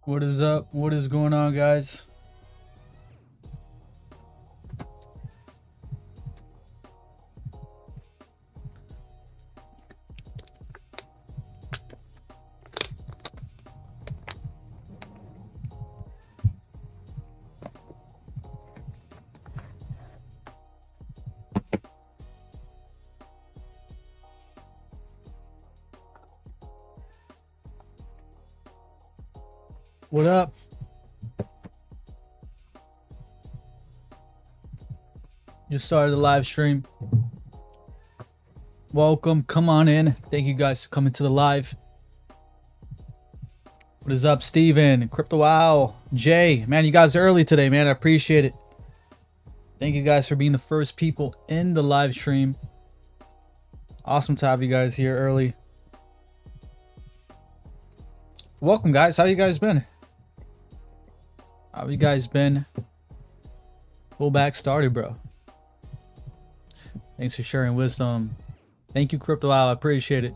What is up? What is going on, guys? What up? Just started the live stream. Welcome. Come on in. Thank you guys for coming to the live. What is up, Steven? Crypto Owl, Jay. Man, you guys are early today, man. I appreciate it. Thank you guys for being the first people in the live stream. Awesome to have you guys here early. Welcome, guys. How you guys been? How you guys been? Pullback started, bro. Thanks for sharing wisdom. Thank you, Crypto Owl. I appreciate it.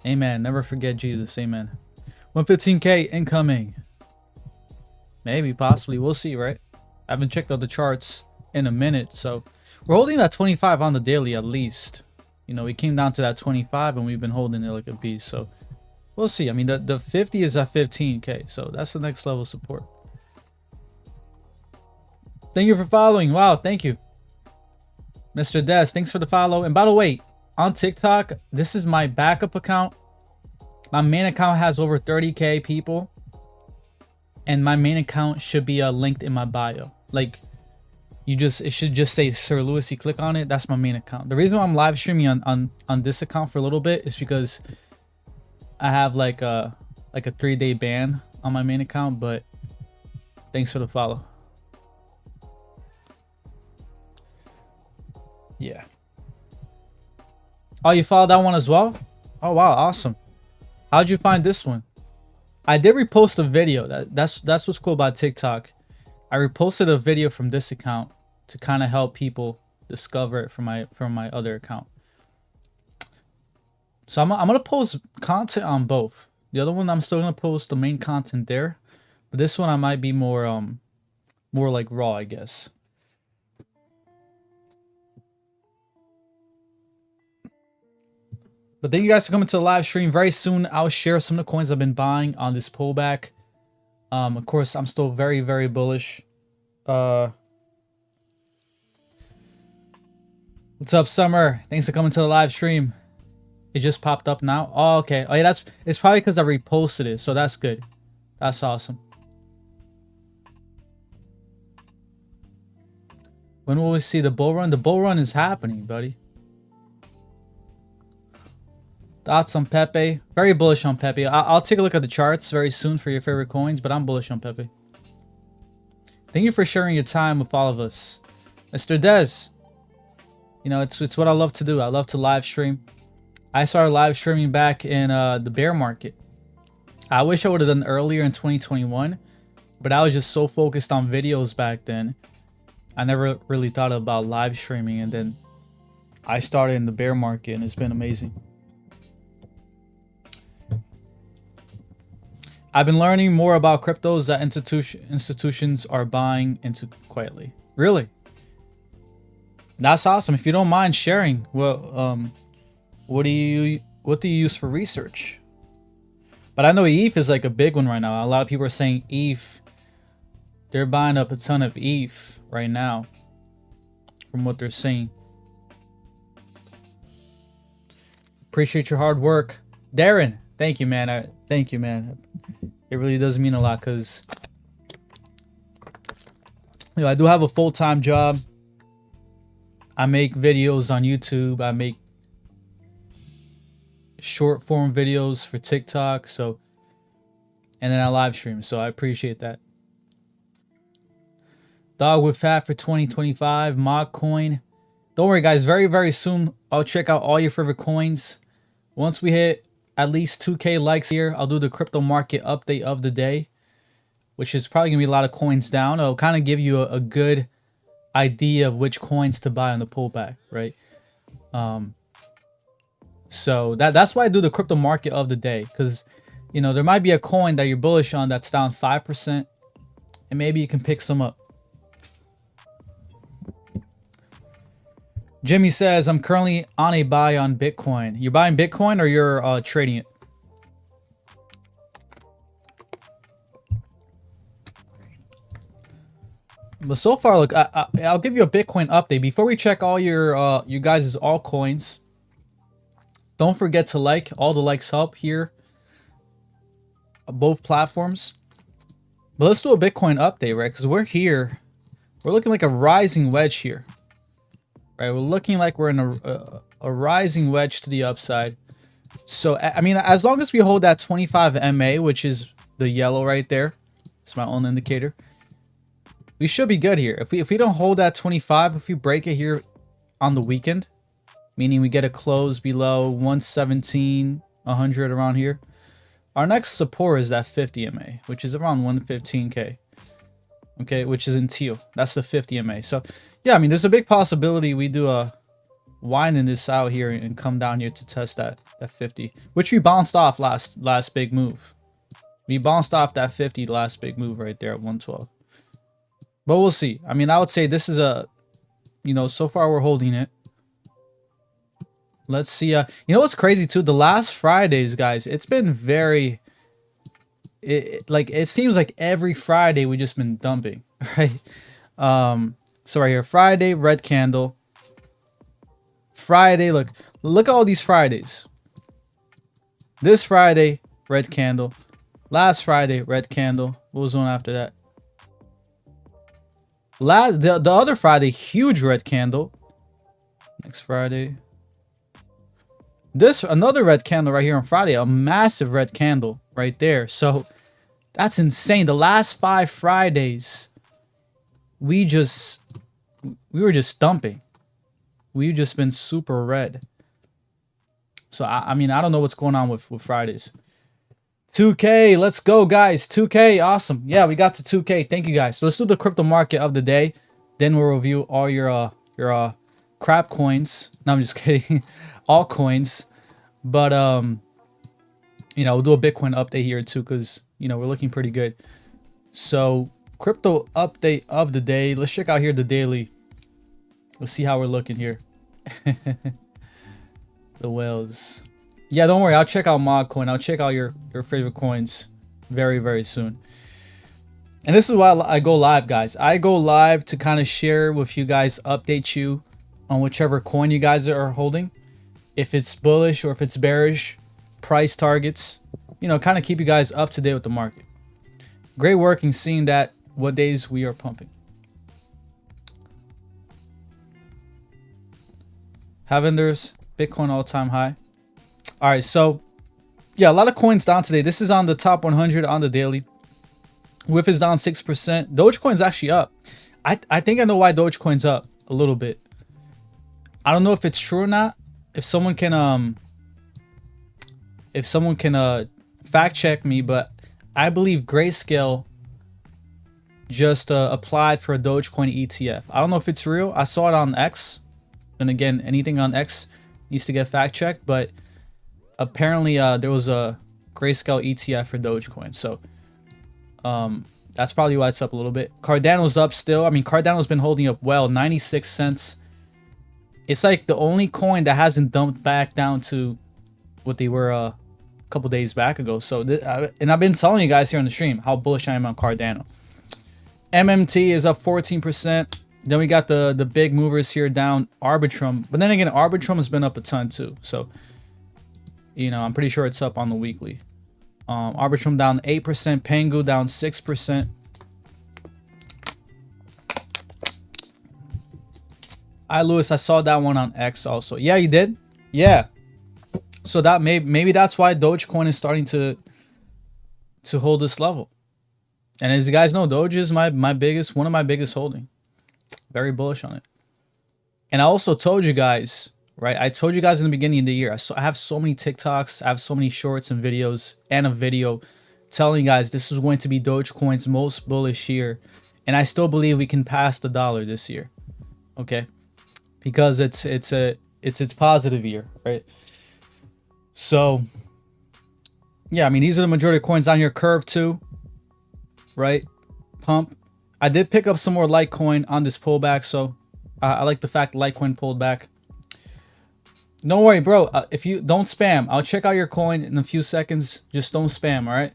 Amen. Never forget Jesus. Amen. 115K incoming. Maybe, possibly. We'll see, right? I haven't checked out the charts in a minute, so we're holding that 25 on the daily at least. You know, we came down to that 25 and we've been holding it like a beast, so we'll see. I mean, the 50 is at 15K, so that's the next level support. Thank you for following. Wow, thank you. Mr. Des, thanks for the follow. And by the way, on TikTok, this is my backup account. My main account has over 30K people. And my main account should be linked in my bio. Like, it should just say Sir Lewis. You click on it, that's my main account. The reason why I'm live streaming on this account for a little bit is because I have like a 3-day ban on my main account, but thanks for the follow. Yeah. Oh, you followed that one as well? Oh wow, awesome. How'd you find this one? I did repost a video. That's what's cool about TikTok. I reposted a video from this account to kind of help people discover it from my other account. So I'm gonna post content on both. The other one I'm still gonna post the main content there, but this one I might be more like raw, I guess. But thank you guys for coming to the live stream. Very soon I'll share some of the coins I've been buying on this pullback. Of course, I'm still very, very bullish. What's up, Summer? Thanks for coming to the live stream. It just popped up now. Oh, okay. Oh yeah, it's probably because I reposted it, so that's good. That's awesome. When will we see the bull run? The bull run is happening, buddy. Thoughts on Pepe? Very bullish on Pepe. I'll take a look at the charts very soon for your favorite coins, but I'm bullish on Pepe. Thank you for sharing your time with all of us. Mr. Des, you know, it's what I love to do. I love to live stream. I started live streaming back in the bear market. I wish I would have done earlier in 2021, but I was just so focused on videos back then. I never really thought about live streaming, and then I started in the bear market, and it's been amazing. I've been learning more about cryptos that institutions are buying into quietly. Really? That's awesome. If you don't mind sharing, well, what do you use for research? But I know ETH is like a big one right now. A lot of people are saying ETH. They're buying up a ton of ETH right now, from what they're saying. Appreciate your hard work, Darren. Thank you, man. Thank you, man. It really does mean a lot because, you know, I do have a full-time job. I make videos on YouTube. I make short form videos for TikTok. So, and then I live stream. So I appreciate that. Dog with Fat for 2025. Mog coin. Don't worry, guys. Very, very soon, I'll check out all your favorite coins. Once we hit at least 2K likes here, I'll do the crypto market update of the day, which is probably gonna be a lot of coins down. It'll kind of give you a good idea of which coins to buy on the pullback, right? So that's why I do the crypto market of the day, because you know, there might be a coin that you're bullish on that's down 5%, and maybe you can pick some up. Jimmy says, I'm currently on a buy on Bitcoin. You're buying Bitcoin or you're trading it? But so far, look, I'll give you a Bitcoin update. Before we check all your you guys' altcoins, don't forget to like. All the likes help here. Both platforms. But let's do a Bitcoin update, right? Because we're here. We're looking like a rising wedge here. Right? We're looking like we're in a rising wedge to the upside. So, I mean, as long as we hold that 25 MA, which is the yellow right there. It's my own indicator. We should be good here. If we don't hold that 25, if we break it here on the weekend, meaning we get a close below 117, 100 around here, our next support is that 50 MA, which is around 115K. Okay, which is in teal. That's the 50 MA. So, yeah, I mean, there's a big possibility we do a winding this out here and come down here to test that 50, which we bounced off last big move. We bounced off that 50 last big move right there at 112. But we'll see. I mean, I would say this is a, you know, so far we're holding it. Let's see. You know what's crazy too? The last Fridays, guys, it's been very, like, it seems like every Friday we just been dumping, right? So right here, Friday, red candle. Friday, look at all these Fridays. This Friday, red candle. Last Friday, red candle. What was one after that? The other Friday, huge red candle. Next Friday. Another red candle right here on Friday. A massive red candle right there. So that's insane. The last 5 Fridays, we were just dumping. We've just been super red. So I mean, I don't know what's going on with Fridays. 2K, let's go, guys. 2K, awesome. Yeah, we got to 2K. Thank you, guys. So let's do the crypto market of the day. Then we'll review all your crap coins. No, I'm just kidding. Altcoins. But you know, we'll do a Bitcoin update here too, because you know we're looking pretty good. So crypto update of the day. Let's check out here the daily. Let's see how we're looking here. The whales. Yeah, don't worry. I'll check out Mog Coin. I'll check out your favorite coins very, very soon. And this is why I go live, guys. I go live to kind of share with you guys, update you on whichever coin you guys are holding. If it's bullish or if it's bearish, price targets. You know, kind of keep you guys up to date with the market. Great working seeing that what days we are pumping. Havenders, Bitcoin all-time high. All right, so yeah, a lot of coins down today. This is on the top 100 on the daily. WIF is down 6%. Dogecoin's actually up. I think I know why Dogecoin's up a little bit. I don't know if it's true or not. If someone can fact check me, but I believe Grayscale just applied for a Dogecoin ETF. I don't know if it's real. I saw it on X. And again, anything on X needs to get fact checked, but apparently there was a Grayscale ETF for Dogecoin. So that's probably why it's up a little bit. Cardano's up still. I mean, Cardano's been holding up well, 96 cents. It's like the only coin that hasn't dumped back down to what they were a couple days back ago. So, and I've been telling you guys here on the stream how bullish I am on Cardano. MMT is up 14%. Then we got the big movers here down, Arbitrum. But then again, Arbitrum has been up a ton too. So, you know, I'm pretty sure it's up on the weekly. Arbitrum down 8%. Pengu down 6%. Lewis, I saw that one on X also. Yeah, you did? Yeah. So that maybe that's why Dogecoin is starting to hold this level. And as you guys know, Doge is one of my biggest holding. Very bullish on it. And I also told you guys, right? I told you guys in the beginning of the year, I have so many TikToks, I have so many shorts and videos, and a video telling you guys this is going to be Dogecoin's most bullish year. And I still believe we can pass the dollar this year. Okay? Because it's its positive year, right? So yeah, I mean, these are the majority of coins down here. Curve too, right? Pump. I did pick up some more Litecoin on this pullback, so I like the fact Litecoin pulled back. Don't worry, bro. If you don't spam, I'll check out your coin in a few seconds. Just don't spam, all right?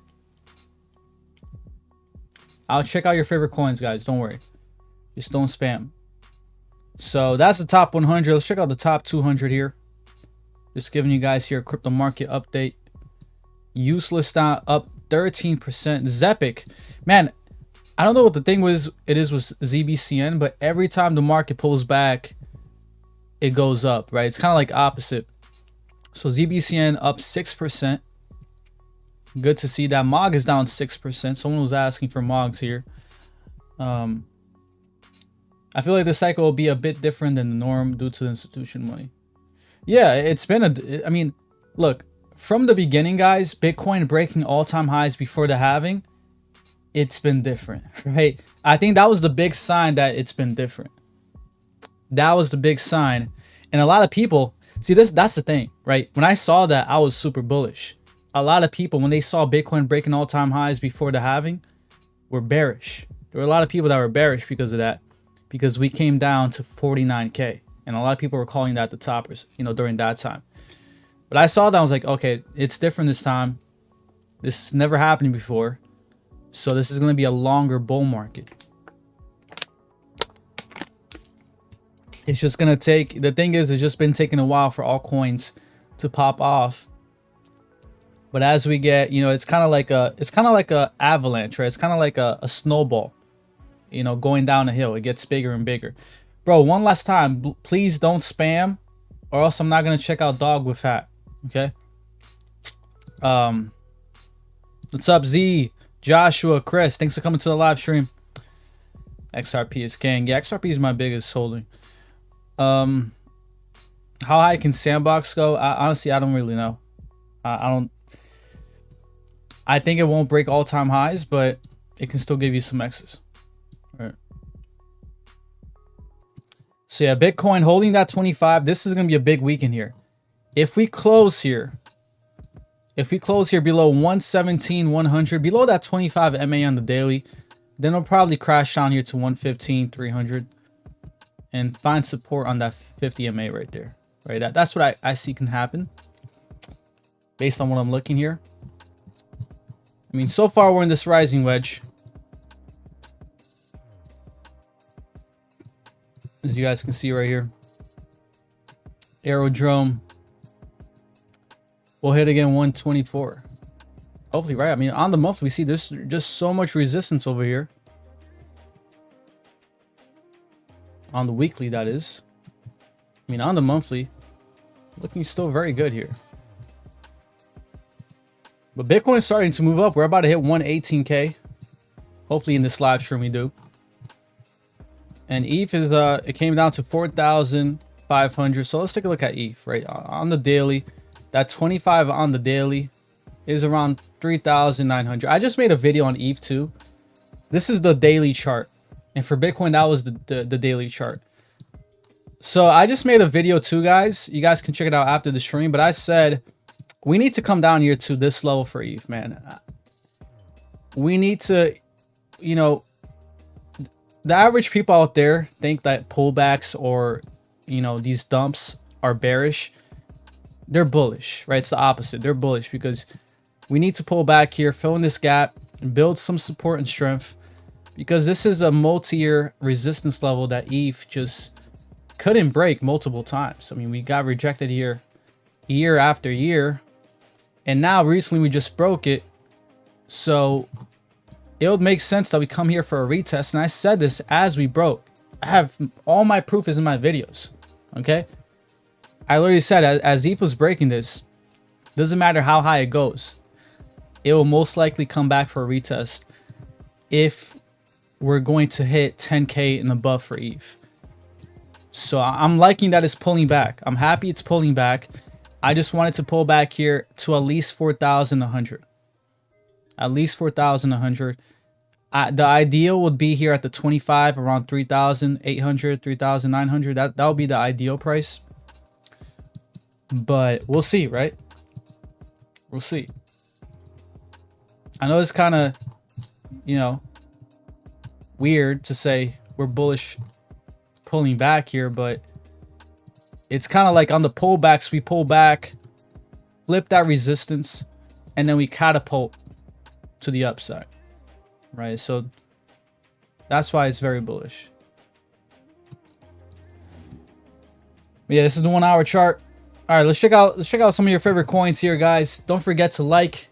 I'll check out your favorite coins, guys. Don't worry. Just don't spam. So that's the top 100. Let's check out the top 200 here. Just giving you guys here a crypto market update. Useless down up 13%. Zepic, man, I don't know what the thing was. It is with ZBCN, but every time the market pulls back, it goes up, right? It's kind of like opposite. So ZBCN up 6%. Good to see that. Mog is down 6%. Someone was asking for Mogs here. I feel like the cycle will be a bit different than the norm due to the institution money. Yeah, it's been I mean, look, from the beginning, guys, Bitcoin breaking all-time highs before the halving, it's been different, right? I think that was the big sign that it's been different. That was the big sign. And a lot of people, see, that's the thing, right? When I saw that, I was super bullish. A lot of people, when they saw Bitcoin breaking all-time highs before the halving, were bearish. There were a lot of people that were bearish because of that, because we came down to 49K. And a lot of people were calling that the toppers, you know, during that time. But I saw that, I was like, okay, it's different this time. This never happened before. So this is going to be a longer bull market. It's just going to take, the thing is, it's just been taking a while for all coins to pop off. But as we get, you know, it's kind of like a avalanche, right? It's kind of like a snowball, you know, going down a hill. It gets bigger and bigger. Bro, one last time, please don't spam, or else I'm not going to check out Dog with Hat. Okay? What's up, Z? Joshua, Chris, thanks for coming to the live stream. XRP is king. Yeah, XRP is my biggest holding. How high can Sandbox go? Honestly, I don't really know. I think it won't break all-time highs, but it can still give you some X's. All right. So yeah, Bitcoin holding that 25. This is going to be a big weekend here. If we close here below 117,100, below that 25 MA on the daily, then it'll probably crash down here to 115,300 and find support on that 50 MA right there. Right, that's what I see can happen based on what I'm looking here. I mean, so far we're in this rising wedge, as you guys can see right here. Aerodrome will hit again 124. Hopefully, right? I mean, on the monthly, we see there's just so much resistance over here. On the weekly, that is. I mean, on the monthly, looking still very good here. But Bitcoin is starting to move up. We're about to hit 118K. Hopefully in this live stream we do. And ETH is it came down to 4,500. So let's take a look at ETH, right? On the daily, that 25 on the daily is around 3,900. I just made a video on ETH too. This is the daily chart. And for Bitcoin, that was the daily chart. So I just made a video too, guys. You guys can check it out after the stream. But I said we need to come down here to this level for ETH, man. We need to, you know, the average people out there think that pullbacks or, you know, these dumps are bearish. They're bullish, right? It's the opposite. They're bullish because we need to pull back here, fill in this gap, and build some support and strength, because this is a multi-year resistance level that ETH just couldn't break multiple times. I mean, we got rejected here year after year, and now recently we just broke it. So it would make sense that we come here for a retest. And I said this as we broke. I have all my proof is in my videos. Okay. I literally said as ETH was breaking this, doesn't matter how high it goes, it will most likely come back for a retest if we're going to hit 10K and above for ETH. So I'm liking that it's pulling back. I'm happy it's pulling back. I just wanted to pull back here to at least 4,100. At least 4,100. The ideal would be here at the 25, around 3,800, 3,900. That would be the ideal price. But we'll see, right? We'll see. I know it's kind of, you know, weird to say we're bullish pulling back here, but it's kind of like on the pullbacks, we pull back, flip that resistance, and then we catapult to the upside, right? So that's why it's very bullish. But yeah, this is the 1 hour chart. All right, let's check out some of your favorite coins here, guys. Don't forget to like.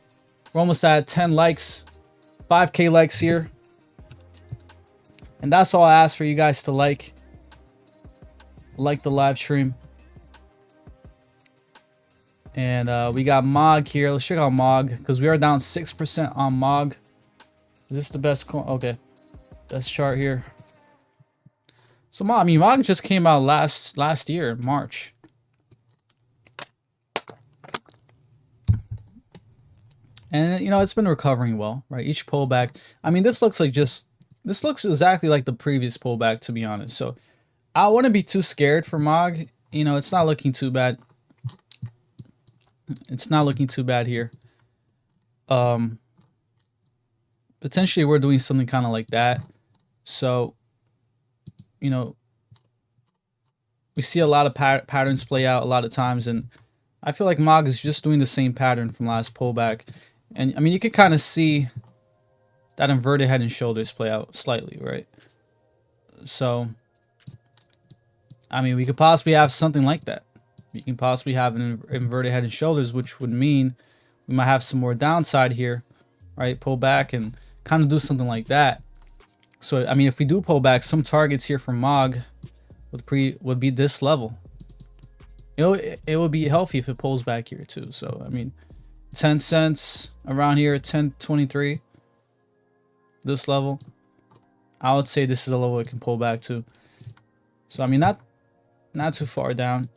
We're almost at 10 likes, 5K likes here. And that's all I ask for you guys to like the live stream. And we got Mog here. Let's check out Mog because we are down 6% on Mog. Is this the best coin? Okay, best chart here. So Mog just came out last year, March. And you know, it's been recovering well, right? Each pullback. I mean, this looks exactly like the previous pullback, to be honest. So I wouldn't be too scared for Mog. You know, it's not looking too bad. It's not looking too bad here. Potentially we're doing something kind of like that. So, you know, we see a lot of patterns play out a lot of times, and I feel like Mog is just doing the same pattern from last pullback. And I mean, you can kind of see that inverted head and shoulders play out slightly, right? So, I mean, we could possibly have something like that. You can possibly have an inverted head and shoulders, which would mean we might have some more downside here, right? Pull back and kind of do something like that. So, I mean, if we do pull back, some targets here for Mog would be this level. It would be healthy if it pulls back here too. So, I mean, 10 cents around here, 10.23. This level, I would say this is a level it can pull back to. So, I mean, not too far down.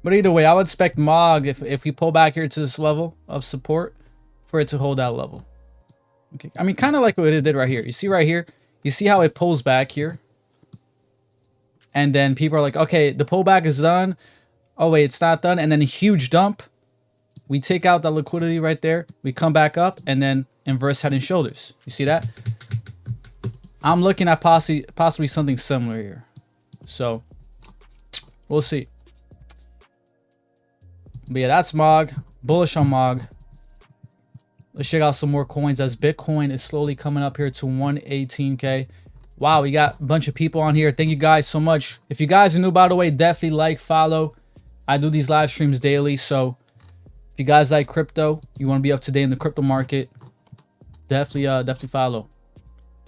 But either way, I would expect Mog, if we pull back here to this level of support, for it to hold that level. Okay, I mean, kind of like what it did right here. You see right here? You see how it pulls back here? And then people are like, okay, the pullback is done. Oh, wait, it's not done. And then a huge dump. We take out that liquidity right there. We come back up and then inverse head and shoulders. You see that? I'm looking at possibly something similar here. So, we'll see. But yeah, that's Mog. Bullish on Mog. Let's check out some more coins as Bitcoin is slowly coming up here to 118K. Wow, we got a bunch of people on here. Thank you guys so much. If you guys are new, by the way, definitely like, follow. I do these live streams daily, so if you guys like crypto, you want to be up to date in the crypto market, definitely follow.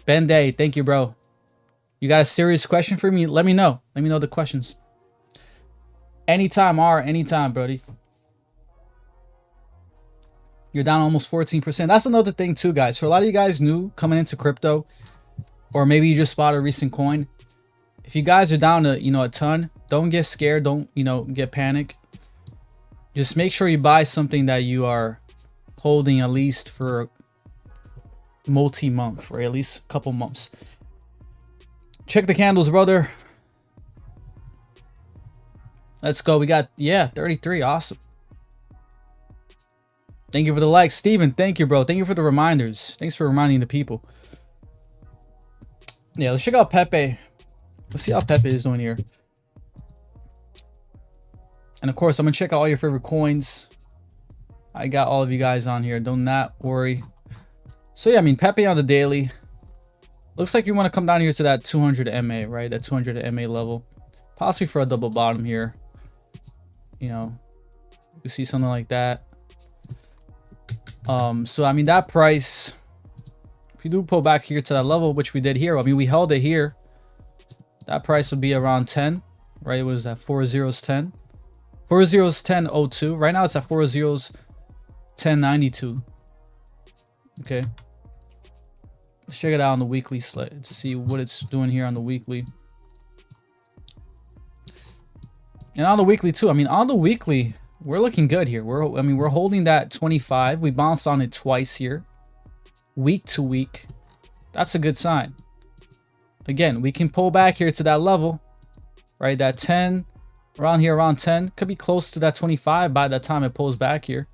Ben Day, thank you, bro. You got a serious question for me? Let me know. Let me know the questions. Anytime, anytime, buddy. You're down almost 14%. That's another thing too, guys. For a lot of you guys new coming into crypto, or maybe you just bought a recent coin, if you guys are down to, you know, a ton, don't get scared. Don't, you know, get panic. Just make sure you buy something that you are holding at least for multi-month, or at least a couple months. Check the candles, brother. Let's go. We got, yeah, 33. Awesome. Thank you for the likes. Steven, thank you, bro. Thank you for the reminders. Thanks for reminding the people. Yeah, let's check out Pepe. Let's see how Pepe is doing here. And of course, I'm going to check out all your favorite coins. I got all of you guys on here. Do not worry. So yeah, I mean, Pepe on the daily. Looks like you want to come down here to that 200 MA, right? That 200 MA level. Possibly for a double bottom here. You know, you see something like that. So I mean, that price, if you do pull back here to that level, which we did here, I mean, we held it here, that price would be around 10, right? What is that? 4 zeros 10. 4 zeros 10.02. Right now it's at 4 zeros 10.92. Okay, let's check it out on the weekly slate to see what it's doing here on the weekly. And on the weekly too, I mean, on the weekly, we're looking good here. We're holding that 25. We bounced on it twice here, week to week. That's a good sign. Again, we can pull back here to that level, right? That 10, around here, around 10, could be close to that 25 by the time it pulls back here.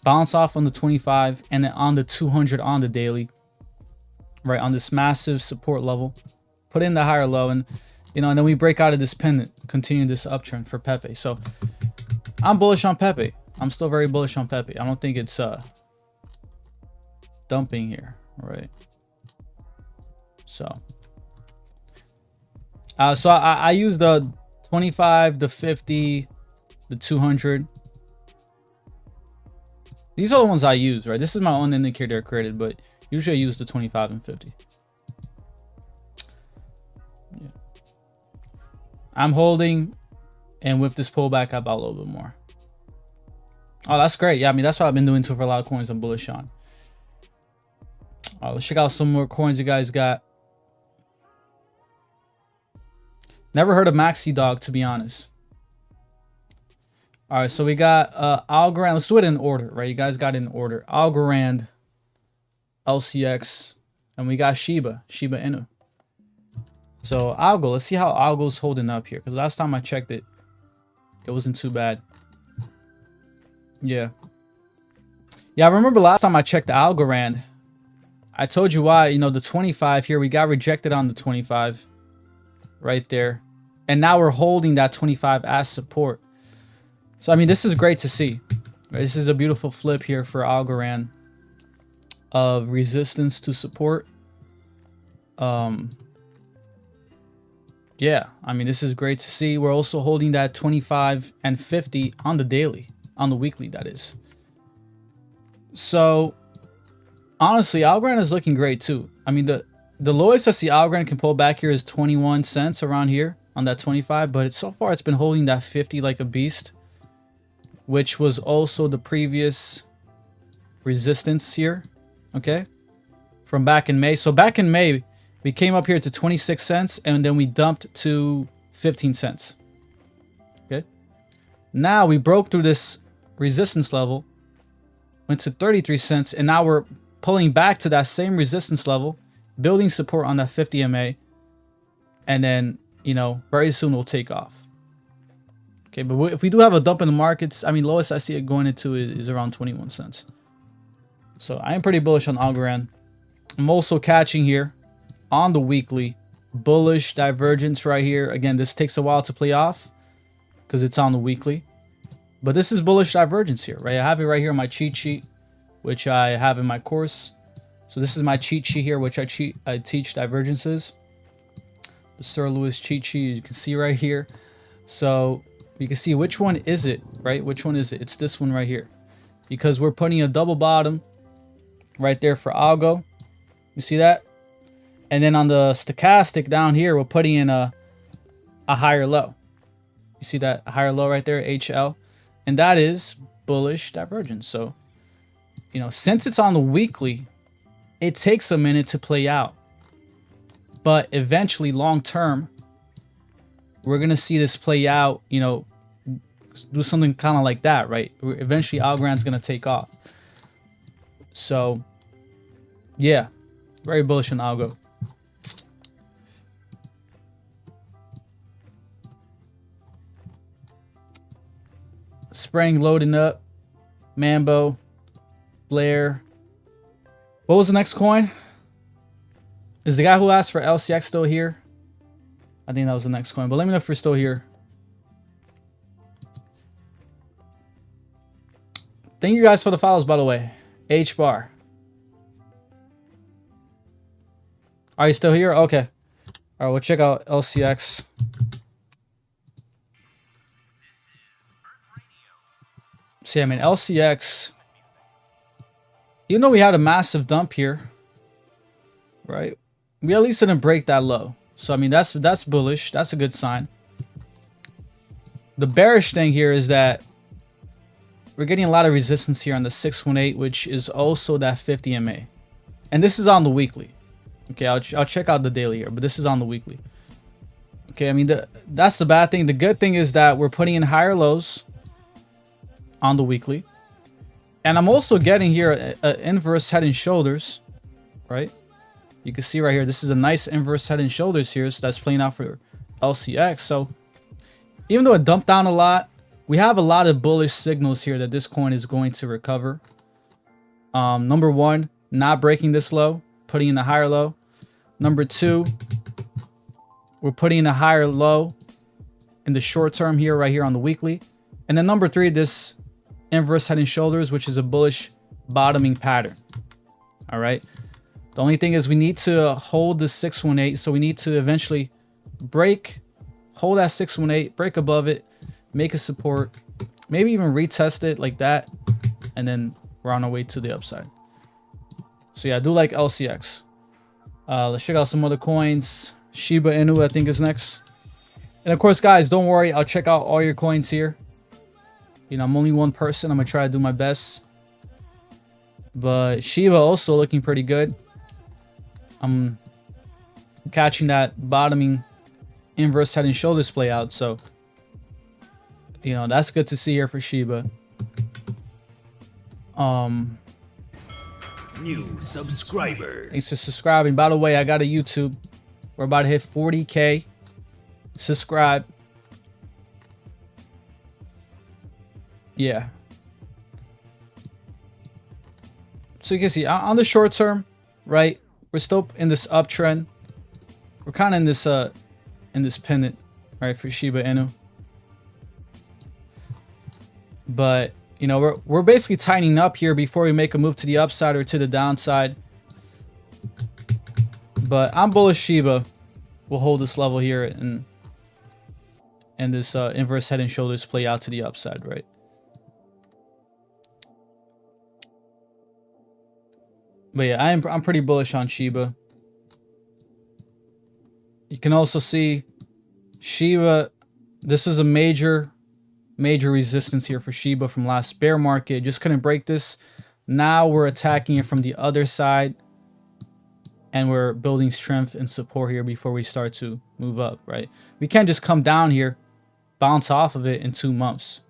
bounce off on the 25, and then on the 200 on the daily, right, on this massive support level, put in the higher low, and you know, and then we break out of this pennant, continue this uptrend for Pepe. So I'm bullish on Pepe. I'm still very bullish on Pepe. I don't think it's dumping here, right? So I use the 25, the 50, the 200. These are the ones I use, right? This is my own indicator I created, but usually I use the 25 and 50. Yeah. I'm holding, and with this pullback, I bought a little bit more. Oh, that's great. Yeah, I mean, that's what I've been doing too for a lot of coins I'm bullish on. All right, let's check out some more coins you guys got. Never heard of Maxi Dog, to be honest. All right, so we got Algorand. Let's do it in order, right? You guys got it in order. Algorand, LCX, and we got Shiba Inu. So Algo, let's see how Algo's holding up here, because last time I checked it, it wasn't too bad. Yeah, I remember last time I checked the Algorand, I told you why. You know, the 25 here, we got rejected on the 25 right there, and now we're holding that 25 as support. So I mean, this is great to see. This is a beautiful flip here for Algorand of resistance to support. Yeah, I mean, this is great to see. We're also holding that 25 and 50 on the daily, on the weekly, that is. So honestly, Algorand is looking great too. I mean, the lowest I see Algorand can pull back here is 21 cents around here on that 25, but so far it's been holding that 50 like a beast, which was also the previous resistance here, okay, from back in May. So back in May, we came up here to 26 cents, and then we dumped to 15 cents, okay? Now we broke through this resistance level, went to 33 cents, and now we're pulling back to that same resistance level, building support on that 50 MA, and then, you know, very soon we'll take off. Okay, but if we do have a dump in the markets, I mean, lowest I see it going into is around 21 cents. So I am pretty bullish on Algorand. I'm also catching here on the weekly bullish divergence right here. Again, this takes a while to play off because it's on the weekly, but this is bullish divergence here, right? I have it right here on my cheat sheet, which I have in my course. So this is my cheat sheet here, which I teach divergences. The Sir Lewis cheat sheet, you can see right here. So you can see which one is it, right? Which one is it? It's this one right here, because we're putting a double bottom right there for Algo. You see that? And then on the stochastic down here, we're putting in a higher low. You see that higher low right there, HL, and that is bullish divergence. So, you know, since it's on the weekly, it takes a minute to play out, but eventually, long term, we're gonna see this play out. You know, do something kind of like that, right? Eventually, Algorand's gonna take off. So, yeah, very bullish on Algo. Sprang loading up. Mambo. Blair. What was the next coin? Is the guy who asked for LCX still here? I think that was the next coin, but let me know if we're still here. Thank you guys for the follows, by the way. HBAR. Are you still here? Okay. All right, we'll check out LCX. See, I mean, LCX, even though we had a massive dump here, right? We at least didn't break that low. So, I mean, that's bullish. That's a good sign. The bearish thing here is that we're getting a lot of resistance here on the 618, which is also that 50 MA. And this is on the weekly. Okay, I'll check out the daily here, but this is on the weekly. Okay, I mean, that's the bad thing. The good thing is that we're putting in higher lows on the weekly. And I'm also getting here an inverse head and shoulders, right? You can see right here, this is a nice inverse head and shoulders here. So that's playing out for LCX. So even though it dumped down a lot, we have a lot of bullish signals here that this coin is going to recover. Number one, not breaking this low, putting in a higher low. Number two, we're putting in a higher low in the short term here, right here on the weekly. And then number three, this inverse head and shoulders, which is a bullish bottoming pattern. All right. The only thing is we need to hold the 618. So we need to eventually break, hold that 618, break above it, make a support, maybe even retest it like that. And then we're on our way to the upside. So yeah, I do like LCX. Let's check out some other coins. Shiba Inu, I think, is next. And of course, guys, don't worry. I'll check out all your coins here. You know, I'm only one person. I'm going to try to do my best. But Shiba also looking pretty good. I'm catching that bottoming inverse head and shoulders play out. So, you know, that's good to see here for Shiba. New subscriber. Thanks for subscribing. By the way, I got a YouTube. We're about to hit 40K. Subscribe. Yeah. So you can see on the short term, right? We're still in this uptrend. We're kind of in this pennant, right, for Shiba Inu. But you know, we're basically tightening up here before we make a move to the upside or to the downside. But I'm bullish Shiba will hold this level here and this inverse head and shoulders play out to the upside, right? But yeah, I'm pretty bullish on Shiba. You can also see Shiba. This is a major resistance here for Shiba from last bear market. Just couldn't break this. Now we're attacking it from the other side. And we're building strength and support here before we start to move up, right? We can't just come down here, bounce off of it in 2 months.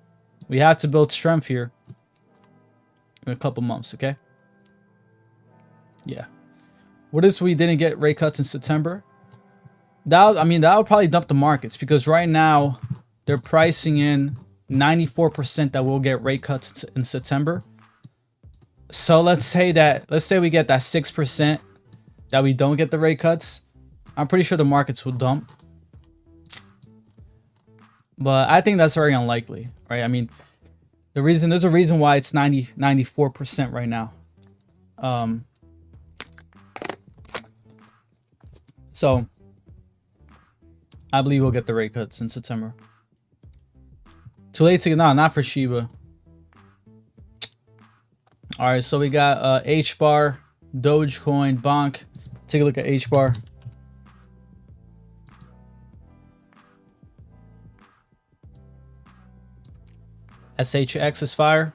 We have to build strength here in a couple months, okay? Yeah. What if we didn't get rate cuts in September? That would probably dump the markets, because right now they're pricing in 94% that we'll get rate cuts in September. So let's say we get that 6% that we don't get the rate cuts. I'm pretty sure the markets will dump. But I think that's very unlikely, right? I mean, there's a reason why it's 94% right now. So I believe we'll get the rate cuts in September. Too late to get, no, not for Shiba. All right, so we got HBAR, Dogecoin, Bonk. Take a look at HBAR. SHX is fire.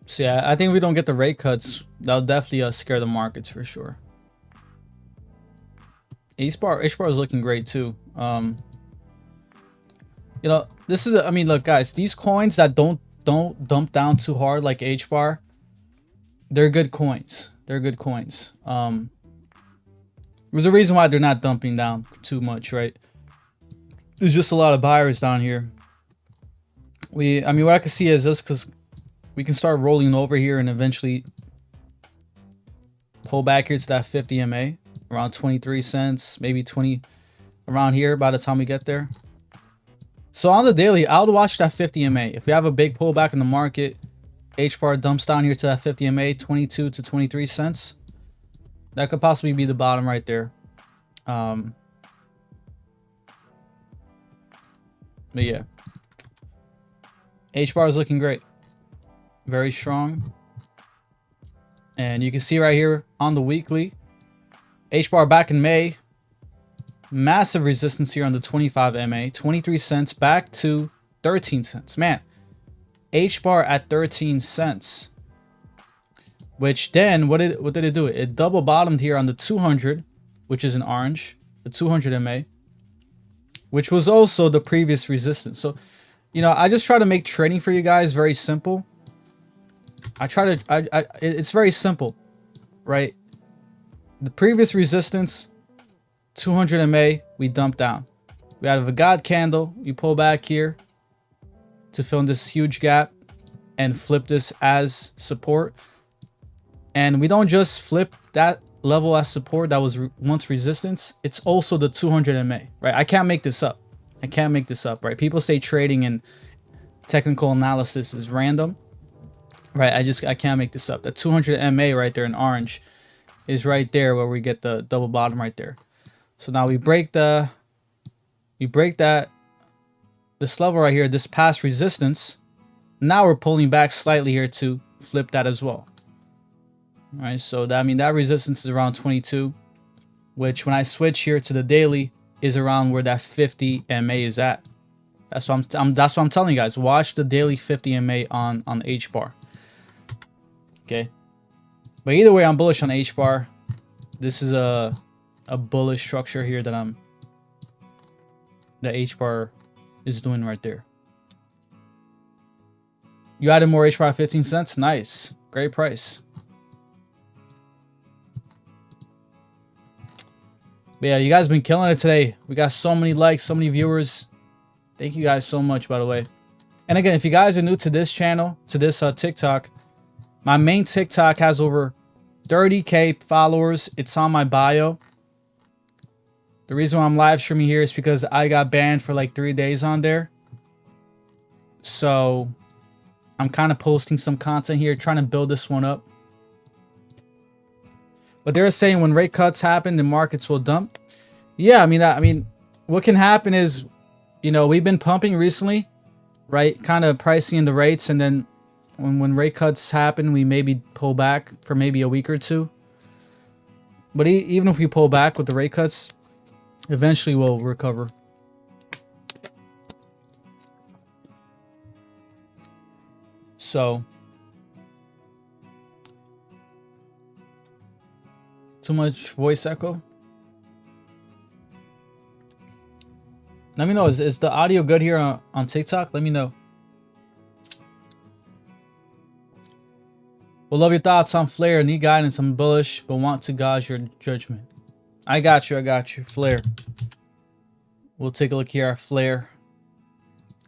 So yeah, I think we don't get the rate cuts. That'll definitely scare the markets for sure. HBAR is looking great too. You know, this is I mean, look, guys, these coins that don't dump down too hard like HBAR, they're good coins. They're good coins. There's a reason why they're not dumping down too much, right? There's just a lot of buyers down here. I mean, what I can see is this, because we can start rolling over here and eventually pull back here to that 50 MA around 23 cents, maybe 20 around here by the time we get there. So on the daily, I would watch that 50 MA. If we have a big pullback in the market, HBAR dumps down here to that 50 MA, 22 to 23 cents. That could possibly be the bottom right there. But yeah, HBAR is looking great. Very strong. And you can see right here on the weekly, HBAR back in May, massive resistance here on the 25 MA, 23 cents back to 13 cents. Man, HBAR at 13 cents. Which then, what did it do? It double bottomed here on the 200, which is in orange, the 200 MA, which was also the previous resistance. So, you know, I just try to make trading for you guys very simple. It's very simple, right? The previous resistance, 200 MA, we dump down. We have a God candle. We pull back here to fill in this huge gap and flip this as support. And we don't just flip that level as support that was once resistance. It's also the 200 MA, right? I can't make this up. I can't make this up, right? People say trading and technical analysis is random, right? I can't make this up. That 200 MA right there in orange is right there where we get the double bottom right there. So now we break this level right here, this past resistance. Now we're pulling back slightly here to flip that as well. All right, so that, I mean, that resistance is around 22, which when I switch here to the daily is around where that 50 MA is at. That's what I'm telling you guys. Watch the daily 50 MA on HBAR. Okay. But either way, I'm bullish on HBAR. This is a bullish structure here that HBAR is doing right there. You added more HBAR 15 cents. Nice. Great price. But yeah, you guys been killing it today. We got so many likes, so many viewers. Thank you guys so much, by the way. And again, if you guys are new to this channel, to this TikTok, my main TikTok has over 30K followers. It's on my bio. The reason why I'm live streaming here is because I got banned for like 3 days on there. So I'm kind of posting some content here, trying to build this one up. But they're saying when rate cuts happen, the markets will dump. Yeah, I mean, what can happen is, you know, we've been pumping recently, right? Kind of pricing in the rates, and then when rate cuts happen, we maybe pull back for maybe a week or two. But even if we pull back with the rate cuts, eventually we'll recover. So, too much voice echo? Let me know. Is the audio good here on TikTok? Let me know. We'll love your thoughts on Flare. Need guidance. I'm bullish, but want to gauge your judgment. I got you. Flare. We'll take a look here at Flare.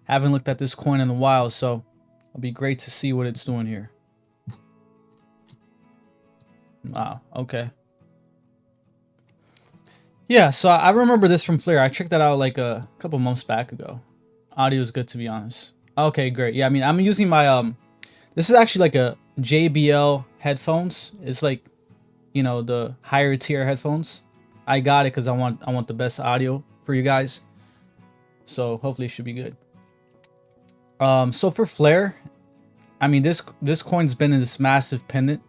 Haven't looked at this coin in a while, so it'll be great to see what it's doing here. Wow. Okay. Yeah, so I remember this from Flare. I checked that out like a couple months back ago. Audio is good, to be honest. Okay, great. Yeah, I mean, I'm using my this is actually like a JBL headphones. It's like, you know, the higher tier headphones. I got it because I want the best audio for you guys. So hopefully it should be good. So for Flare, I mean, this coin's been in this massive pendant,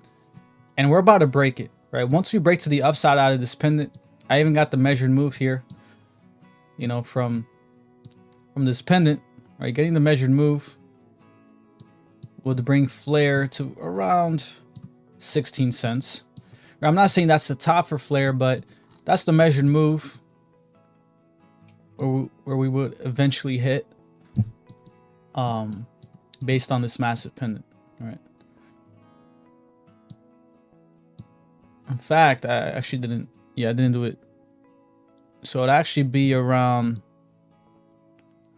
and we're about to break it, right? Once we break to the upside out of this pendant, I even got the measured move here, you know, from this pendant, right? Getting the measured move would bring Flare to around 16 cents. I'm not saying that's the top for Flare, but that's the measured move where we would eventually hit based on this massive pendant, right? In fact, I actually didn't. Yeah, I didn't do it. So it'd actually be around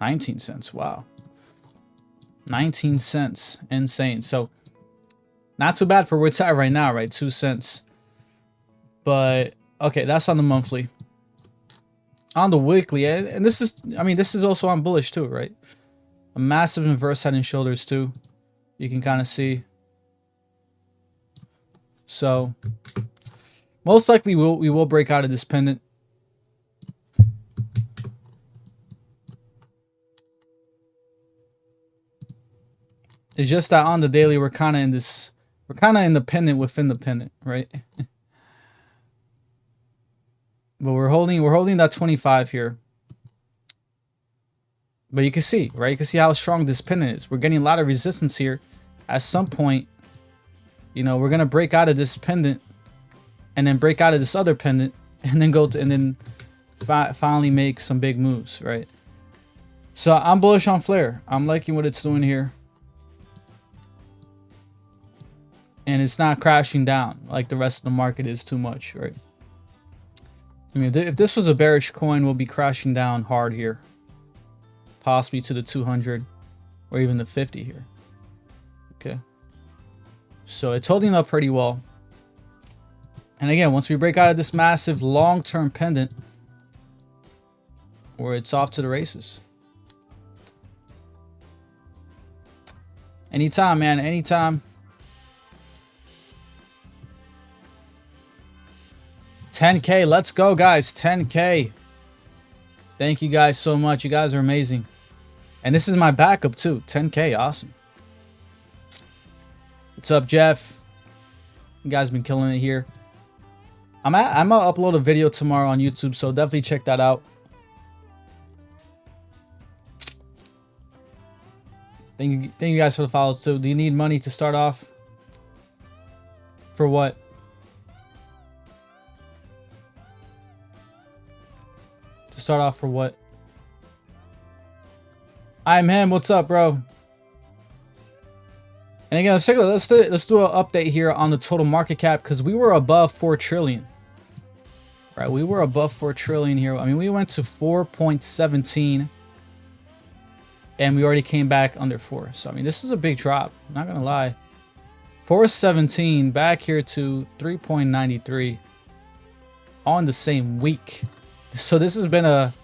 19 cents. Wow. 19 cents. Insane. So not too bad for where it's at right now, right? 2 cents. But okay, that's on the monthly. On the weekly, and this is, I mean, this is also on bullish too, right? A massive inverse head and shoulders too. You can kind of see. So most likely we will break out of this pendant. It's just that on the daily we're kind of in the pendant within the pendant, right? But we're holding that 25 here. But you can see, right? You can see how strong this pendant is. We're getting a lot of resistance here. At some point, you know, we're gonna break out of this pendant, and then break out of this other pendant, and then go to, and then finally make some big moves, right? So I'm bullish on Flare. I'm liking what it's doing here, and it's not crashing down like the rest of the market is too much, right? I mean, if this was a bearish coin, we'll be crashing down hard here. Possibly to the 200 or even the 50 here. Okay. So it's holding up pretty well. And again, once we break out of this massive long-term pendant, where it's off to the races. Anytime, man. Anytime. 10K. Let's go, guys. 10K. Thank you guys so much. You guys are amazing. And this is my backup, too. 10K. Awesome. What's up, Jeff? You guys been killing it here. I'm gonna upload a video tomorrow on YouTube, so definitely check that out. Thank you guys for the follow too. Do you need money to start off? For what? To start off for what? I'm him. What's up, bro? And again, let's do an update here on the total market cap, because we were above 4 trillion. Right, we were above 4 trillion here. I mean, we went to 4.17 and we already came back under 4. So I mean, this is a big drop, not gonna lie. 4.17 back here to 3.93 on the same week. So this has been a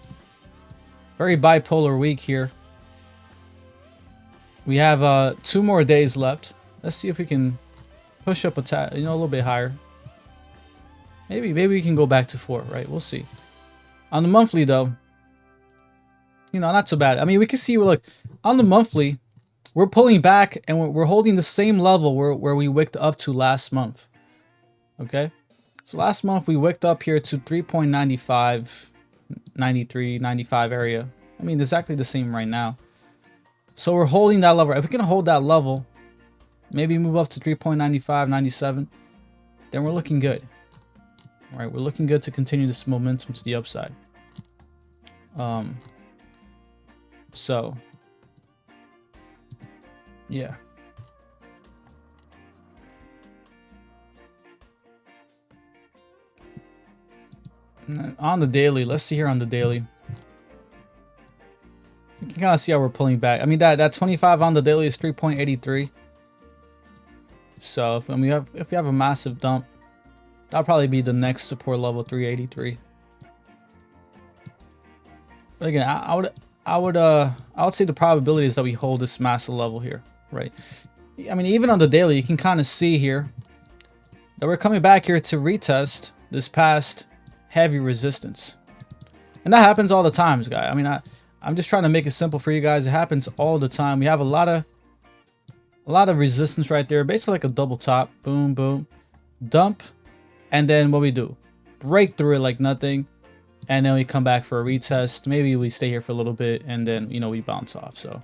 very bipolar week here. We have 2 more days left. Let's see if we can push up a little bit higher. Maybe we can go back to 4, right? We'll see. On the monthly, though, not so bad. I mean, we can see, look, on the monthly, we're pulling back and we're holding the same level where we wicked up to last month. Okay? So last month, we wicked up here to 3.95, 93, 95 area. I mean, exactly the same right now. So we're holding that level. If we can hold that level, maybe move up to 3.95, 97, then we're looking good. All right, we're looking good to continue this momentum to the upside. So, yeah. On the daily, let's see here on the daily. You can kind of see how we're pulling back. I mean, that 25 on the daily is 3.83. So if we have a massive dump, that'll probably be the next support level, 383. But again, I would say the probability is that we hold this massive level here, right? I mean, even on the daily, you can kind of see here that we're coming back here to retest this past heavy resistance, and that happens all the time, guys. I mean, I'm just trying to make it simple for you guys. It happens all the time. We have a lot of resistance right there, basically like a double top, boom, boom, dump. And then what we do, break through it like nothing, and then we come back for a retest. Maybe we stay here for a little bit, and then we bounce off. So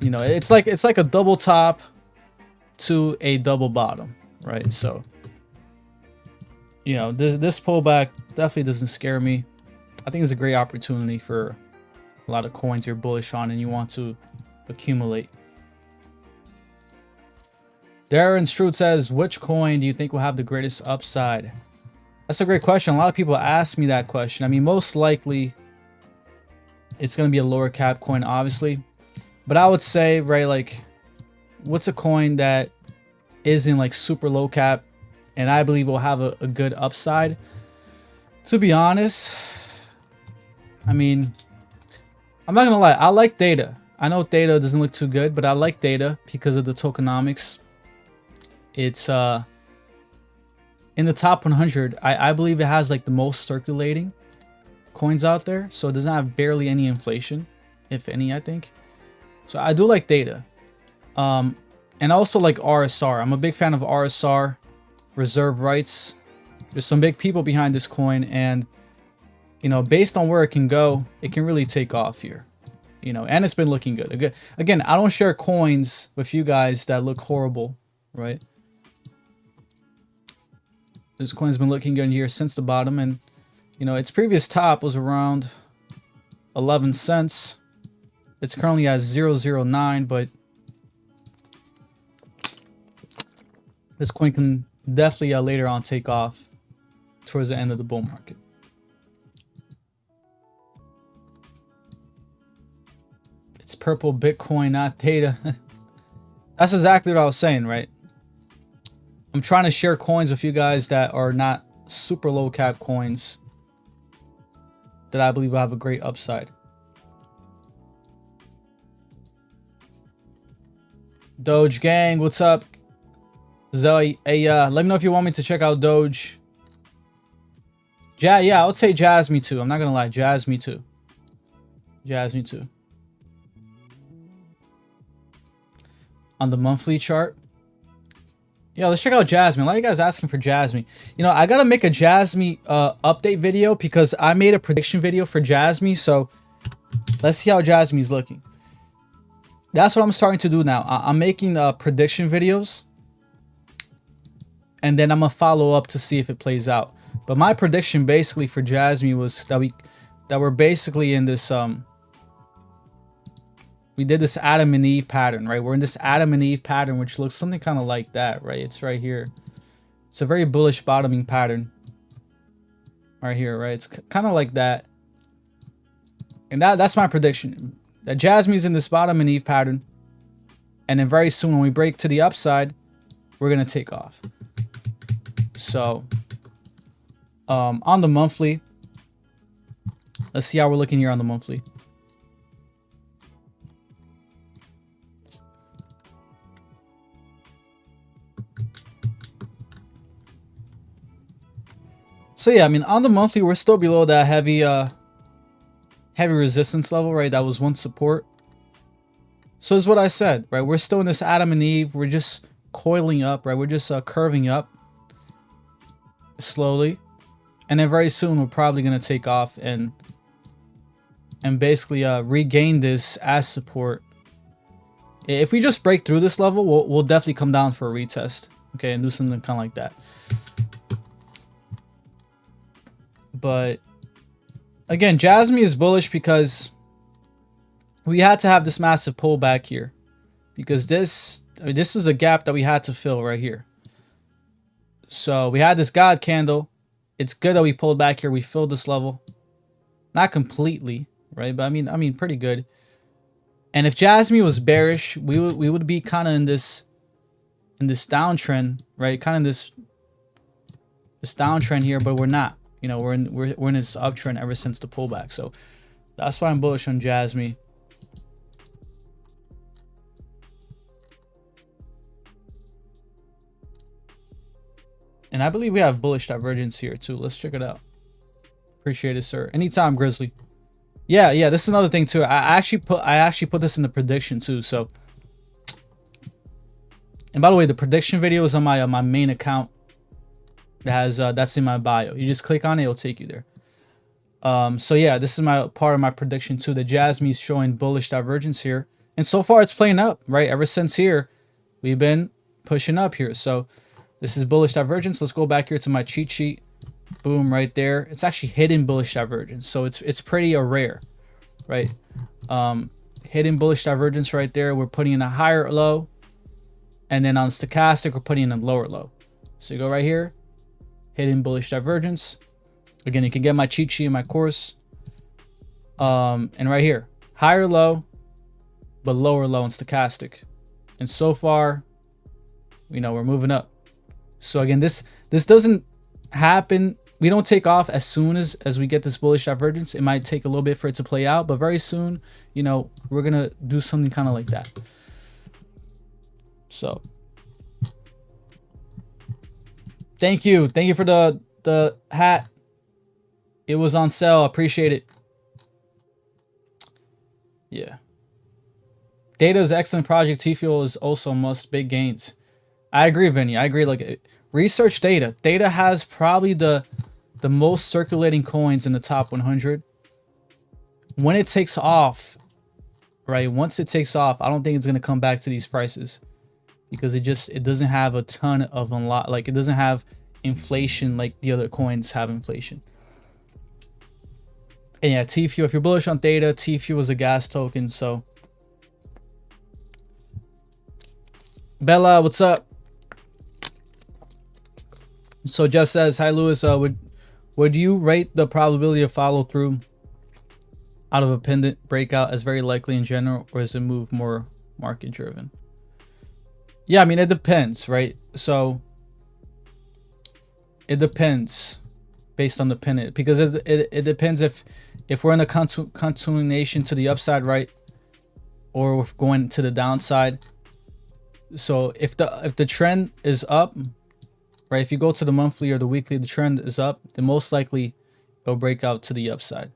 it's like a double top to a double bottom, right? So this pullback definitely doesn't scare me. I think it's a great opportunity for a lot of coins you're bullish on and you want to accumulate. Darren Stroot says, which coin do you think will have the greatest upside? That's a great question. A lot of people ask me that question. I mean, most likely it's going to be a lower cap coin, obviously. But I would say, right, like, what's a coin that isn't like super low cap and I believe will have a good upside? To be honest, I mean, I'm not going to lie. I like Theta. I know Theta doesn't look too good, but I like Theta because of the tokenomics. It's in the top 100. I believe it has like the most circulating coins out there, so it doesn't have barely any inflation, if any, I think. So I do like Theta, and also like RSR. I'm a big fan of RSR, reserve rights. There's some big people behind this coin, and based on where it can go, it can really take off here. And it's been looking good. Again, I don't share coins with you guys that look horrible, right? This coin's been looking good here since the bottom, and its previous top was around 11 cents. It's currently at 0.009, but this coin can definitely later on take off. towards the end of the bull market. It's purple Bitcoin, not Theta. That's exactly what I was saying, right? I'm trying to share coins with you guys that are not super low cap coins that I believe will have a great upside. Doge gang, what's up? Zoe, hey, let me know if you want me to check out Doge. Yeah, I would say Jasm too. I'm not gonna lie, Jasm too. Jasm too. On the monthly chart. Yeah, let's check out Jasm. A lot of you guys asking for Jasm. You know, I gotta make a Jasm update video because I made a prediction video for Jasm. So let's see how Jasm is looking. That's what I'm starting to do now. I'm making prediction videos, and then I'm gonna follow up to see if it plays out. But my prediction basically for Jasm was that we're basically in this we did this Adam and Eve pattern, right? We're in this Adam and Eve pattern, which looks something kind of like that, right? It's right here. It's a very bullish bottoming pattern right here, right? It's kind of like that. And that's my prediction. That Jasm is in this bottom and Eve pattern. And then very soon when we break to the upside, we're going to take off. So, on the monthly, let's see how we're looking here on the monthly. So yeah, I mean, on the monthly, we're still below that heavy resistance level, right? That was one support. So is what I said, right? We're still in this Adam and Eve. We're just coiling up, right? We're just curving up slowly. And then very soon, we're probably going to take off and basically regain this as support. If we just break through this level, we'll definitely come down for a retest, okay? And do something kind of like that. But again, Jasm is bullish because we had to have this massive pullback here, because this is a gap that we had to fill right here. So we had this God candle. It's good that we pulled back here. We filled this level, not completely, right? But I mean, pretty good. And if Jasm was bearish, we would be kind of in this downtrend, right? Kind of this downtrend here, but we're not. You know, we're in this uptrend ever since the pullback. So that's why I'm bullish on Jasm. And I believe we have bullish divergence here too. Let's check it out. Appreciate it, sir. Anytime, Grizzly. Yeah, this is another thing too. I actually put this in the prediction too. So, and by the way, the prediction video is on my main account. That's in my bio. You just click on it, it'll take you there. So yeah, this is my part of my prediction too. The Jasm is showing bullish divergence here, and so far it's playing up, right? Ever since here, we've been pushing up here. So this is bullish divergence. Let's go back here to my cheat sheet. Boom, right there. It's actually hidden bullish divergence, so it's pretty rare, right? Hidden bullish divergence right there. We're putting in a higher low, and then on stochastic we're putting in a lower low. So you go right here. Hidden bullish divergence. Again, you can get my cheat sheet in my course. And right here, higher low, but lower low in stochastic. And so far, you know, we're moving up. So again, this doesn't happen. We don't take off as soon as we get this bullish divergence. It might take a little bit for it to play out, but very soon, you know, we're gonna do something kind of like that. So. Thank you for the hat. It was on sale. Appreciate it. Yeah. Data is an excellent project. T-Fuel is also a must. Big gains. I agree, Vinny. I agree. Like, research Data. Data has probably the most circulating coins in the top 100. When it takes off, right? Once it takes off, I don't think it's gonna come back to these prices. Because it doesn't have a ton of it doesn't have inflation like the other coins have inflation. And yeah, T-Fuel, if you're bullish on Theta, T-Fuel is a gas token. So Bella, what's up? So Jeff says, hi Lewis, would Would you rate the probability of follow through out of a pendant breakout as very likely in general, or is it move more market driven? Yeah, I mean, it depends, right? So it depends based on the pendant, because it depends if we're in a continuation to the upside, right, or if going to the downside. So if the trend is up, right, if you go to the monthly or the weekly, the trend is up, then most likely it'll break out to the upside.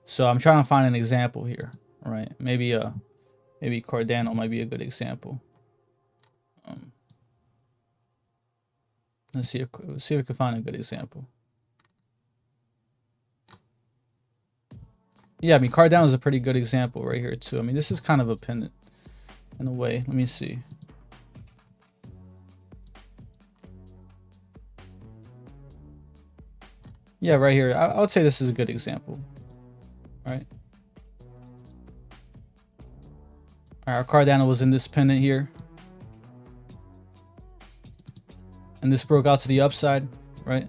So I'm trying to find an example here, right? Maybe Cardano might be a good example. Let's see if we can find a good example. Yeah, I mean, Cardano is a pretty good example right here too. I mean, this is kind of a pendant in a way. Let me see. Yeah, right here. I would say this is a good example. Right. Our Cardano was in this pendant here. And this broke out to the upside, right?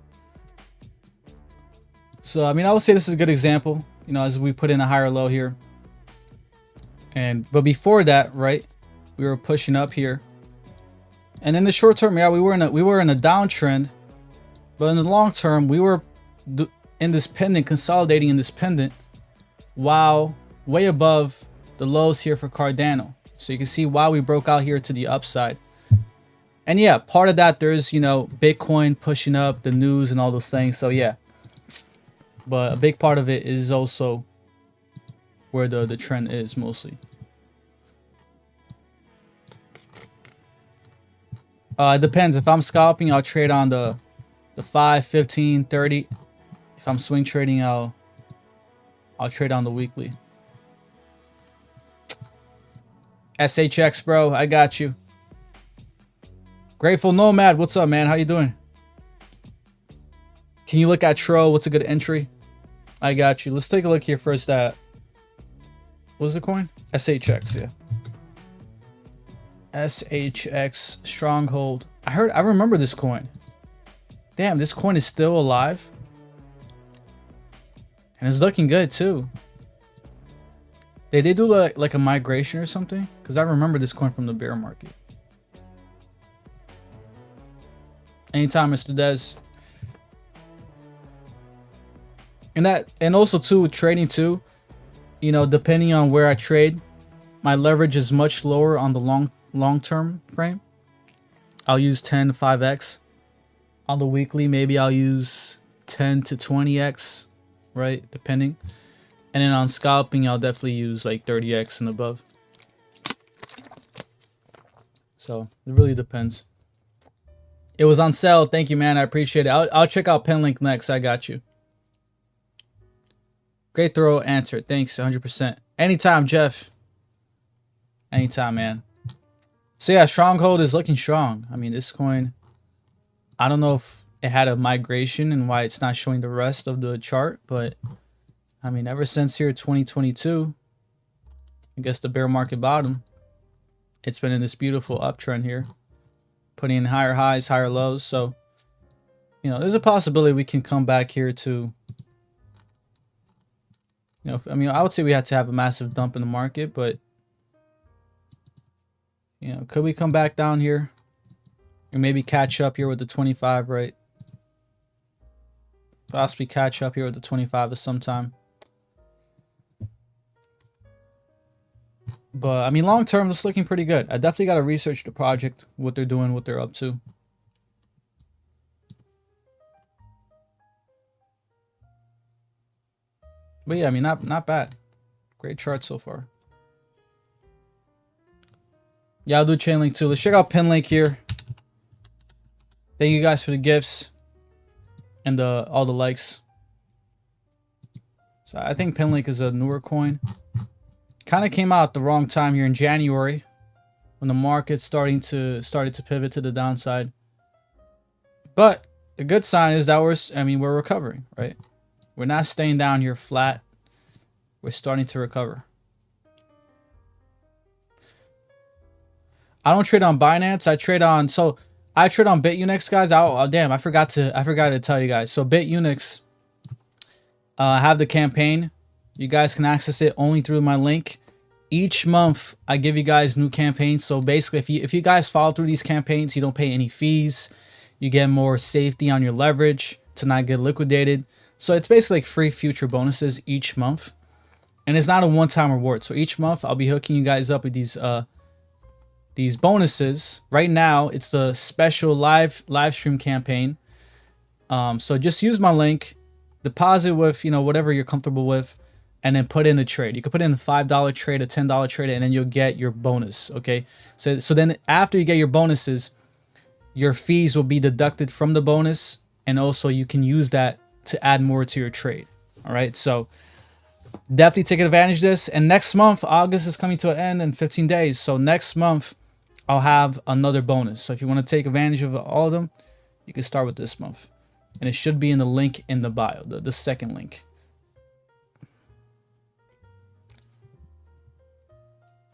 So, I mean, I would say this is a good example, you know, as we put in a higher low here. But before that, right, we were pushing up here. And in the short term, yeah, we were in a downtrend. But in the long term, we were in this pendant, consolidating in this pendant. Wow, way above the lows here for Cardano. So you can see why we broke out here to the upside. And yeah, part of that, there's, you know, Bitcoin pushing up, the news and all those things. So yeah, but a big part of it is also where the trend is mostly. It depends. If I'm scalping, I'll trade on the 5, 15, 30. If I'm swing trading, I'll trade on the weekly. SHX, bro, I got you. Grateful Nomad, what's up, man? How you doing? Can you look at Tro? What's a good entry? I got you. Let's take a look here first at, what was the coin? SHX, yeah. SHX Stronghold. I remember this coin. Damn, this coin is still alive. And it's looking good too. Did they do like a migration or something? Because I remember this coin from the bear market. Anytime, Mr. Dez. And also too, with trading too, you know, depending on where I trade, my leverage is much lower on the long term frame. I'll use 10 to 5x. On the weekly, maybe I'll use 10 to 20x, right? Depending. And then on scalping, I'll definitely use like 30x and above. So it really depends. It was on sale. Thank you, man. I appreciate it. I'll check out Penlink next. I got you. Great throw answer. Thanks, 100%. Anytime, Jeff. Anytime, man. So yeah, Stronghold is looking strong. I mean, this coin, I don't know if it had a migration and why it's not showing the rest of the chart, but I mean, ever since here 2022, I guess the bear market bottom, it's been in this beautiful uptrend here, putting in higher highs, higher lows. So, you know, there's a possibility we can come back here to, you know, I mean, I would say we had to have a massive dump in the market, but, you know, could we come back down here and maybe catch up here with the 25, right? Possibly catch up here with the 25 at some time. But, I mean, long term, it's looking pretty good. I definitely got to research the project, what they're doing, what they're up to. But, yeah, I mean, not bad. Great chart so far. Yeah, I'll do Chainlink too. Let's check out Penlink here. Thank you guys for the gifts and all the likes. So I think Penlink is a newer coin. Kind of came out at the wrong time here in January when the market started to pivot to the downside. But the good sign is that we're recovering, right? We're not staying down here flat. We're starting to recover. I don't trade on Binance. I trade on, so I trade on BitUnix, guys. Oh, damn, I forgot to tell you guys. So BitUnix, I have the campaign. You guys can access it only through my link. Each month, I give you guys new campaigns. So basically, if you guys follow through these campaigns, you don't pay any fees. You get more safety on your leverage to not get liquidated. So it's basically like free future bonuses each month. And it's not a one-time reward. So each month, I'll be hooking you guys up with these bonuses. Right now, it's the special live stream campaign. So just use my link, deposit with, you know, whatever you're comfortable with, and then put in the trade. You can put in the $5 trade, a $10 trade, and then you'll get your bonus. Okay. So then after you get your bonuses, your fees will be deducted from the bonus, and also you can use that to add more to your trade. All right. So definitely take advantage of this. And next month, August is coming to an end in 15 days. So next month, I'll have another bonus. So if you want to take advantage of all of them, you can start with this month. And it should be in the link in the bio, the second link.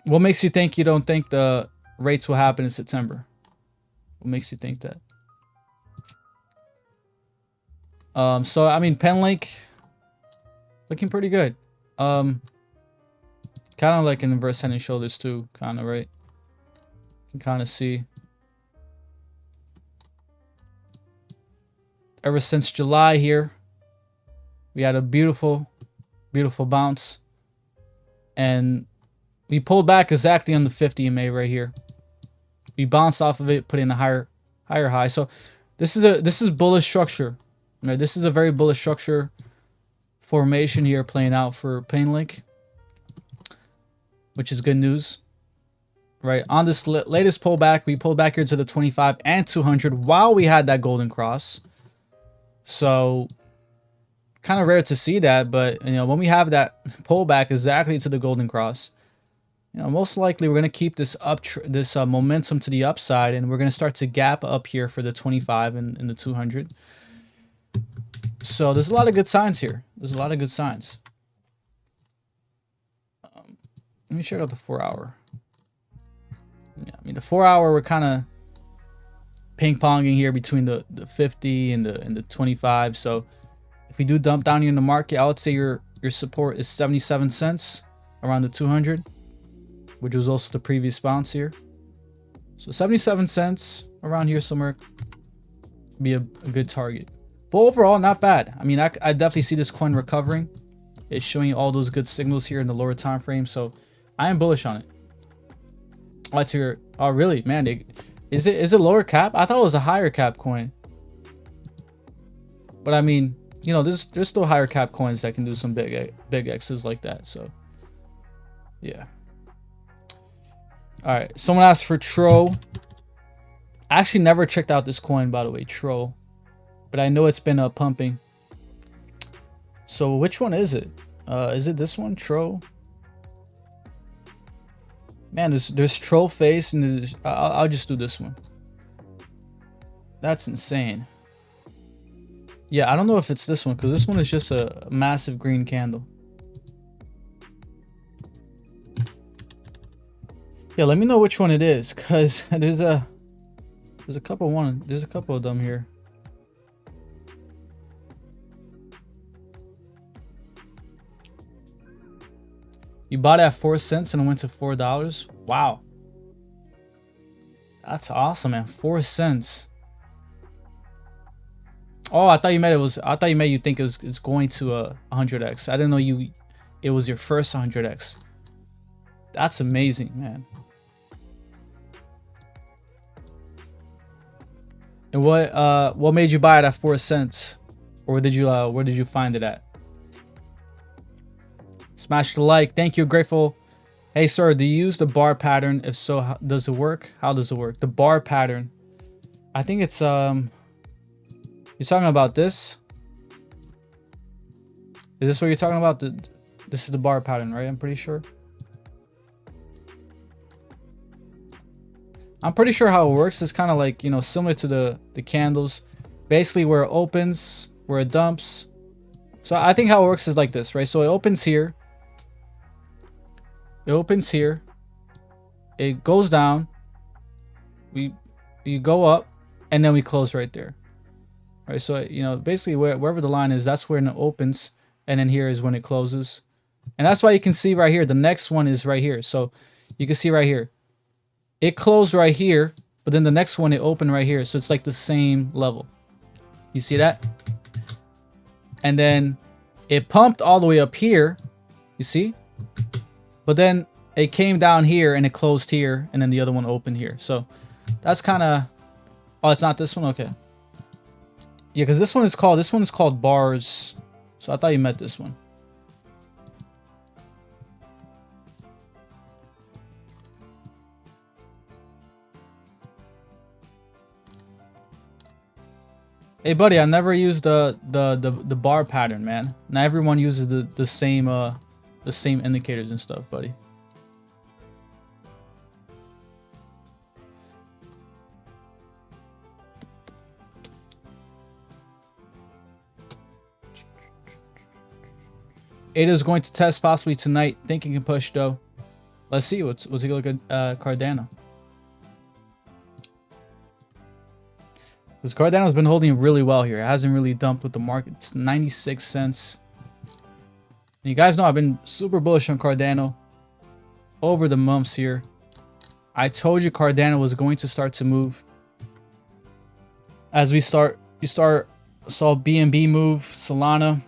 What makes you think you don't think the rates will happen in September? What makes you think that? So I mean, Penlink looking pretty good. Kind of like an inverse head and shoulders too, kind of, right? You can kind of see. Ever since July here, we had a beautiful, beautiful bounce, and we pulled back exactly on the 50 EMA right here. We bounced off of it, put in a higher high. So this is bullish structure. Right? This is a very bullish structure formation here playing out for Penlink, which is good news. Right, on this latest pullback, we pulled back here to the 25 and 200 while we had that golden cross. So kind of rare to see that, but you know, when we have that pullback exactly to the golden cross, you know, most likely we're going to keep this momentum to the upside, and we're going to start to gap up here for the 25 and the 200. So there's a lot of good signs here. There's a lot of good signs. Let me check out the 4-hour. Yeah, I mean, the 4-hour, we're kind of ping-ponging here between the 50 and the 25. So if we do dump down here in the market, I would say your support is 77 cents around the 200, which was also the previous bounce here. So 77 cents around here somewhere would be a good target. But overall, not bad. I mean, I definitely see this coin recovering. It's showing all those good signals here in the lower time frame. So I am bullish on it. Let's hear. Oh, really, man? Is it lower cap? I thought it was a higher cap coin. But I mean, you know, there's still higher cap coins that can do some big X's like that. So yeah. All right. Someone asked for Tro. I actually never checked out this coin, by the way, Tro, but I know it's been pumping. So which one is it? Is it this one, Tro? Man, there's Troll Face, and I'll just do this one. That's insane. Yeah, I don't know if it's this one, because this one is just a massive green candle. Yeah, let me know which one it is, because there's a couple of them here. You bought it at 4 cents and it went to $4. Wow. That's awesome, man. 4 cents. Oh, I thought you meant you think it's going to 100x. I didn't know it was your first 100x. That's amazing, man. And what made you buy it at 4 cents? Or where did you find it at? Smash the like. Thank you, grateful. Hey, sir, do you use the bar pattern? If so, how does it work? How does it work? The bar pattern. I think it's you're talking about this. Is this what you're talking about? This is the bar pattern, right? I'm pretty sure. I'm pretty sure how it works is kind of like, you know, similar to the candles. Basically, where it opens, where it dumps. So I think how it works is like this, right? So it opens here. It opens here. It goes down. You go up. and then we close right there. Right, so you know, basically wherever the line is, that's when it opens, and then here is when it closes. And that's why you can see right here, the next one is right here. So you can see right here, it closed right here, but then the next one it opened right here. So it's like the same level. You see that? And then it pumped all the way up here, you see? But then it came down here and it closed here, and then the other one opened here. So that's kind of, oh, it's not this one? Okay. Yeah, because this one is called bars. So I thought you meant this one. Hey buddy, I never used the bar pattern, man. Not everyone uses the same indicators and stuff, buddy. Ada's going to test possibly tonight. Think he can push though. Let's see. Let's take a look at Cardano. Because Cardano's been holding really well here. It hasn't really dumped with the market. It's 96 cents. And you guys know I've been super bullish on Cardano over the months here. I told you Cardano was going to start to move. As you saw BNB move, Solana.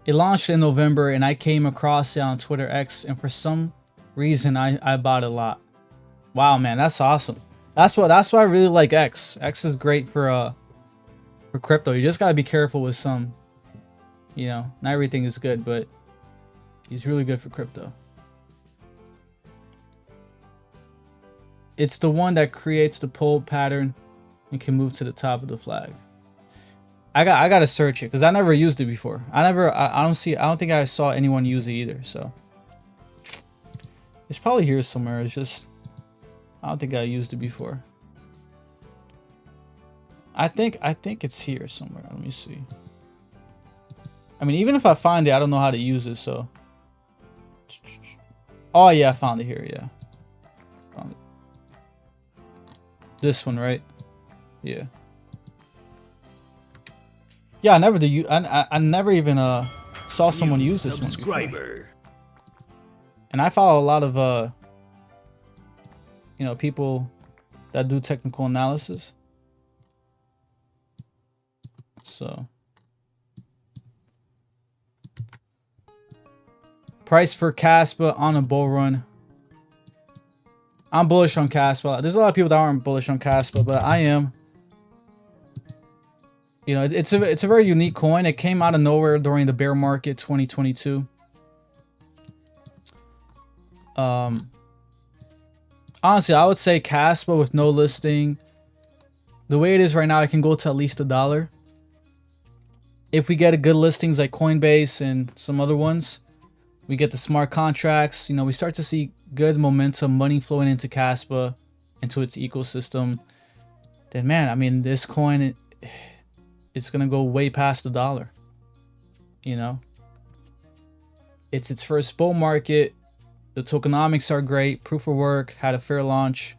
It launched in November, and I came across it on Twitter X, and for some reason I bought a lot. Wow, man, that's awesome. That's why I really like X. X is great for crypto. You just gotta be careful with some, you know, not everything is good, but he's really good for crypto. It's the one that creates the pull pattern and can move to the top of the flag. I gotta search it because I never used it before. I don't think I saw anyone use it either. So it's probably here somewhere. It's just I don't think I used it before. I think it's here somewhere. Let me see. I mean, even if I find it, I don't know how to use it. So oh yeah, I found it here. Yeah, found it. This one, right? Yeah. Yeah, I never even saw someone use this one before. And I follow a lot of you know, people that do technical analysis. So price for Caspa on a bull run. I'm bullish on Caspa. There's a lot of people that aren't bullish on Caspa, but I am. You know, it's a very unique coin. It came out of nowhere during the bear market 2022. Honestly, I would say Caspa with no listing. The way it is right now, it can go to at least $1. If we get a good listings like Coinbase and some other ones, we get the smart contracts. You know, we start to see good momentum, money flowing into Caspa, into its ecosystem. Then, man, I mean, this coin, it's gonna go way past $1. You know, it's its first bull market. The tokenomics are great. Proof of work, had a fair launch.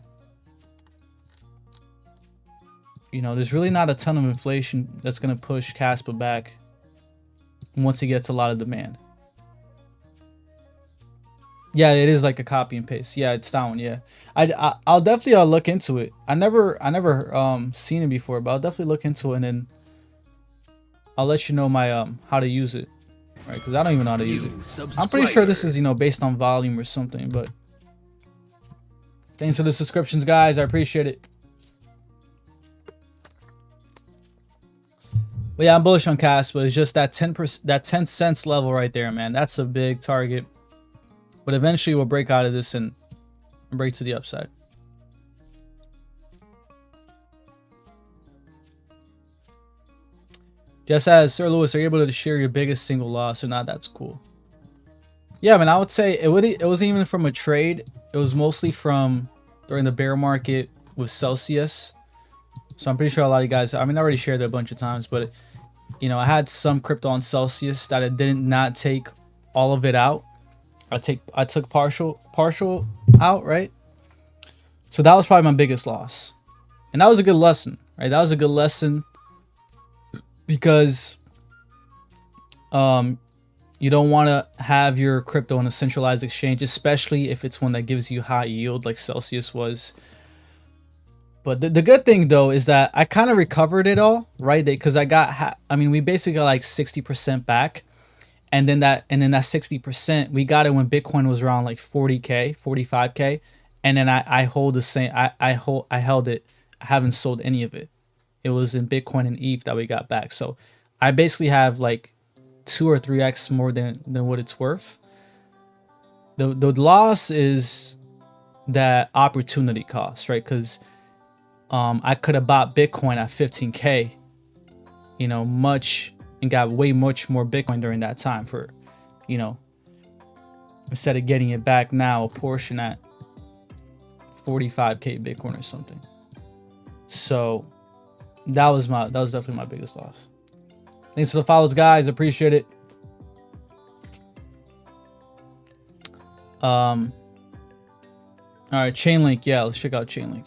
You know, there's really not a ton of inflation that's gonna push Caspa back once it gets a lot of demand. Yeah, it is like a copy and paste. Yeah, it's that one. Yeah, I'll definitely look into it. I never seen it before, but I'll definitely look into it, and then I'll let you know my how to use it, right? Because I don't even know how to use it. I'm pretty sure this is, you know, based on volume or something. But thanks for the subscriptions, guys. I appreciate it. But yeah, I'm bullish on Caspa. It's just that 10 cents level right there, man. That's a big target. But eventually we'll break out of this and break to the upside. Just as Sir Lewis, are you able to share your biggest single loss or not? That's cool. Yeah, I mean, I would say it wasn't even from a trade. It was mostly from during the bear market with Celsius. So I'm pretty sure a lot of you guys, I mean, I already shared that a bunch of times, but you know, I had some crypto on Celsius that it did not take all of it out. I took partial out, right? So that was probably my biggest loss. And that was a good lesson, right? That was a good lesson because you don't want to have your crypto on a centralized exchange, especially if it's one that gives you high yield like Celsius was. But the good thing though is that I kind of recovered it all, right? Because I got, I mean, we basically got like 60% back, and then that 60% we got it when Bitcoin was around like 40K, 45K, and then I hold the same. I held it. I haven't sold any of it. It was in Bitcoin and ETH that we got back. So I basically have like 2 or 3x more than what it's worth. The loss is that opportunity cost, right? Because I could have bought Bitcoin at 15K, you know, and got much more Bitcoin during that time for, you know, instead of getting it back now, a portion at 45K Bitcoin or something. So that was definitely my biggest loss. Thanks for the follows, guys. Appreciate it. All right, Chainlink. Yeah, let's check out Chainlink.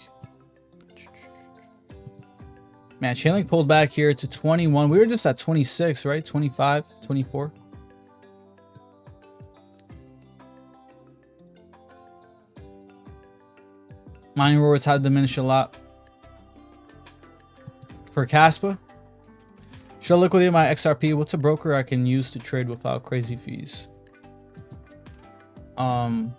Man, Chainlink pulled back here to 21. We were just at 26, right? 25, 24. Mining rewards have diminished a lot. For Caspa, should I liquidate my XRP? What's a broker I can use to trade without crazy fees? Well,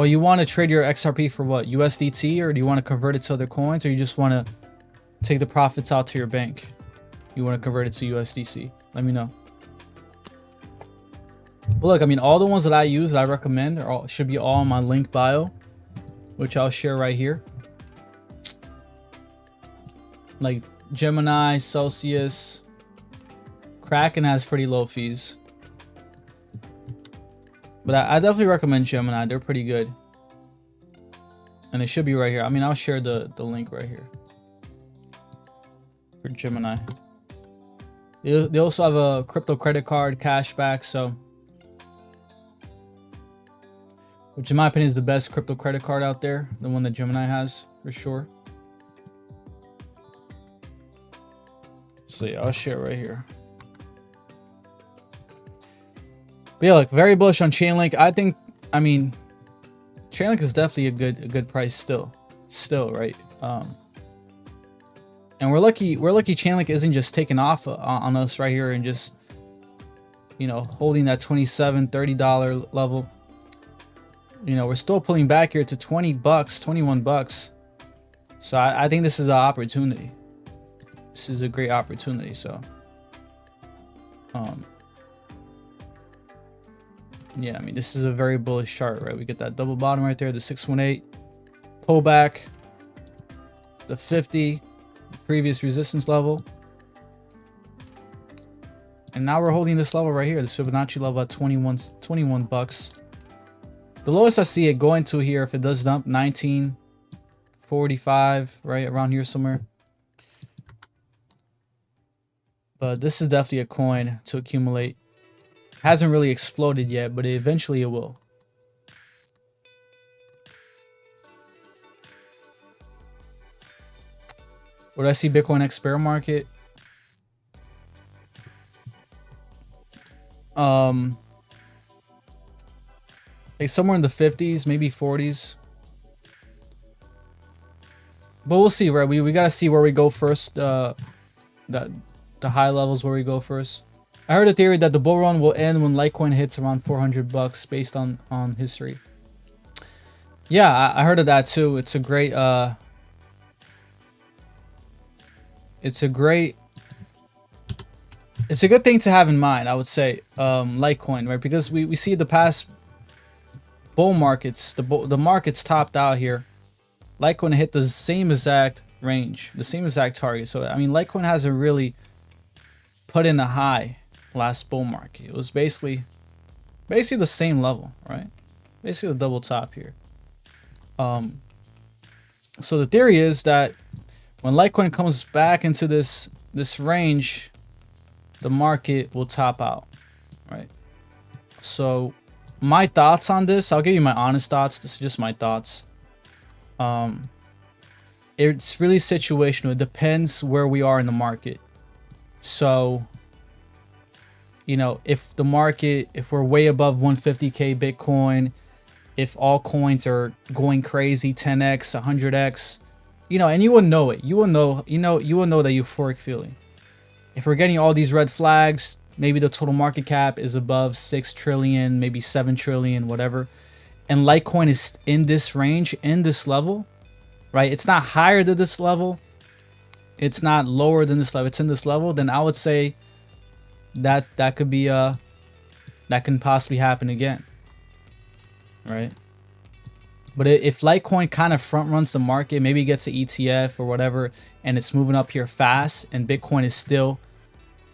you want to trade your XRP for what? USDT, or do you want to convert it to other coins, or you just want to take the profits out to your bank? You want to convert it to USDC? Let me know. But look, I mean, all the ones that I use, that I recommend, should be all in my link bio, which I'll share right here. Like Gemini, Celsius, Kraken has pretty low fees. But I definitely recommend Gemini. They're pretty good. And they should be right here. I mean, I'll share the link right here for Gemini. They also have a crypto credit card cashback, so, which in my opinion is the best crypto credit card out there, the one that Gemini has for sure. So yeah, I'll share right here. But yeah, look, very bullish on Chainlink. I mean, Chainlink is definitely a good price still, right? And we're lucky Chainlink isn't just taking off on us right here and just, you know, holding that $27, $30 level. You know, we're still pulling back here to 20 bucks, 21 bucks. So I think this is an opportunity. This is a great opportunity. So, yeah, I mean, this is a very bullish chart, right? We get that double bottom right there, the 618 pullback, the 50, the previous resistance level. And now we're holding this level right here, the Fibonacci level at 21 bucks. The lowest I see it going to here, if it does dump, 1945, right around here somewhere. But this is definitely a coin to accumulate. Hasn't really exploded yet, but eventually it will. Where do I see Bitcoin X bear market? Like somewhere in the 50s, maybe 40s. But we'll see, right? We gotta see where we go first. The high levels where we go first. I heard a theory that the bull run will end when Litecoin hits around 400 bucks based on history. Yeah, I heard of that too. It's a great it's a good thing to have in mind, I would say, Litecoin, right? Because we see the past bull markets, the markets topped out here. Litecoin hit the same exact range, the same exact target. So I mean, Litecoin hasn't really put in a high last bull market. It was basically the same level, right? Basically the double top here. So the theory is that when Litecoin comes back into this range, the market will top out, right? So my thoughts on this, I'll give you my honest thoughts. This is just my thoughts. It's really situational. It depends where we are in the market. So, you know, if we're way above 150k Bitcoin, if all coins are going crazy, 10x, 100x, you know, and you will know it. You will know that euphoric feeling. If we're getting all these red flags, maybe the total market cap is above 6 trillion, maybe 7 trillion, whatever, and Litecoin is in this range, in this level, right? It's not higher than this level. It's not lower than this level. It's in this level. Then I would say that could be that can possibly happen again, right? But if Litecoin kind of front runs the market, maybe it gets an ETF or whatever, and it's moving up here fast, and Bitcoin is still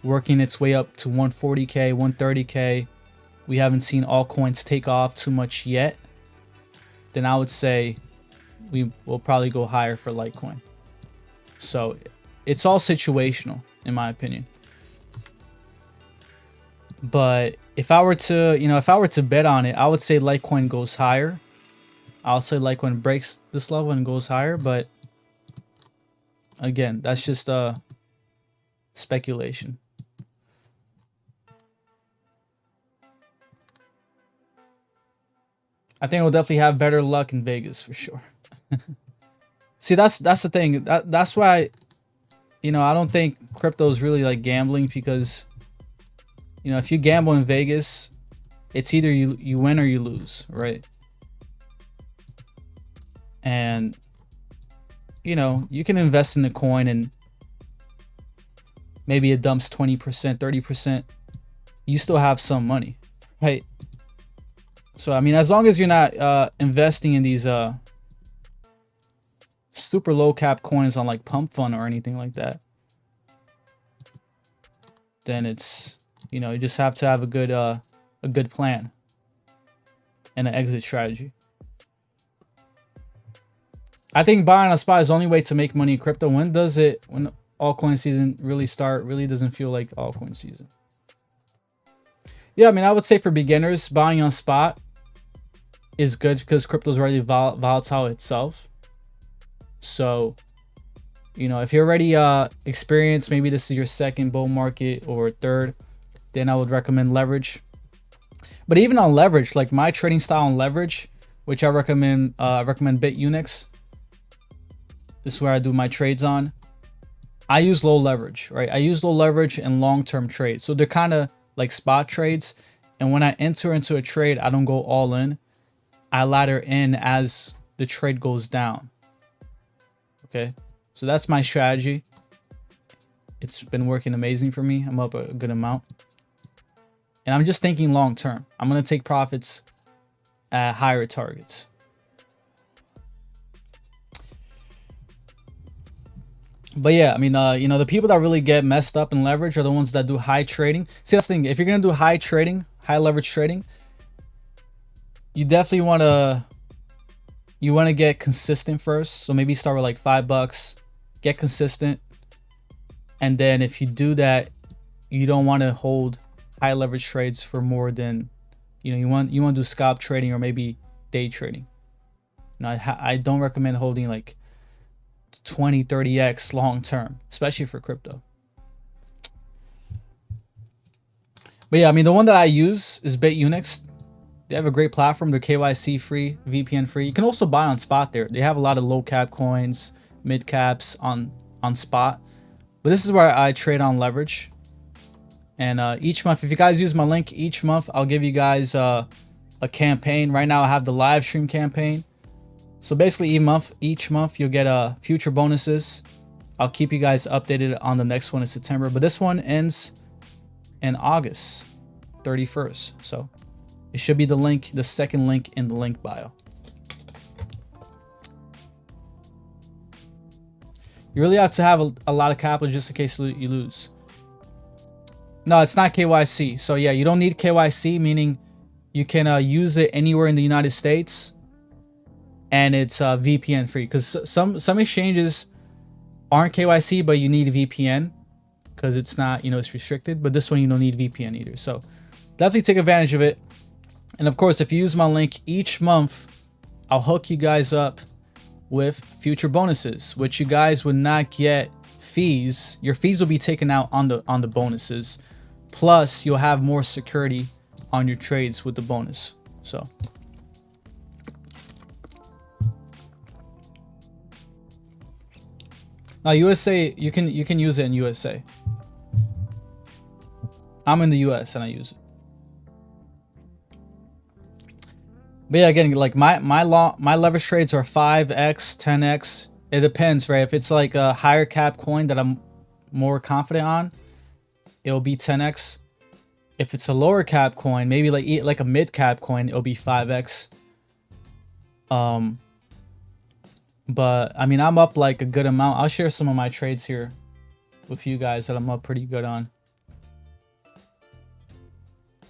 working its way up to 140k, 130k, we haven't seen altcoins take off too much yet, then I would say we will probably go higher for Litecoin. So it's all situational, in my opinion. But if I were to bet on it, I would say Litecoin goes higher. I'll say Litecoin breaks this level and goes higher, but again, that's just speculation. I think we'll definitely have better luck in Vegas for sure. See, that's the thing. That's why, you know, I don't think crypto is really like gambling, because, you know, if you gamble in Vegas, it's either you win or you lose, right? And, you know, you can invest in a coin and maybe it dumps 20%, 30%. You still have some money, right? So, I mean, as long as you're not investing in these super low cap coins on like Pump Fund or anything like that, then it's, you know, you just have to have a good plan and an exit strategy. I think buying on spot is the only way to make money in crypto. When altcoin season really start? Really doesn't feel like altcoin season. Yeah, I mean, I would say for beginners, buying on spot is good because crypto is already volatile itself. So, you know, if you're already experienced, maybe this is your second bull market or third, then I would recommend leverage. But even on leverage, like my trading style on leverage, which I recommend BitUnix. This is where I do my trades on. I use low leverage, right? I use low leverage and long-term trades. So they're kind of like spot trades. And when I enter into a trade, I don't go all in. I ladder in as the trade goes down. Okay. So that's my strategy. It's been working amazing for me. I'm up a good amount. And I'm just thinking long-term. I'm going to take profits at higher targets. But yeah, I mean, you know, the people that really get messed up in leverage are the ones that do high trading. See, that's the thing. If you're going to do high trading, high leverage trading, you definitely want to get consistent first. So maybe start with like $5, get consistent. And then if you do that, you don't want to hold high leverage trades for more than, you know, you want to do scalp trading or maybe day trading. Now, I don't recommend holding like 20, 30x long term, especially for crypto. But yeah, I mean, the one that I use is BitUnix. They have a great platform. They're KYC free, VPN free. You can also buy on spot there. They have a lot of low cap coins, mid caps on spot. But this is where I trade on leverage. And each month, if you guys use my link, each month I'll give you guys a campaign. Right now I have the live stream campaign. So basically each month you'll get future bonuses. I'll keep you guys updated on the next one in September. But this one ends in August 31st. So it should be the link, the second link in the link bio. You really have to have a lot of capital just in case you lose. No, it's not KYC. So yeah, you don't need KYC, meaning you can use it anywhere in the United States. And it's VPN free, because some exchanges aren't KYC, but you need a VPN because it's not, you know, it's restricted. But this one you don't need VPN either. So definitely take advantage of it. And of course, if you use my link each month, I'll hook you guys up with future bonuses, which you guys would not get fees. Your fees will be taken out on the bonuses. Plus, you'll have more security on your trades with the bonus. So now USA, you can use it in USA. I'm in the US and I use it. But yeah, again, like my leverage trades are 5x, 10x. It depends, right? If it's like a higher cap coin that I'm more confident on, it'll be 10x. If it's a lower cap coin, maybe like a mid cap coin, it'll be 5x. But I mean, I'm up like a good amount. I'll share some of my trades here with you guys that I'm up pretty good on.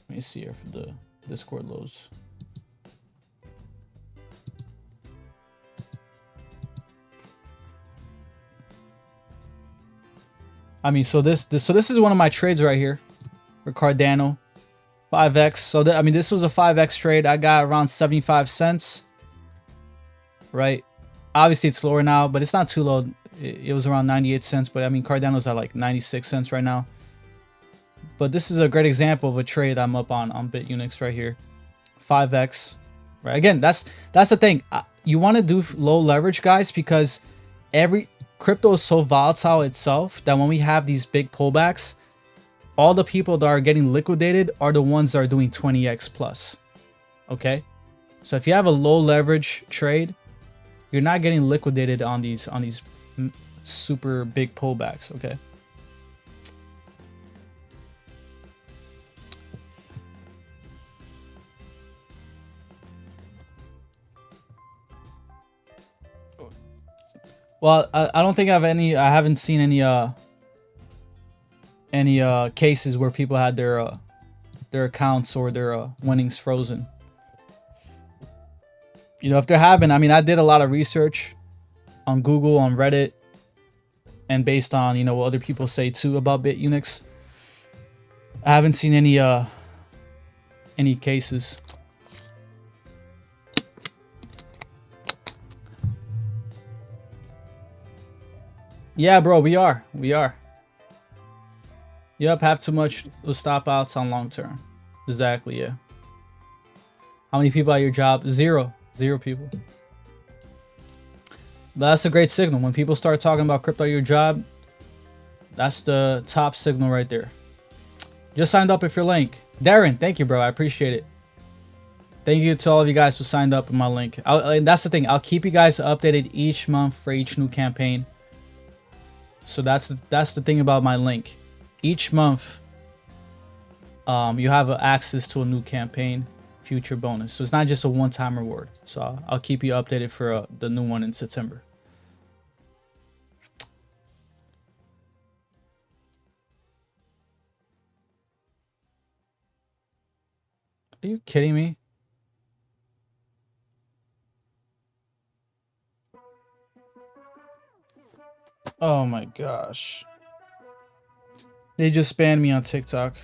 Let me see here for the Discord loads. I mean, so this is one of my trades right here for Cardano, 5x. So I mean, this was a 5x trade. I got around 75 cents, right? Obviously, it's lower now, but it's not too low. It was around 98 cents, but I mean, Cardano's at like 96 cents right now. But this is a great example of a trade I'm up on BitUnix right here, 5x, right? Again, that's the thing. You want to do low leverage, guys, because crypto is so volatile itself that when we have these big pullbacks, all the people that are getting liquidated are the ones that are doing 20x plus. Okay, so if you have a low leverage trade, you're not getting liquidated on these super big pullbacks. Okay. Well, I don't think I haven't seen any cases where people had their accounts or their winnings frozen. You know, if there have been, I mean, I did a lot of research on Google, on Reddit, and based on, you know, what other people say too about BitUnix. I haven't seen any cases. Yeah, bro, we are. Yep, have too much stop outs on long term. Exactly, yeah. How many people at your job? Zero people. But that's a great signal. When people start talking about crypto at your job, that's the top signal right there. Just signed up with your link. Darren, thank you, bro. I appreciate it. Thank you to all of you guys who signed up with my link. And that's the thing. I'll keep you guys updated each month for each new campaign. So that's the thing about my link. Each month, you have access to a new campaign, future bonus. So it's not just a one-time reward. So I'll keep you updated for the new one in September. Are you kidding me? Oh my gosh. They just banned me on TikTok.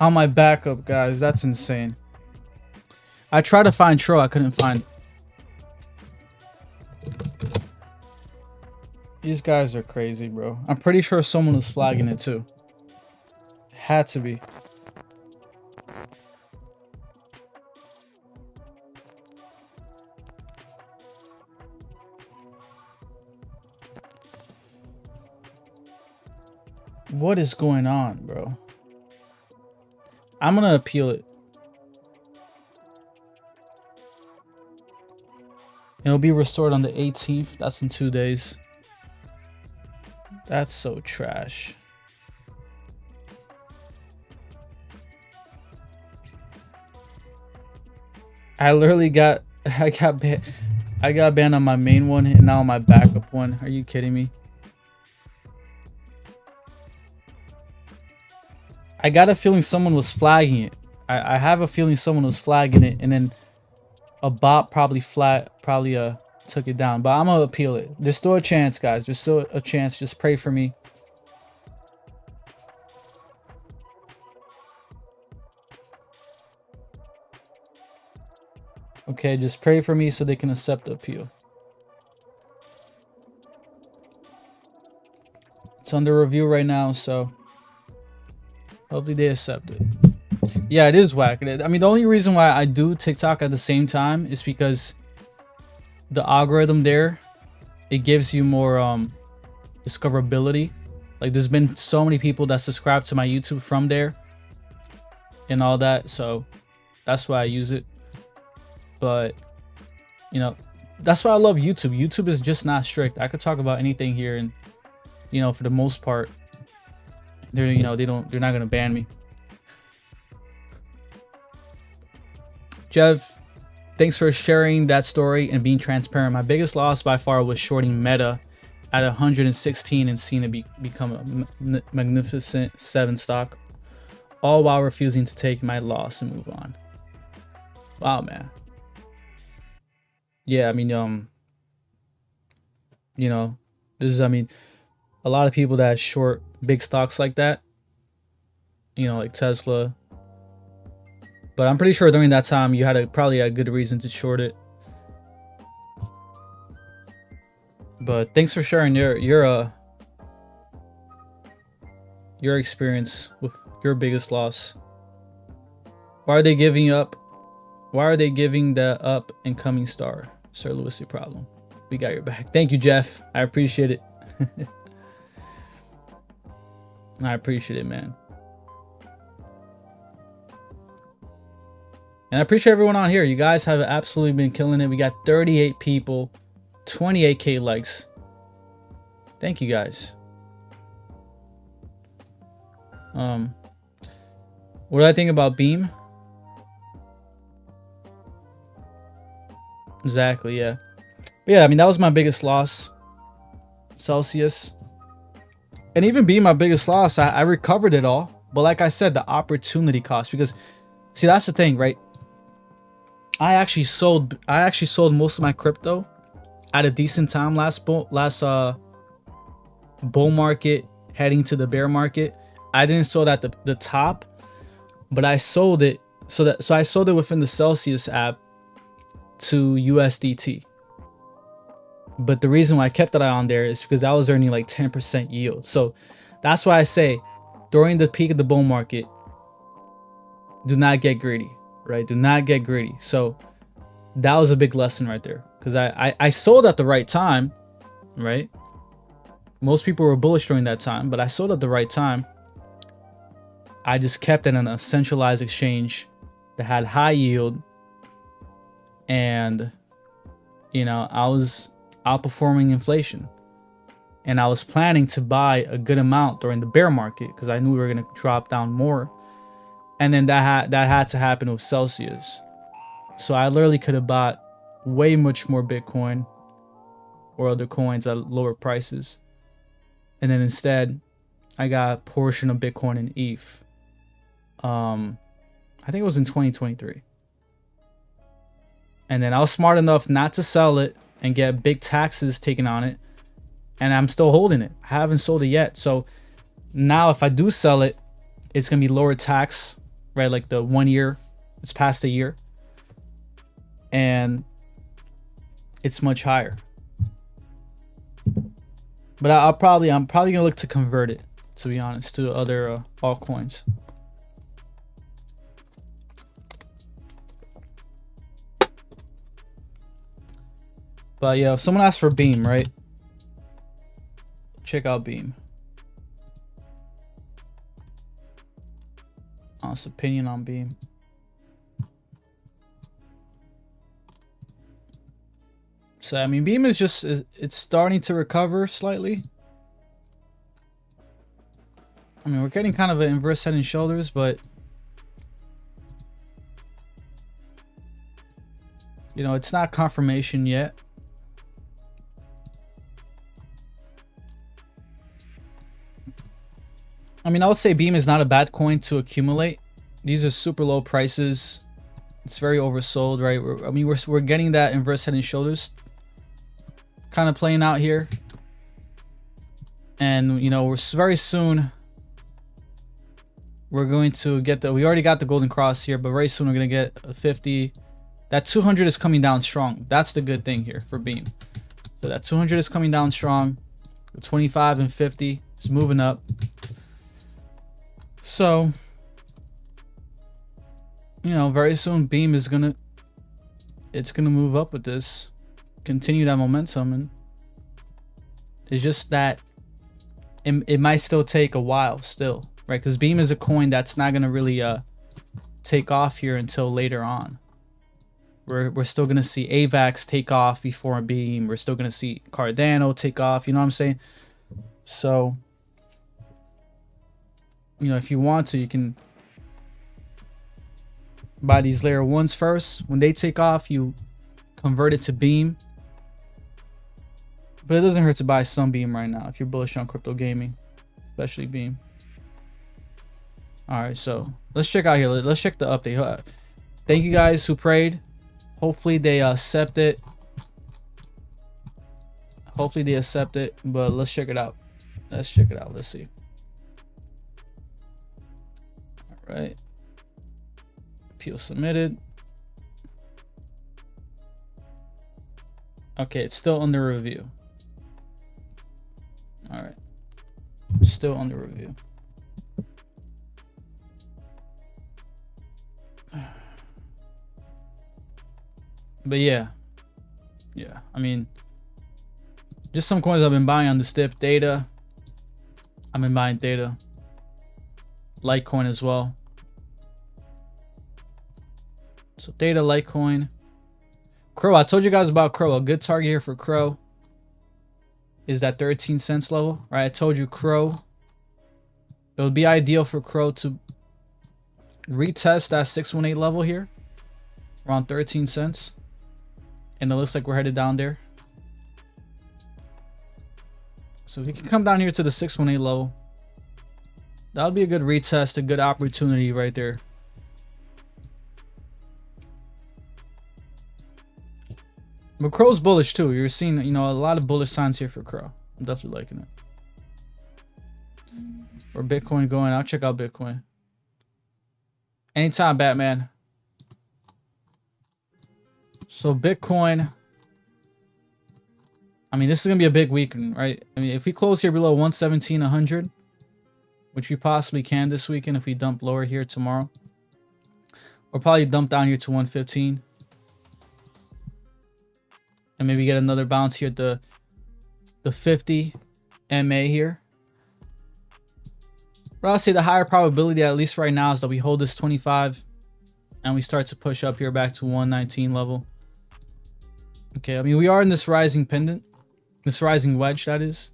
On my backup, guys. That's insane. I tried to find Tro. I couldn't find. These guys are crazy, bro. I'm pretty sure someone was flagging it too. Had to be. What is going on, bro? I'm gonna appeal it. It'll be restored on the 18th. That's in 2 days. That's so trash. I literally got banned on my main one and now on my backup one. Are you kidding me? I got a feeling someone was flagging it. I have a feeling someone was flagging it, and then a bot probably took it down. But I'm gonna appeal it. There's still a chance, guys. There's still a chance. Just pray for me. Okay, just pray for me so they can accept the appeal. It's under review right now, so hopefully they accept it. Yeah, it is whack. I mean, the only reason why I do TikTok at the same time is because the algorithm there, it gives you more discoverability. Like, there's been so many people that subscribe to my YouTube from there and all that, so that's why I use it. But you know, that's why I love YouTube. YouTube is just not strict. I could talk about anything here, and you know, for the most part, they're they're not gonna ban me. Jeff, thanks for sharing that story and being transparent. My biggest loss by far was shorting Meta at 116 and seeing it become a magnificent 7 stock, all while refusing to take my loss and move on. Wow, man. Yeah, I mean, you know, I mean, a lot of people that short big stocks like that, you know, like Tesla. But I'm pretty sure during that time you had probably a good reason to short it. But thanks for sharing your experience with your biggest loss. Why are they giving up? Why are they giving the up and coming star? Sir Lewis, your problem. We got your back. Thank you, Jeff. I appreciate it. I appreciate it, man. And I appreciate everyone on here. You guys have absolutely been killing it. We got 38 people, 28K likes. Thank you, guys. What do I think about Beam? Exactly, yeah. But yeah, I mean, that was my biggest loss. Celsius. And even being my biggest loss, I recovered it all. But like I said, the opportunity cost. Because, see, that's the thing, right? I actually sold most of my crypto at a decent time last bull market heading to the bear market. I didn't sell at the top, but I sold it so I sold it within the Celsius app to USDT. But the reason why I kept that on there is because I was earning like 10% yield. So that's why I say during the peak of the bull market, do not get greedy, right? Do not get greedy. So that was a big lesson right there, because I sold at the right time, right? Most people were bullish during that time, but I sold at the right time. I just kept it in a centralized exchange that had high yield, and you know, I was outperforming inflation, and I was planning to buy a good amount during the bear market because I knew we were going to drop down more, and then that had to happen with Celsius. So I literally could have bought way much more Bitcoin or other coins at lower prices, and then instead I got a portion of Bitcoin and ETH. I think it was in 2023. And then I was smart enough not to sell it and get big taxes taken on it. And I'm still holding it. I haven't sold it yet. So now if I do sell it, it's going to be lower tax, right? Like the 1 year, it's past a year. And it's much higher. But I'm probably going to look to convert it, to be honest, to other altcoins. But yeah, if someone asks for Beam, right? Check out Beam. Honest opinion on Beam. So I mean, Beam is just, it's starting to recover slightly. I mean, we're getting kind of an inverse head and shoulders, but you know, it's not confirmation yet. I mean, I would say Beam is not a bad coin to accumulate. These are super low prices. It's very oversold, right? We're getting that inverse head and shoulders kind of playing out here. And, you know, we're very soon, we're going to get we already got the golden cross here, but very soon we're going to get a 50, that 200 is coming down strong. That's the good thing here for Beam. So that 200 is coming down strong. The 25 and 50 is moving up. So, you know, very soon Beam is gonna, it's gonna move up with this, continue that momentum, and it's just that it might still take a while still, right? Because Beam is a coin that's not gonna really take off here until later on. We're still gonna see AVAX take off before Beam. We're still gonna see Cardano take off. You know what I'm saying? So, you know, if you want to, you can buy these layer ones first. When they take off, you convert it to Beam. But it doesn't hurt to buy some Beam right now if you're bullish on crypto gaming, especially Beam. All right, so let's check out here. Let's check the update. Thank you guys who prayed. Hopefully they accept it. Hopefully they accept it, but let's check it out. Let's check it out. Let's see. All right. Appeal submitted. Okay, it's still under review. All right. Still under review. But yeah, I mean, just some coins I've been buying on the dip. Theta, I've been buying Theta. Litecoin as well. So Theta, Litecoin. Crow, I told you guys about Crow. A good target here for Crow is that 13 cents level, right? I told you Crow. It would be ideal for Crow to retest that 618 level here, around 13 cents. And it looks like we're headed down there. So if we can come down here to the 618 level, that would be a good retest, a good opportunity right there. But Crow's bullish too. You're seeing, you know, a lot of bullish signs here for Crow. I'm definitely liking it. Or Bitcoin going. I'll check out Bitcoin. Anytime, Batman. So Bitcoin, I mean, this is gonna be a big weekend, right? I mean, if we close here below 117.100, which we possibly can this weekend if we dump lower here tomorrow, or probably dump down here to 115, and maybe get another bounce here at the 50 MA here. But I'll say the higher probability, at least right now, is that we hold this 25 and we start to push up here back to 119 level. Okay, I mean, we are in this rising pendant, this rising wedge, that is.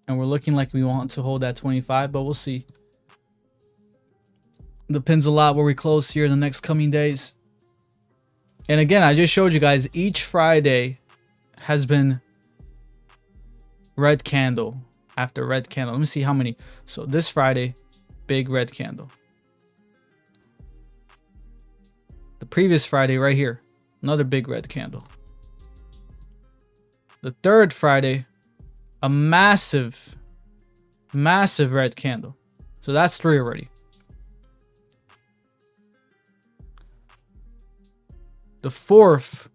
And we're looking like we want to hold that 25, but we'll see. Depends a lot where we close here in the next coming days. And again, I just showed you guys, each Friday has been red candle after red candle. Let me see how many. So this Friday, big red candle. The previous Friday right here, another big red candle. The third Friday, a massive red candle. So that's 3 already. The fourth,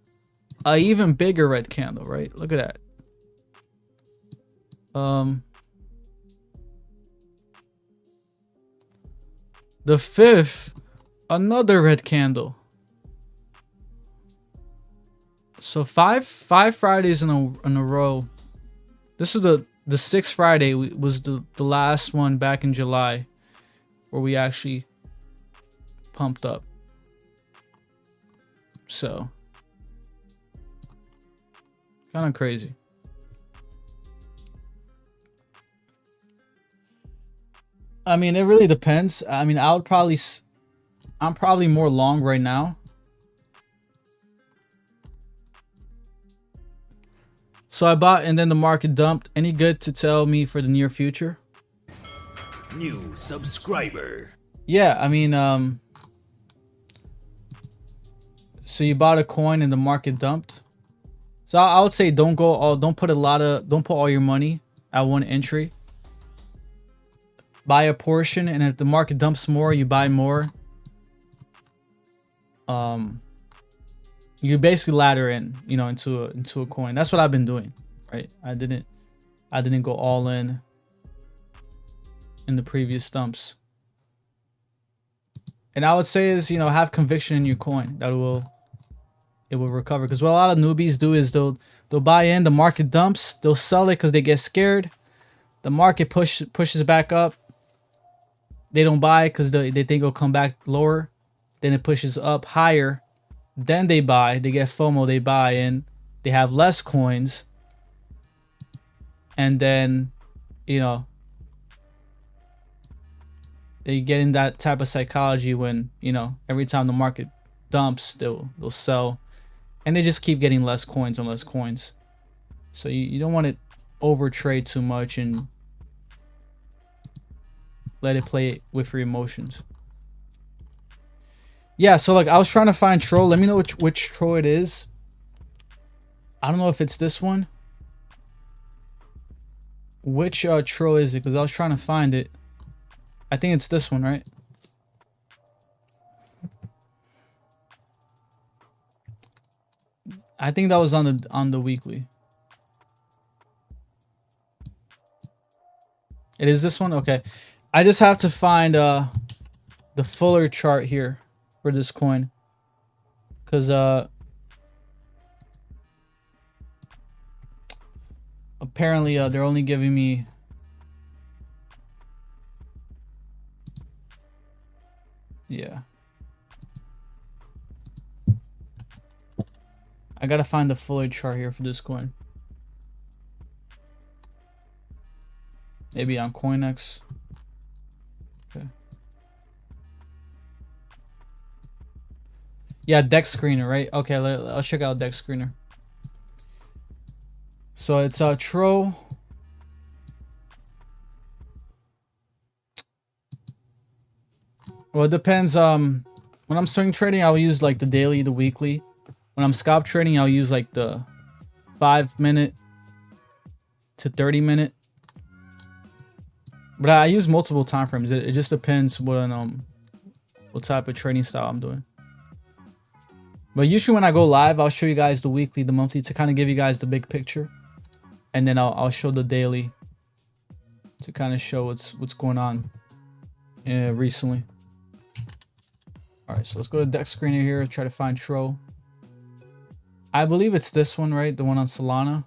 a even bigger red candle, right? Look at that. The fifth, another red candle. So five Fridays in a row. This is the sixth Friday was the last one back in July where we actually pumped up. So kind of crazy. I mean, it really depends. I mean, I'm probably more long right now. So I bought and then the market dumped. Any good to tell me for the near future? New subscriber. Yeah, I mean, so you bought a coin and the market dumped. So I would say don't put all your money at one entry. Buy a portion, and if the market dumps more, you buy more. you basically ladder in, you know, into a coin. That's what I've been doing, right? I didn't go all in the previous stumps. And I would say is, you know, have conviction in your coin that it will recover. Because what a lot of newbies do is they'll buy in, the market dumps, they'll sell it because they get scared. The market pushes back up. They don't buy because they think it'll come back lower. Then it pushes up higher. Then they buy. They get FOMO. They buy in. They have less coins. And then, you know, they get in that type of psychology when, you know, every time the market dumps, they'll sell. And they just keep getting less coins and less coins. So you don't want to over trade too much and let it play with your emotions. Yeah, so like I was trying to find troll. Let me know which troll it is. I don't know if it's this one. Which troll is it? Because I was trying to find it. I think it's this one, right? I think that was on the weekly. It is this one? Okay. I just have to find the fuller chart here for this coin. Because apparently they're only giving me I gotta find the fuller chart here for this coin. Maybe on CoinX. Okay. Yeah, Dex Screener, right? Okay, I'll check out Dex Screener. So it's Tro. Well, it depends. When I'm swing trading, I'll use like the daily, the weekly. When I'm scalp trading, I'll use like the 5-minute to 30-minute. But I use multiple time frames. It just depends what type of trading style I'm doing. But usually when I go live, I'll show you guys the weekly, the monthly to kind of give you guys the big picture, and then I'll show the daily to kind of show what's going on recently. All right, so let's go to Dex Screener here. Try to find Tro. I believe it's this one, right? The one on Solana.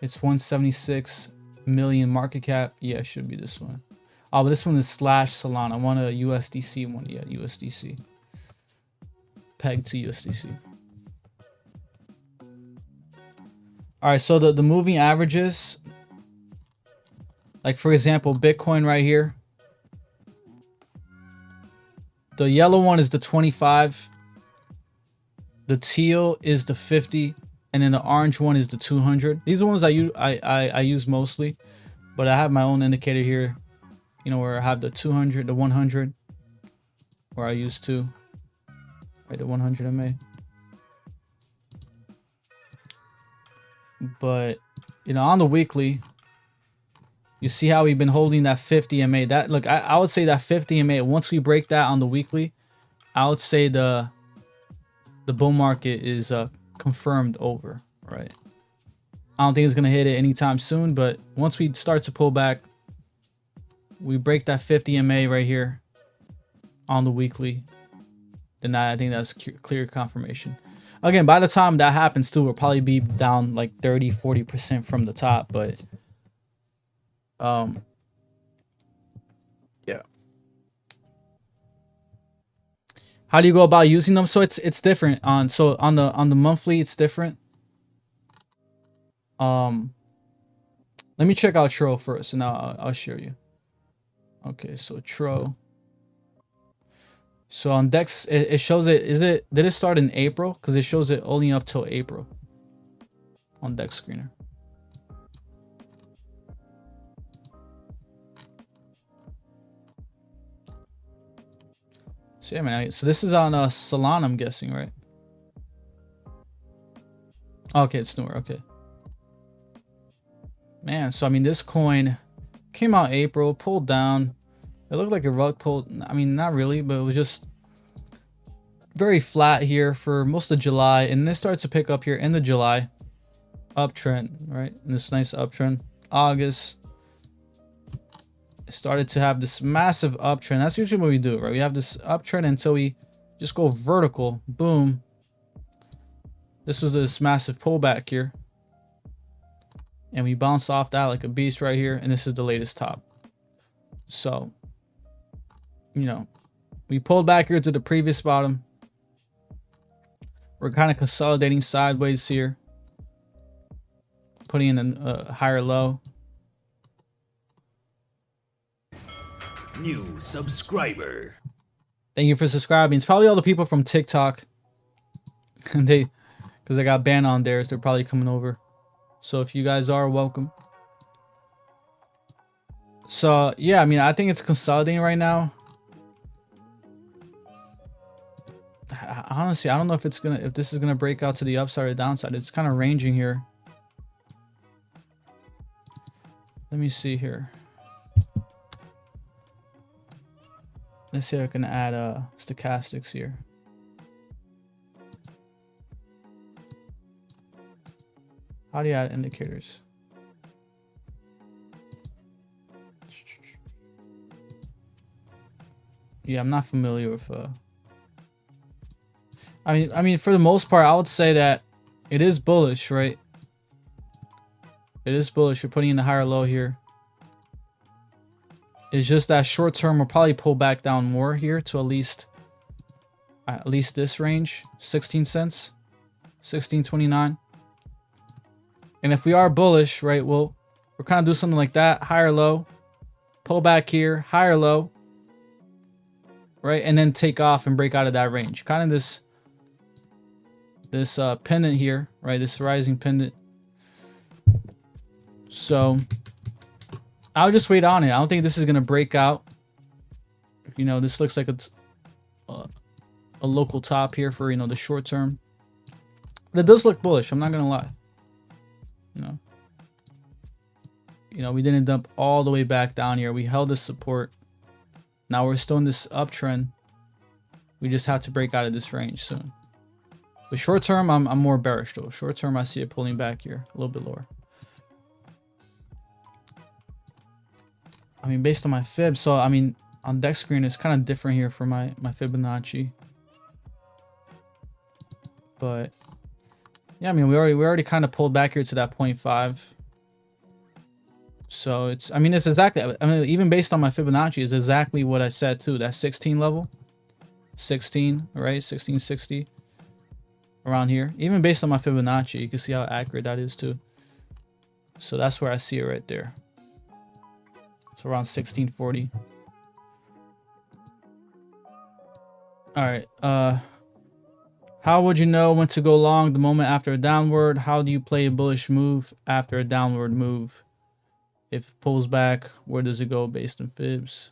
It's 176 million market cap. Yeah, it should be this one. Oh, but this one is /Solana. I want a USDC one. Yeah, USDC. Peg to USDC. All right, so the moving averages, like for example, Bitcoin right here. The yellow one is the 25. The teal is the 50, and then the orange one is the 200. These are the ones I use mostly, but I have my own indicator here, you know, where I have the 200, the 100, where I use two, right, the 100 MA. But you know, on the weekly, you see how we've been holding that 50 MA. That look, I would say that 50 MA. Once we break that on the weekly, I would say the bull market is confirmed over, right? I don't think it's gonna hit it anytime soon, but once we start to pull back, we break that 50 MA right here on the weekly, then I think that's clear confirmation. Again, by the time that happens too, we'll probably be down like 30-40% from the top, but yeah. How do you go about using them? So it's different on the monthly, it's different. Let me check out Tro first, and I'll show you. Okay, so Tro. So on Dex, it shows it. Did it start in April? Because it shows it only up till April on Dex Screener. So yeah, man. So this is on Solana, I'm guessing, right? Okay, it's newer. Okay. Man, so I mean, this coin came out April, pulled down. It looked like a rug pulled. I mean, not really, but it was just very flat here for most of July, and this starts to pick up here in the July uptrend, right? And this nice uptrend. August, it started to have this massive uptrend. That's usually what we do, right? We have this uptrend until we just go vertical. Boom. This was this massive pullback here, and we bounced off that like a beast right here, and this is the latest top. So, you know, we pulled back here to the previous bottom. We're kind of consolidating sideways here, putting in a higher low. New subscriber. Thank you for subscribing. It's probably all the people from TikTok, and because I got banned on theirs, they're probably coming over. So if you guys are, welcome. So yeah, I mean, I think it's consolidating right now. Honestly, I don't know if this is gonna break out to the upside or downside. It's kind of ranging here. Let me see here. Let's see if I can add stochastics here. How do you add indicators? Yeah, I'm not familiar with I mean for the most part I would say that it is bullish, right? It is bullish. You're putting in the higher low here. It's just that short term will probably pull back down more here to at least this range, 16 cents, 16.29. And if we are bullish, right, we'll kind of do something like that, higher low, pull back here, higher low, right, and then take off and break out of that range. Kind of this pendant here, right, this rising pendant. So I'll just wait on it. I don't think this is gonna break out. You know, this looks like it's a local top here for, you know, the short term, but it does look bullish. I'm not gonna lie. You know, we didn't dump all the way back down here. We held this support. Now we're still in this uptrend. We just have to break out of this range soon. But short term, I'm more bearish though. Short term, I see it pulling back here a little bit lower. I mean, based on my fib, so I mean, on deck screen, it's kind of different here for my Fibonacci. But yeah, I mean, we already kind of pulled back here to that 0.5. So it's, I mean, it's exactly, I mean, even based on my Fibonacci, is exactly what I said too. That 16 level, 16, right? 1660 around here. Even based on my Fibonacci, you can see how accurate that is too. So that's where I see it right there. So around 1640. All right. How would you know when to go long the moment after a downward? How do you play a bullish move after a downward move? If it pulls back, where does it go based on fibs?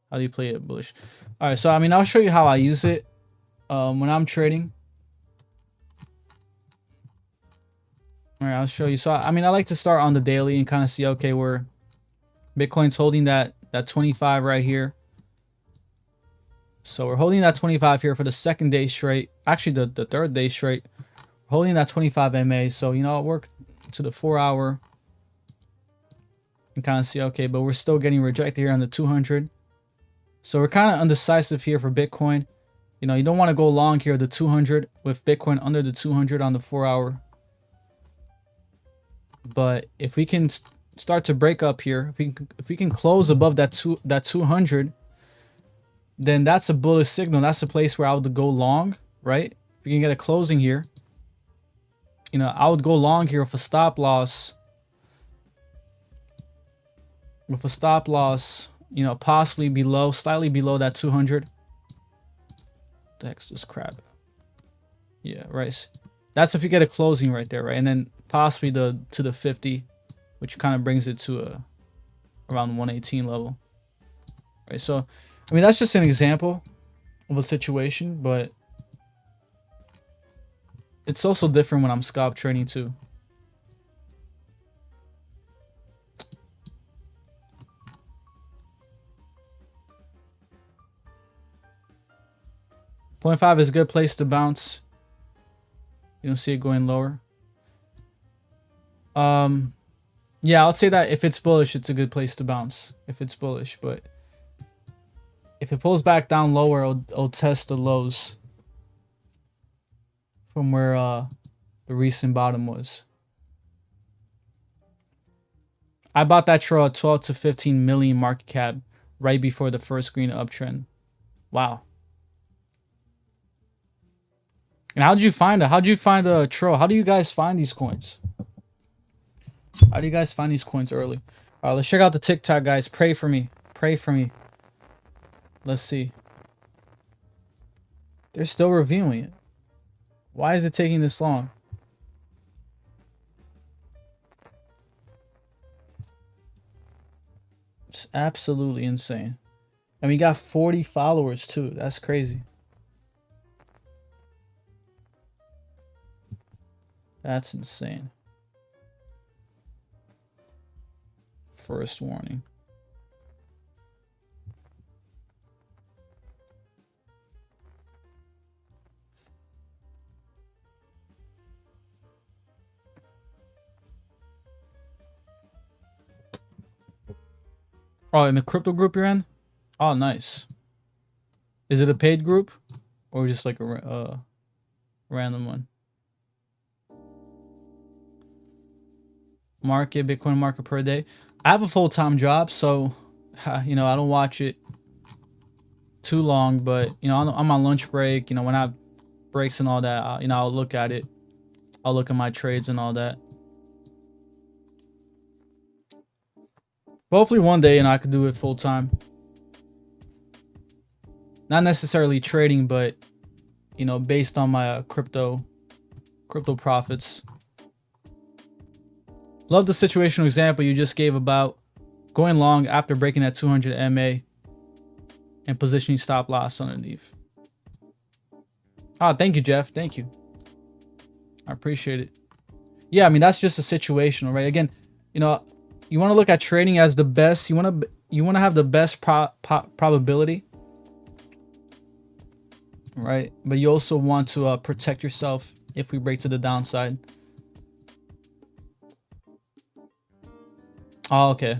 How do you play it bullish? All right, so I mean, I'll show you how I use it when I'm trading. All right, I'll show you. So I mean, I like to start on the daily and kind of see, okay, where Bitcoin's holding that 25 right here. So we're holding that 25 here for the second day straight. Actually, the third day straight. We're holding that 25 MA. So, you know, I'll work to the 4 hour and kind of see, okay, but we're still getting rejected here on the 200. So we're kind of undecisive here for Bitcoin. You know, you don't want to go long here, the 200 with Bitcoin under the 200 on the 4 hour. But if we can start to break up here, if we can close above that 200, then that's a bullish signal. That's a place where I would go long, right? If we can get a closing here, you know, I would go long here with a stop loss. With a stop loss, you know, possibly below, slightly below that 200. What the heck's this crap? Yeah, right. That's if you get a closing right there, right? And then possibly to the 50, which kind of brings it to around 118 level. Right, so I mean, that's just an example of a situation, but it's also different when I'm scalp trading too. 0.5 is a good place to bounce. You don't see it going lower. Yeah, I'll say that if it's bullish, it's a good place to bounce. If it's bullish, but if it pulls back down lower, it'll test the lows from where the recent bottom was. I bought that trail at 12 to 15 million market cap right before the first green uptrend. Wow. And how did you find it? How did you find a trail? How do you guys find these coins? How do you guys find these coins early? All right, let's check out the TikTok, guys. Pray for me. Pray for me. Let's see. They're still reviewing it. Why is it taking this long? It's absolutely insane. And we got 40 followers too. That's crazy. That's insane. First warning. Oh, in the crypto group you're in? Oh, nice. Is it a paid group or just like a random one? Market, Bitcoin market per day. I have a full-time job, so you know, I don't watch it too long, but you know, I'm on lunch break, you know, when I have breaks and all that, you know, I'll look at it. I'll look at my trades and all that. But hopefully one day, you know, I could do it full-time. Not necessarily trading, but you know, based on my crypto profits. Love the situational example you just gave about going long after breaking that 200 MA and positioning stop loss underneath. Ah, thank you, Jeff. Thank you. I appreciate it. Yeah, I mean, that's just a situational, right? Again, you know, you want to look at trading as the best. You want to have the best probability, right? But you also want to protect yourself if we break to the downside. Oh, okay.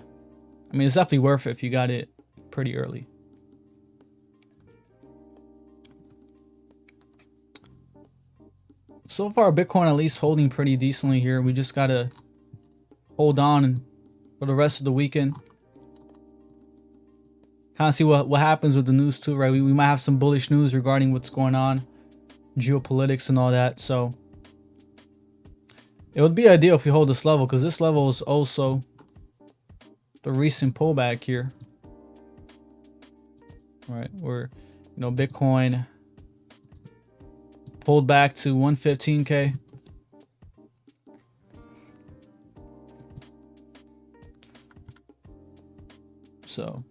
I mean, it's definitely worth it if you got it pretty early. So far, Bitcoin at least holding pretty decently here. We just gotta hold on for the rest of the weekend. Kind of see what happens with the news too, right? We might have some bullish news regarding what's going on, geopolitics and all that. So it would be ideal if we hold this level, because this level is also the recent pullback here, right? Where, you know, Bitcoin pulled back to 115K. So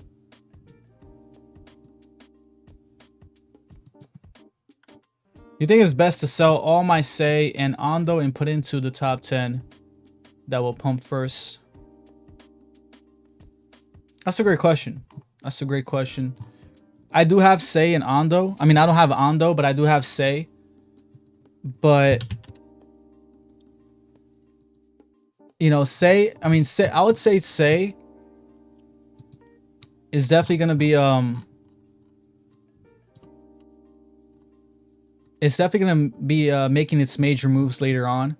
you think it's best to sell all my SAY and Ondo and put into the top 10 that will pump first? That's a great question. That's a great question. I do have SAY and Ondo. I mean, I don't have Ondo, but I do have SAY. But you know, SAY, I mean, SAY, I would say SAY is definitely going to be it's definitely going to be making its major moves later on.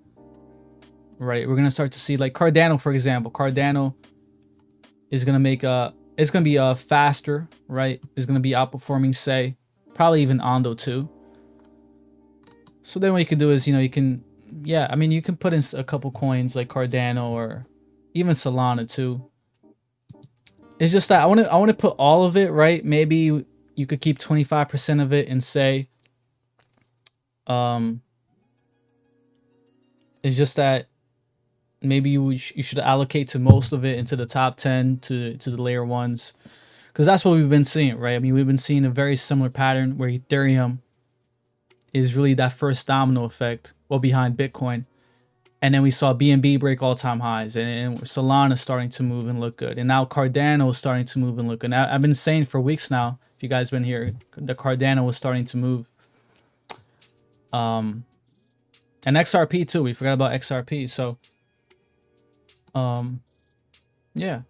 Right? We're going to start to see, like Cardano, for example. Cardano is going to make it's going to be faster, right? It's going to be outperforming SAY, probably even Ondo too. So then what you can do is, you know, you can, yeah, I mean, you can put in a couple coins like Cardano or even Solana too. It's just that I want to put all of it, right? Maybe you could keep 25% of it and say, it's just that maybe you should allocate to most of it into the top 10 to the layer ones, because that's what we've been seeing, right? I mean, we've been seeing a very similar pattern where Ethereum is really that first domino effect, well, behind Bitcoin. And then we saw BNB break all-time highs, and Solana starting to move and look good. And now Cardano is starting to move and look good. And I've been saying for weeks now, if you guys been here, the Cardano was starting to move. And XRP too. We forgot about XRP. So, yeah,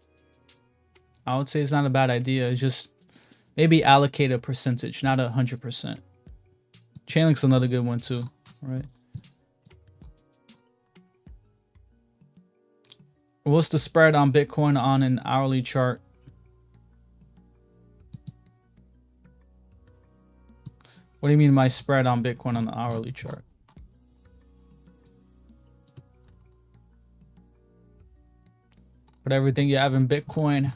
I would say it's not a bad idea. It's just maybe allocate a percentage, not 100%. Chainlink's another good one too, right? What's the spread on Bitcoin on an hourly chart? What do you mean my spread on Bitcoin on the hourly chart? Put everything you have in Bitcoin.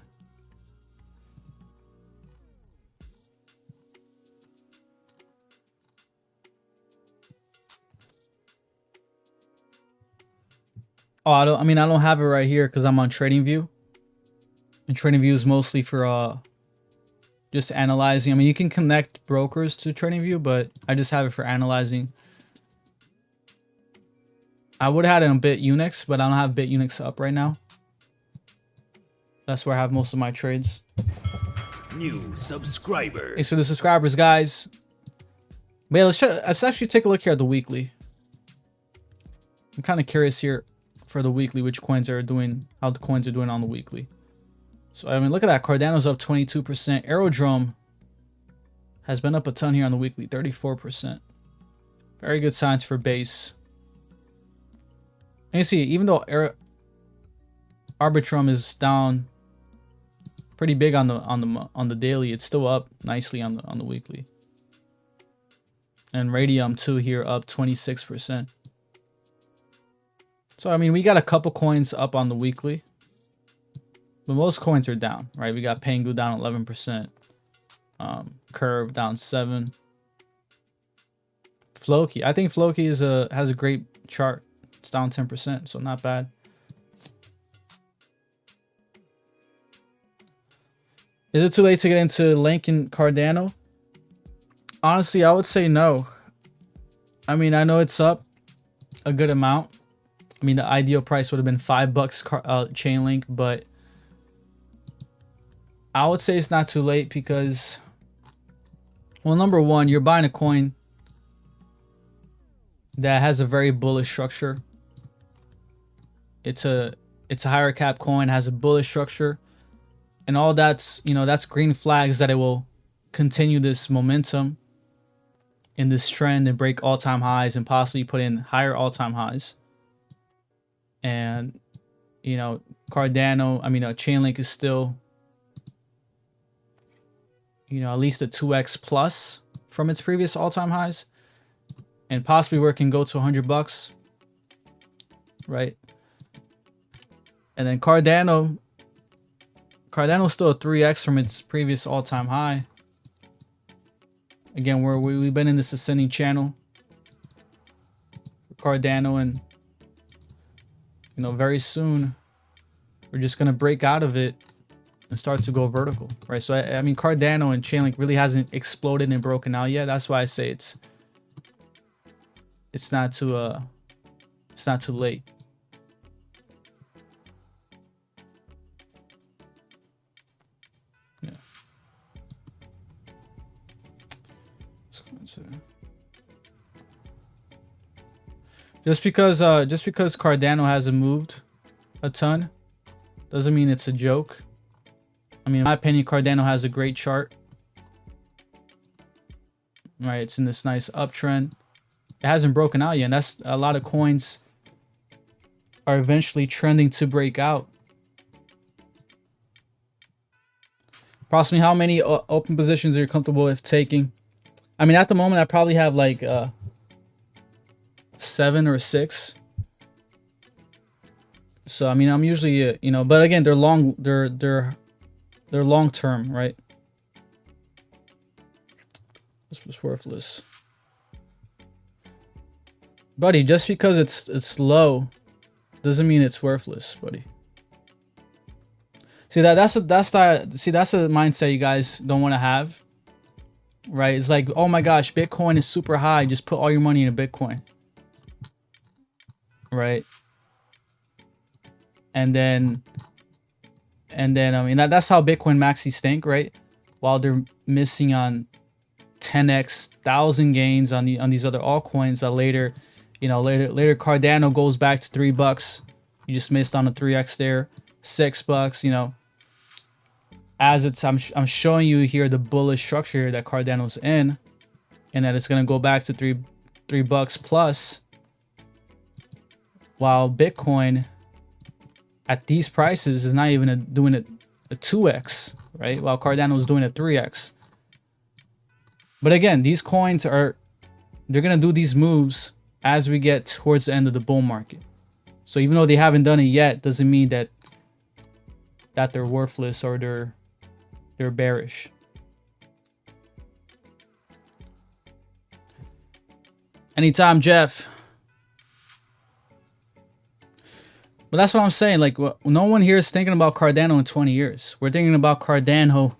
Oh, I don't have it right here because I'm on TradingView. And TradingView is mostly for just analyzing. I mean, you can connect brokers to TradingView, but I just have it for analyzing. I would have had it on BitUnix, but I don't have BitUnix up right now. That's where I have most of my trades. New subscriber. Thanks for the subscribers, guys. But yeah, let's actually take a look here at the weekly. I'm kind of curious here for the weekly, which coins are doing, how the coins are doing on the weekly. So, I mean, look at that. Cardano's up 22%. Aerodrome has been up a ton here on the weekly, 34%. Very good signs for base. And you see, even though Arbitrum is down pretty big on the daily, it's still up nicely on the weekly. And Radium too here up 26%. So, I mean, we got a couple coins up on the weekly. But most coins are down, right? We got Pengu down 11%. Curve down 7%. Floki. I think Floki has a great chart. It's down 10%, so not bad. Is it too late to get into Link and Cardano? Honestly, I would say no. I mean, I know it's up a good amount. I mean, the ideal price would have been $5 Chainlink, but I would say it's not too late because, well, number one, you're buying a coin that has a very bullish structure. It's a higher cap coin, has a bullish structure, and all that's, you know, that's green flags that it will continue this momentum in this trend and break all-time highs and possibly put in higher all-time highs. And, you know, Cardano, I mean, Chainlink is still, you know, at least a 2x plus from its previous all-time highs, and possibly where it can go to $100, right? And then Cardano's still a 3x from its previous all-time high. Again, we've been in this ascending channel for Cardano, and you know, very soon we're just gonna break out of it and start to go vertical, right? So I mean, Cardano and Chainlink really hasn't exploded and broken out yet. That's why I say it's not too late. Yeah. Just because Cardano hasn't moved a ton doesn't mean it's a joke. I mean, in my opinion, Cardano has a great chart. Right, it's in this nice uptrend. It hasn't broken out yet, and that's a lot of coins are eventually trending to break out. Approximately how many open positions are you comfortable with taking? I mean, at the moment, I probably have like 7 or 6. So I mean, I'm usually you know, but again, they're long term, right? This was worthless, buddy. Just because it's low doesn't mean it's worthless, buddy. See, that's a mindset you guys don't want to have, right? It's like, oh my gosh, Bitcoin is super high, just put all your money in a Bitcoin, right? And then I mean, that's how Bitcoin maxis think, right? While they're missing on 10x 1,000 gains on these other altcoins that later, you know, later Cardano goes back to $3. You just missed on the 3x there. $6, you know. As it's I'm showing you here the bullish structure that Cardano's in, and that it's gonna go back to $3 plus, while Bitcoin at these prices is not even doing a 2x, right? While Cardano is doing a 3x. But again, these coins they're gonna do these moves as we get towards the end of the bull market. So even though they haven't done it yet, doesn't mean that they're worthless or they're bearish. Anytime, Jeff. But that's what I'm saying. Like, no one here is thinking about Cardano in 20 years. We're thinking about Cardano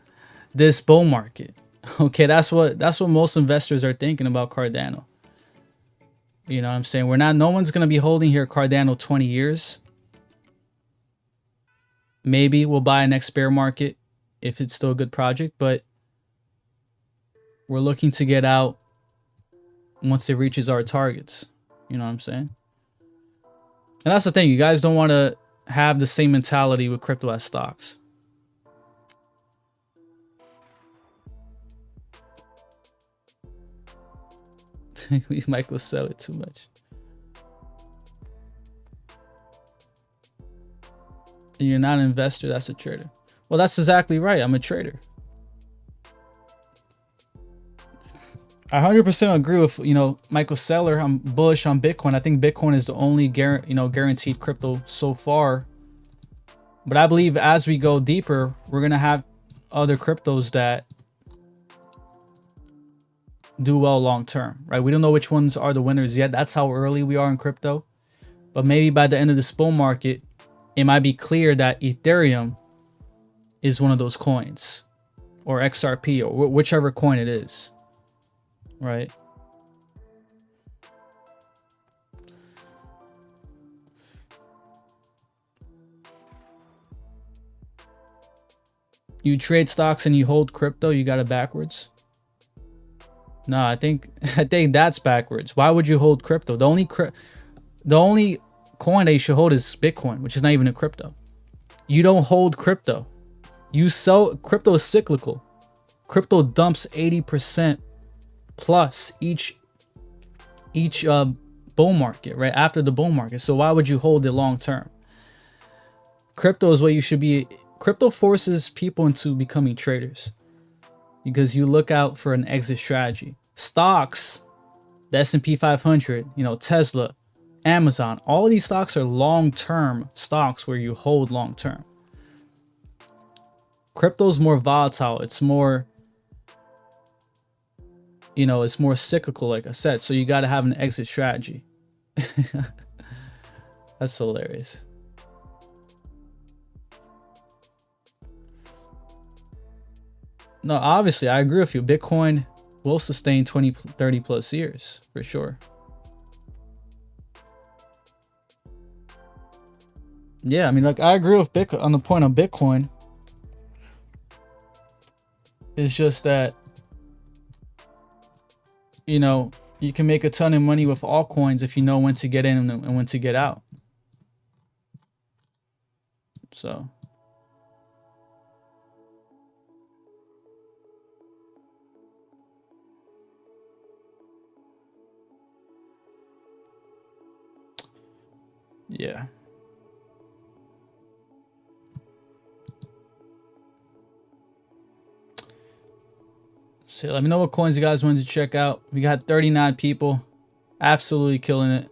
this bull market. Okay, that's what most investors are thinking about Cardano. You know what I'm saying? No one's gonna be holding here Cardano 20 years. Maybe we'll buy a next bear market if it's still a good project, but we're looking to get out once it reaches our targets. You know what I'm saying? And that's the thing. You guys don't want to have the same mentality with crypto as stocks. We might go sell it too much. And you're not an investor, that's a trader. Well, that's exactly right. I'm a trader. I 100% agree with, you know, Michael Seller. I'm bullish on Bitcoin. I think Bitcoin is the only guaranteed crypto so far. But I believe as we go deeper, we're going to have other cryptos that do well long term, right? We don't know which ones are the winners yet. That's how early we are in crypto. But maybe by the end of this bull market, it might be clear that Ethereum is one of those coins, or XRP, or whichever coin it is, right? You trade stocks and you hold crypto, you got it backwards. No, I think that's backwards. Why would you hold crypto? The only coin that you should hold is Bitcoin, which is not even a crypto. You don't hold crypto. You sell. Crypto is cyclical. Crypto dumps 80% plus each bull market, right after the bull market. So why would you hold it long term? Crypto is what you should be. Crypto forces people into becoming traders because you look out for an exit strategy. Stocks, the S&P 500, you know, Tesla, Amazon, all of these stocks are long-term stocks where you hold long-term. Crypto is more volatile. It's more, you know, it's more cyclical, like I said. So you got to have an exit strategy. That's hilarious. No, obviously, I agree with you. Bitcoin will sustain 20, 30 plus years for sure. Yeah, I mean, like, I agree with Bitcoin on the point of Bitcoin. It's just that, you know, you can make a ton of money with altcoins if you know when to get in and when to get out. So. Yeah. So let me know what coins you guys wanted to check out. We got 39 people. Absolutely killing it.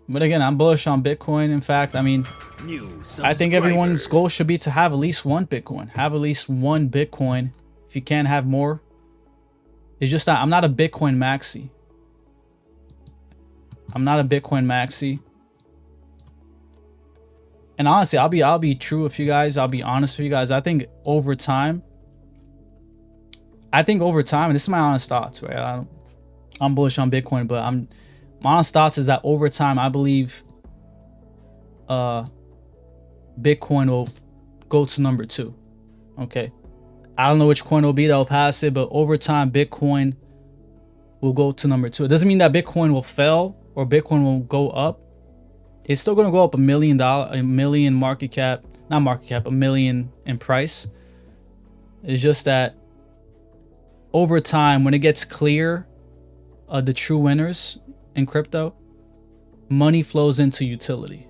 But again, I'm bullish on Bitcoin. In fact, I mean, I think everyone's goal should be to have at least one Bitcoin. Have at least one Bitcoin. If you can't have more. It's just that I'm not a Bitcoin maxi. I'm not a Bitcoin maxi. And honestly, I'll be true with you guys. I'll be honest with you guys. I think over time, and this is my honest thoughts, right? I'm bullish on Bitcoin, but my honest thoughts is that over time, I believe Bitcoin will go to number 2. Okay. I don't know which coin will be that will pass it, but over time, Bitcoin will go to number 2. It doesn't mean that Bitcoin will fail or Bitcoin will go up. It's still going to go up $1 million, a million market cap, not market cap, $1 million in price. It's just that over time, when it gets clear, the true winners in crypto, money flows into utility,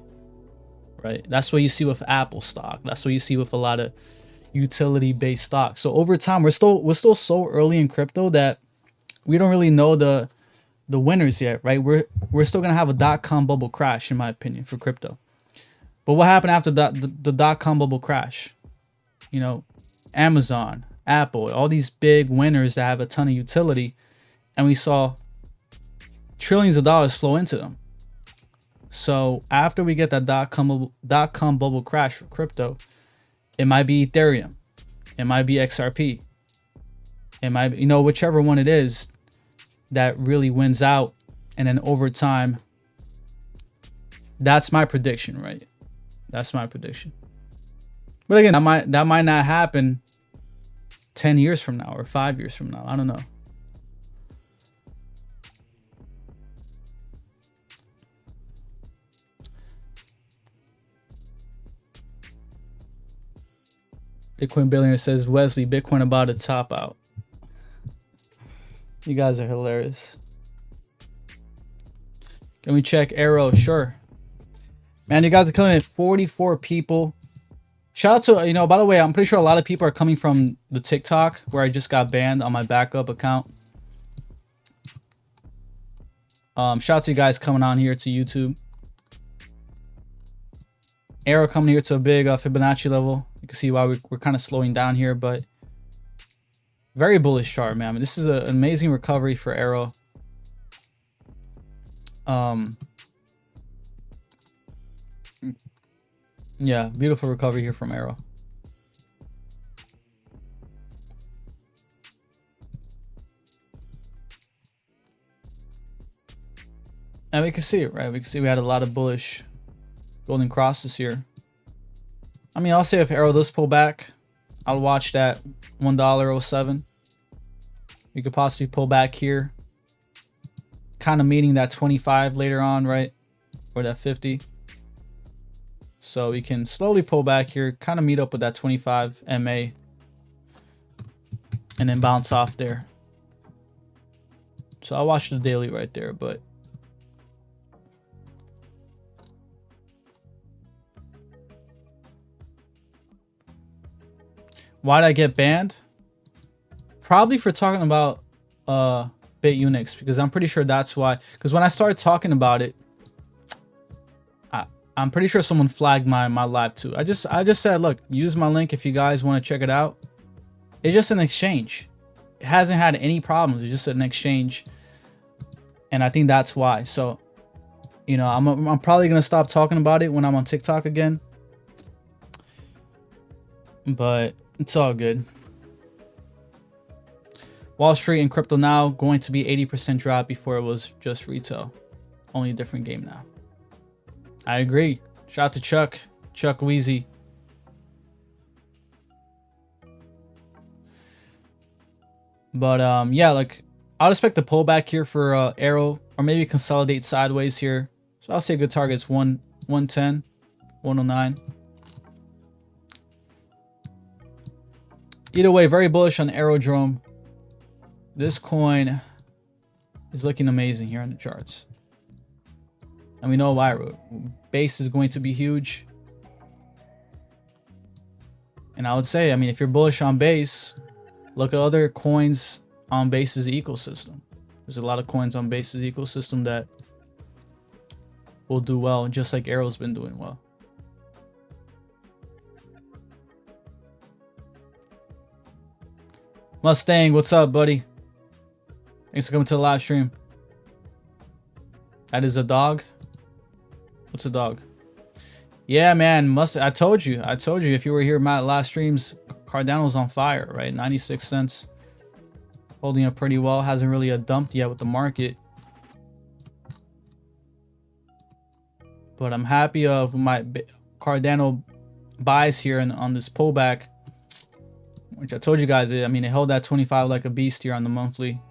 right? That's what you see with Apple stock. That's what you see with a lot of utility-based stocks. So over time, we're still so early in crypto that we don't really know the winners yet, right? We're still gonna have a dot-com bubble crash, in my opinion, for crypto. But what happened after the dot-com bubble crash? You know, Amazon, Apple, all these big winners that have a ton of utility, and we saw trillions of dollars flow into them. So after we get that dot-com bubble crash for crypto, it might be Ethereum, it might be XRP, it might be, you know, whichever one it is that really wins out. And then over time, that's my prediction, right? That's my prediction. But again, that might not happen 10 years from now or 5 years from now. I don't know. Bitcoin Billionaire says, Wesley, Bitcoin about to top out. You guys are hilarious. Can we check Arrow? Sure. Man, you guys are killing it. 44 people. Shout out to, you know, by the way, I'm pretty sure a lot of people are coming from the TikTok where I just got banned on my backup account. Shout out to you guys coming on here to YouTube. Arrow coming here to a big Fibonacci level. You can see why we're kind of slowing down here, but very bullish chart, man. I mean, this is an amazing recovery for Arrow. Yeah, beautiful recovery here from Arrow. And we can see it, right? We can see we had a lot of bullish golden crosses here. I mean, I'll say if Arrow does pull back, I'll watch that $1.07. We could possibly pull back here, kind of meeting that 25 later on, right? Or that 50. So we can slowly pull back here, kind of meet up with that 25 MA, and then bounce off there. So I'll watch the daily right there, but why did I get banned? Probably for talking about BitUnix, because I'm pretty sure that's why. Because when I started talking about it, I'm pretty sure someone flagged my live too. I just said, look, use my link if you guys want to check it out. It's just an exchange. It hasn't had any problems. It's just an exchange, and I think that's why. So, you know, I'm probably gonna stop talking about it when I'm on TikTok again. But it's all good. Wall Street and crypto now going to be 80% drop before it was just retail. Only a different game now. I agree. Shout out to Chuck Wheezy. But yeah, like I'll expect the pullback here for Arrow, or maybe consolidate sideways here. So I'll say good targets 110, 109. Either way, very bullish on Aerodrome. This coin is looking amazing here on the charts. And we know why. Base is going to be huge. And I would say, I mean, if you're bullish on base, look at other coins on base's ecosystem. There's a lot of coins on base's ecosystem that will do well, just like Arrow's been doing well. Mustang, what's up, buddy? Thanks for coming to the live stream. That is a dog. What's a dog? Yeah, man. I told you. If you were here, my last streams, Cardano's on fire, right? 96 cents. Holding up pretty well. Hasn't really dumped yet with the market. But I'm happy of my Cardano buys here and on this pullback, which I told you guys, I mean, it held that 25 like a beast here on the monthly.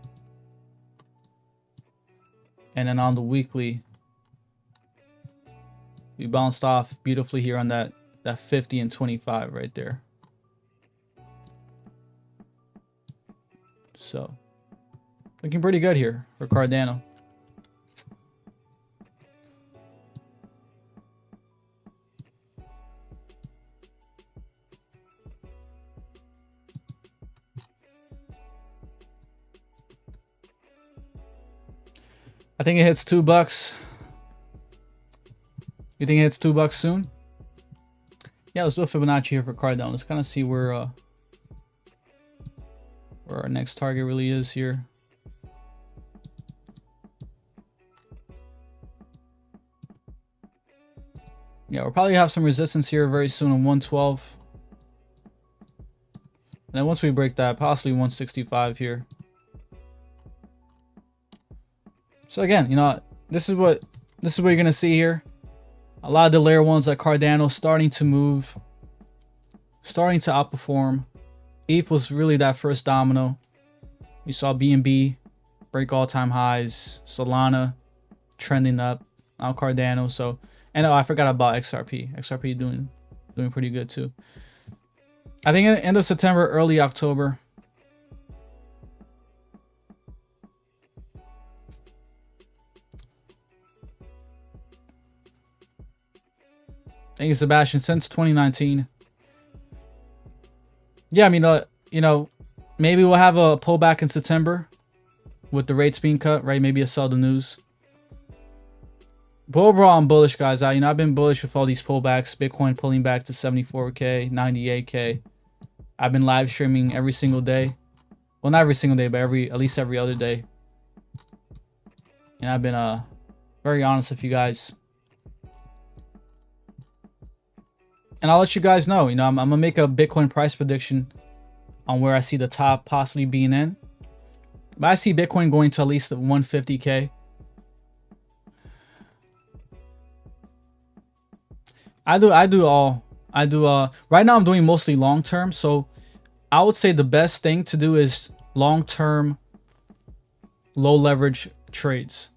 And then on the weekly, we bounced off beautifully here on that 50 and 25 right there. So, looking pretty good here for Cardano. I think it hits $2. You think it hits $2 soon? Yeah, let's do a Fibonacci here for Cardano. Let's kind of see where our next target really is here. Yeah, we'll probably have some resistance here very soon on 112. And then once we break that, possibly 165 here. So again, you know, this is what you're gonna see here. A lot of the layer ones like Cardano starting to move, starting to outperform. ETH was really that first domino. You saw BNB break all-time highs, Solana trending up, now Cardano. So, and oh, I forgot about XRP. XRP doing pretty good too. I think at the end of September, early October. Thank you, Sebastian. Since 2019. Yeah, I mean, you know, maybe we'll have a pullback in September with the rates being cut, right? Maybe a sell the news. But overall, I'm bullish, guys. I've been bullish with all these pullbacks. Bitcoin pulling back to 74K, 98K. I've been live streaming every single day. Well, not every single day, but at least every other day. And I've been very honest with you guys. And I'll let you guys know, you know, I'm gonna make a Bitcoin price prediction on where I see the top possibly being in. But I see Bitcoin going to at least 150K. Right now I'm doing mostly long term, so I would say the best thing to do is long term, low leverage trades.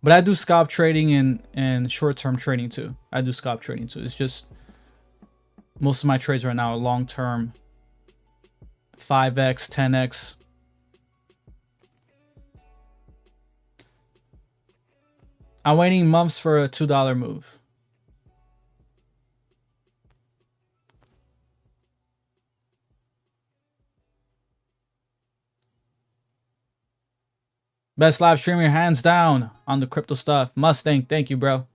But I do scalp trading and short term trading too. I do scalp trading too. It's just most of my trades right now are long term, 5x, 10x. I'm waiting months for a $2 move. Best live streamer, hands down, on the crypto stuff. Mustang, thank you, bro.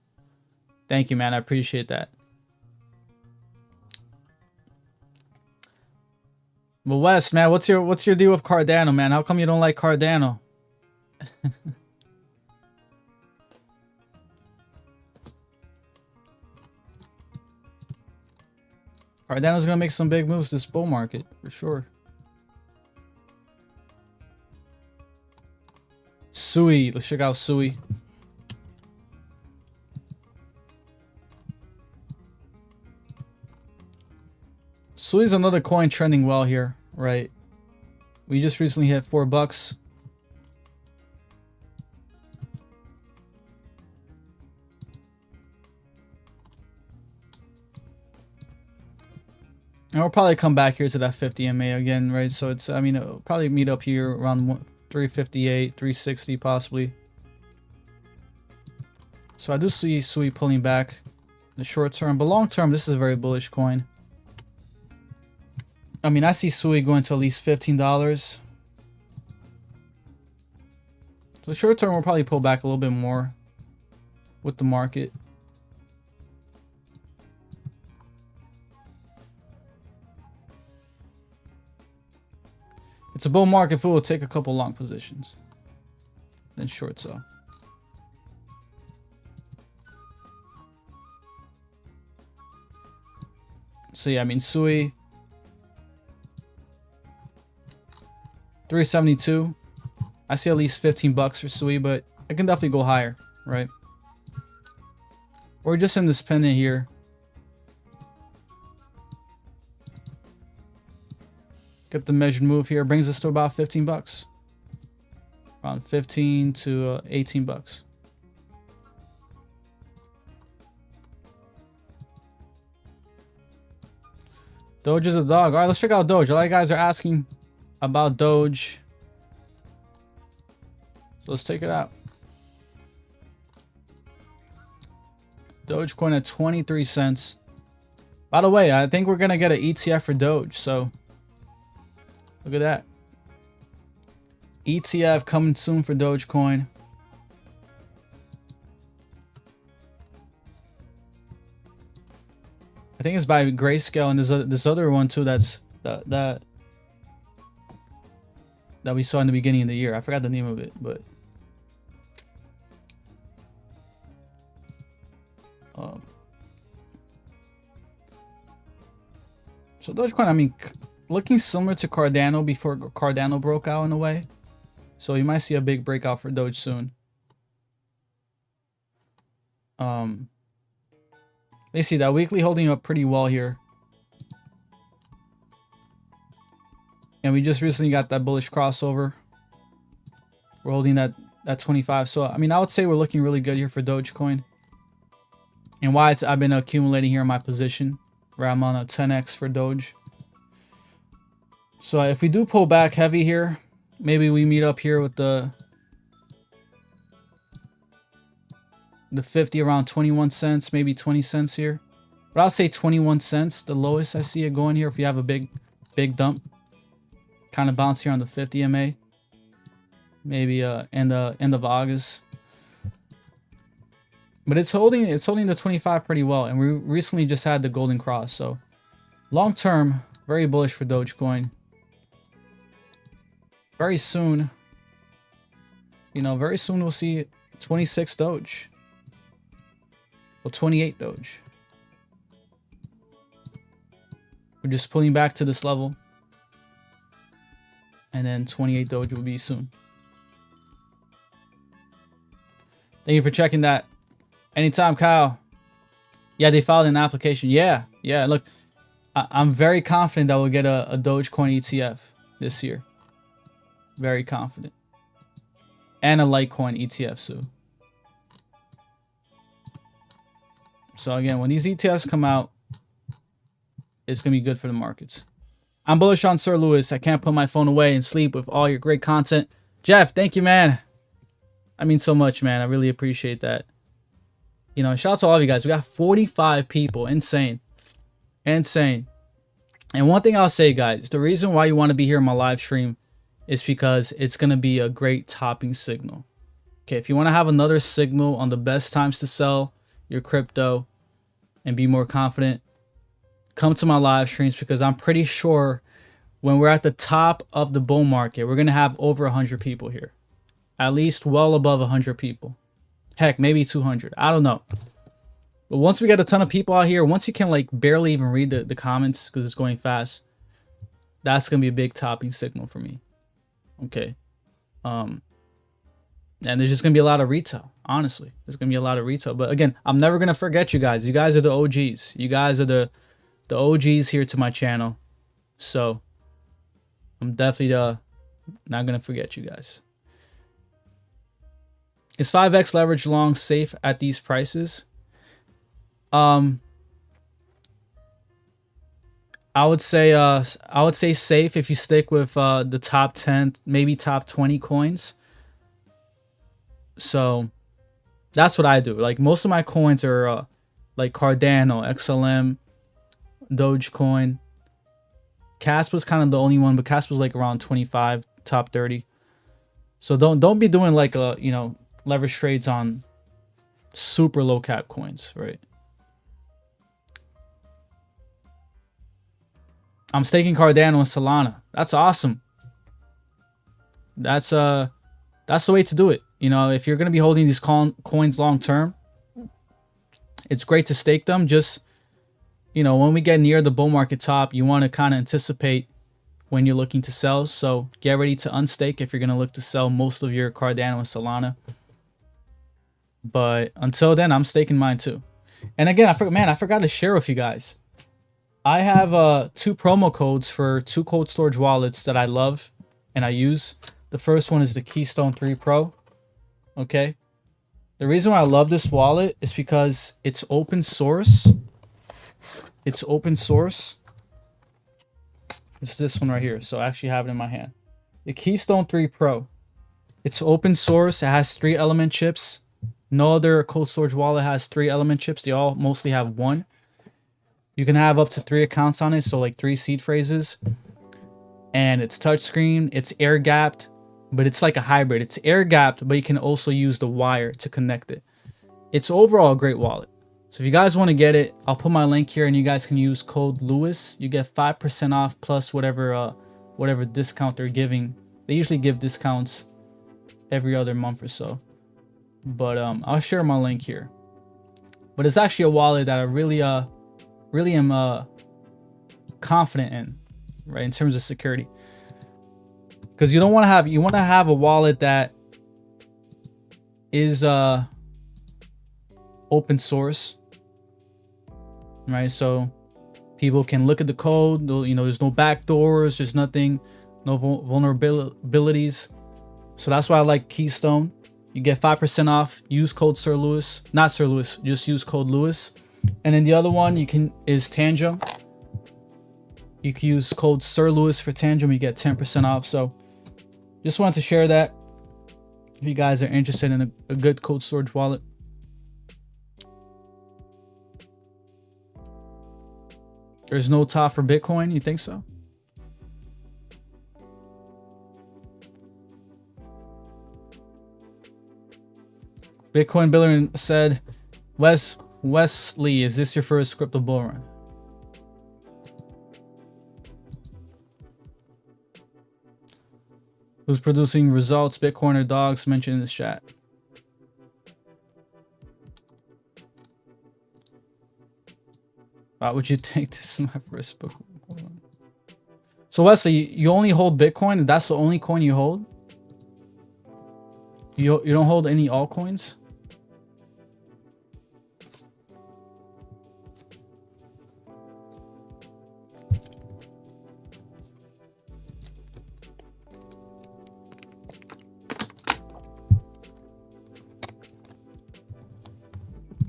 Thank you, man. I appreciate that. But Wes, man, what's your deal with Cardano, man? How come you don't like Cardano? Cardano's gonna make some big moves this bull market for sure. SUI, let's check out SUI. SUI is another coin trending well here, right? We just recently hit $4. And we'll probably come back here to that 50 MA again, right? So it's, I mean, it'll probably meet up here around 358, 360 possibly. So I do see SUI pulling back in the short term, but long term, this is a very bullish coin. I mean, I see SUI going to at least $15. So short term, we'll probably pull back a little bit more with the market. It's a bull market, fool will take a couple long positions. Then short sell. So yeah, I mean, SUI 372. I see at least $15 for SUI, but it can definitely go higher, right? We're just in this pendant here. Get the measured move here. Brings us to about 15 bucks. Around 15 to 18 bucks. Doge is a dog. All right, let's check out Doge. A lot of guys are asking about Doge. So let's take it out. Dogecoin at 23 cents. By the way, I think we're going to get an ETF for Doge. So look at that. ETF coming soon for Dogecoin. I think it's by Grayscale, and there's this other one too that's that we saw in the beginning of the year. I forgot the name of it, but so Dogecoin, I mean, looking similar to Cardano before Cardano broke out in a way. So you might see a big breakout for Doge soon. They see that weekly holding up pretty well here. And we just recently got that bullish crossover. We're holding that 25. So, I mean, I would say we're looking really good here for Dogecoin. And why I've been accumulating here in my position, where I'm on a 10x for Doge. So if we do pull back heavy here, maybe we meet up here with the 50 around 21 cents, maybe 20 cents here. But I'll say 21 cents, the lowest I see it going here if we have a big dump. Kind of bounce here on the 50 MA. Maybe end of August. But it's holding the 25 pretty well, and we recently just had the golden cross. So long term, very bullish for Dogecoin. Very soon, very soon we'll see 26 Doge. Well, 28 Doge. We're just pulling back to this level. And then 28 Doge will be soon. Thank you for checking that. Anytime, Kyle. Yeah, they filed an application. Yeah. Look, I'm very confident that we'll get a Dogecoin ETF this year. Very confident. And a Litecoin ETF soon. So again, when these ETFs come out, it's going to be good for the markets. I'm bullish on Sir Lewis. I can't put my phone away and sleep with all your great content. Jeff, thank you, man. I mean so much, man. I really appreciate that. Shout out to all of you guys. We got 45 people. Insane. And one thing I'll say, guys, the reason why you want to be here in my live stream is because it's going to be a great topping signal. Okay, if you want to have another signal on the best times to sell your crypto and be more confident, come to my live streams, because I'm pretty sure when we're at the top of the bull market, we're going to have over 100 people here. At least well above 100 people. Heck, maybe 200. I don't know. But once we get a ton of people out here, once you can like barely even read the comments because it's going fast, that's going to be a big topping signal for me. Okay. And there's just going to be a lot of retail. Honestly, there's going to be a lot of retail. But again, I'm never going to forget you guys. You guys are the OGs. You guys are the OGs here to my channel. So I'm definitely not going to forget you guys. Is 5x leverage long safe at these prices? I would say safe if you stick with the top 10, maybe top 20 coins. So that's what I do. Like most of my coins are like Cardano, XLM, Dogecoin. Caspa's kind of the only one, but Caspa's like around 25, top 30. So don't be doing like leverage trades on super low cap coins, right? I'm staking Cardano and Solana. That's awesome. That's the way to do it. If you're going to be holding these coins long term, it's great to stake them. Just, when we get near the bull market top, you want to kind of anticipate when you're looking to sell. So get ready to unstake if you're going to look to sell most of your Cardano and Solana. But until then, I'm staking mine too. And again, I forgot to share with you guys. I have 2 promo codes for 2 cold storage wallets that I love and I use. The first one is the Keystone 3 Pro. Okay. The reason why I love this wallet is because it's open source. It's open source. It's this one right here. So I actually have it in my hand. The Keystone 3 Pro. It's open source. It has 3 element chips. No other cold storage wallet has 3 element chips. They all mostly have 1. You can have up to 3 accounts on it. So like 3 seed phrases. And it's touchscreen. It's air gapped. But it's like a hybrid. It's air gapped, but you can also use the wire to connect it. It's overall a great wallet. So if you guys want to get it, I'll put my link here and you guys can use code Lewis. You get 5% off plus whatever discount they're giving. They usually give discounts every other month or so. But I'll share my link here. But it's actually a wallet that I really am confident in, right, in terms of security. Because you want to have a wallet that is open source, right? So people can look at the code. You know, there's no backdoors, there's nothing, no vulnerabilities. So that's why I like Keystone. You get 5% off. Use code Sir Lewis, not Sir Lewis. Just use code Lewis. And then the other one is Tangem. You can use code Sir Lewis for Tangem. You get 10% off. So just wanted to share that if you guys are interested in a good cold storage wallet. There's no top for Bitcoin. You think so? Bitcoin Biller said, Wesley, is this your first crypto bull run? Who's producing results? Bitcoin or dogs? Mentioned in this chat. Why would you think this is my first book? So Wesley, you only hold Bitcoin? That's the only coin you hold? You don't hold any altcoins?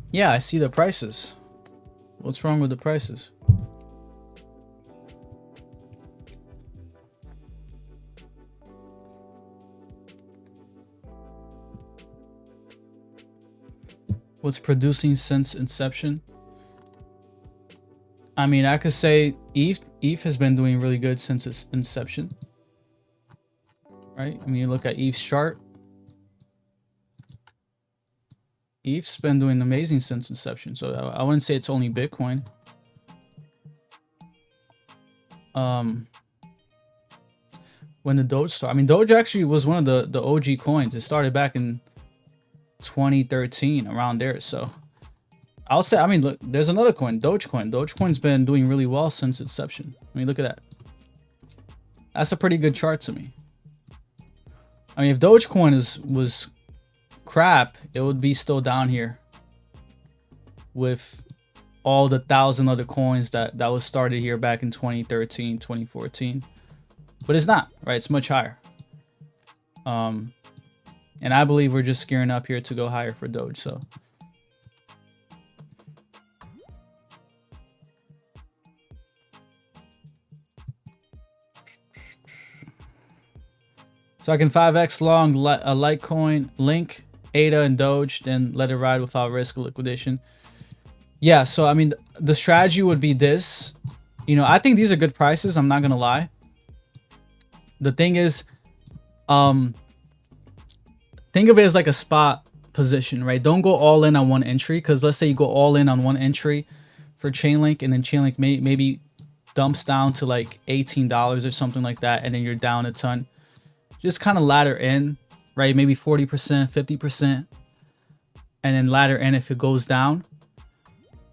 Yeah, I see the prices. What's wrong with the prices? What's producing since inception? I mean, I could say ETH has been doing really good since its inception. Right? I mean, you look at ETH's chart. ETH's been doing amazing since inception, so I wouldn't say it's only Bitcoin. When the Doge started, I mean, Doge actually was one of the OG coins. It started back in 2013, around there. So I'll say, I mean, look, there's another coin, Dogecoin. Dogecoin's been doing really well since inception. I mean, look at that. That's a pretty good chart to me. I mean, if Dogecoin was crap, it would be still down here with all the 1,000 other coins that was started here back in 2013, 2014. But it's not, right? It's much higher. And I believe we're just gearing up here to go higher for Doge. So I can 5x long a Litecoin, Link, ADA, and Doge, then let it ride without risk of liquidation. Yeah, so I mean, the strategy would be this. You know, I think these are good prices. I'm not gonna lie. The thing is, think of it as like a spot position, right? Don't go all in on one entry, because let's say you go all in on one entry for Chainlink, and then Chainlink maybe dumps down to like $18 or something like that, and then you're down a ton. Just kind of ladder in, right? Maybe 40%, 50%, and then ladder in if it goes down.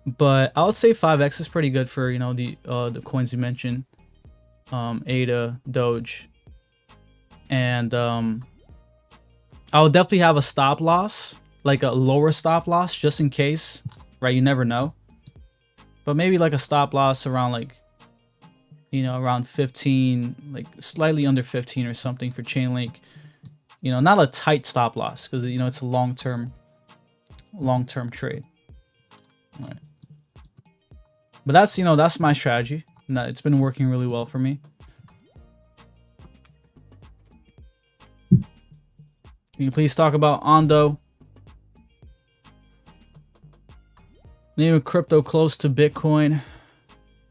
But I would say 5x is pretty good for, you know, the coins you mentioned, ADA, Doge, and I would definitely have a stop loss, like a lower stop loss, just in case, right? You never know. but maybe like a stop loss around like, you know, around 15, like slightly under 15 or something for Chainlink. You know, not a tight stop loss because, you know, it's a long-term trade. All right. But that's, you know, that's my strategy. And it's been working really well for me. Can you please talk about Ondo? Name a crypto close to Bitcoin.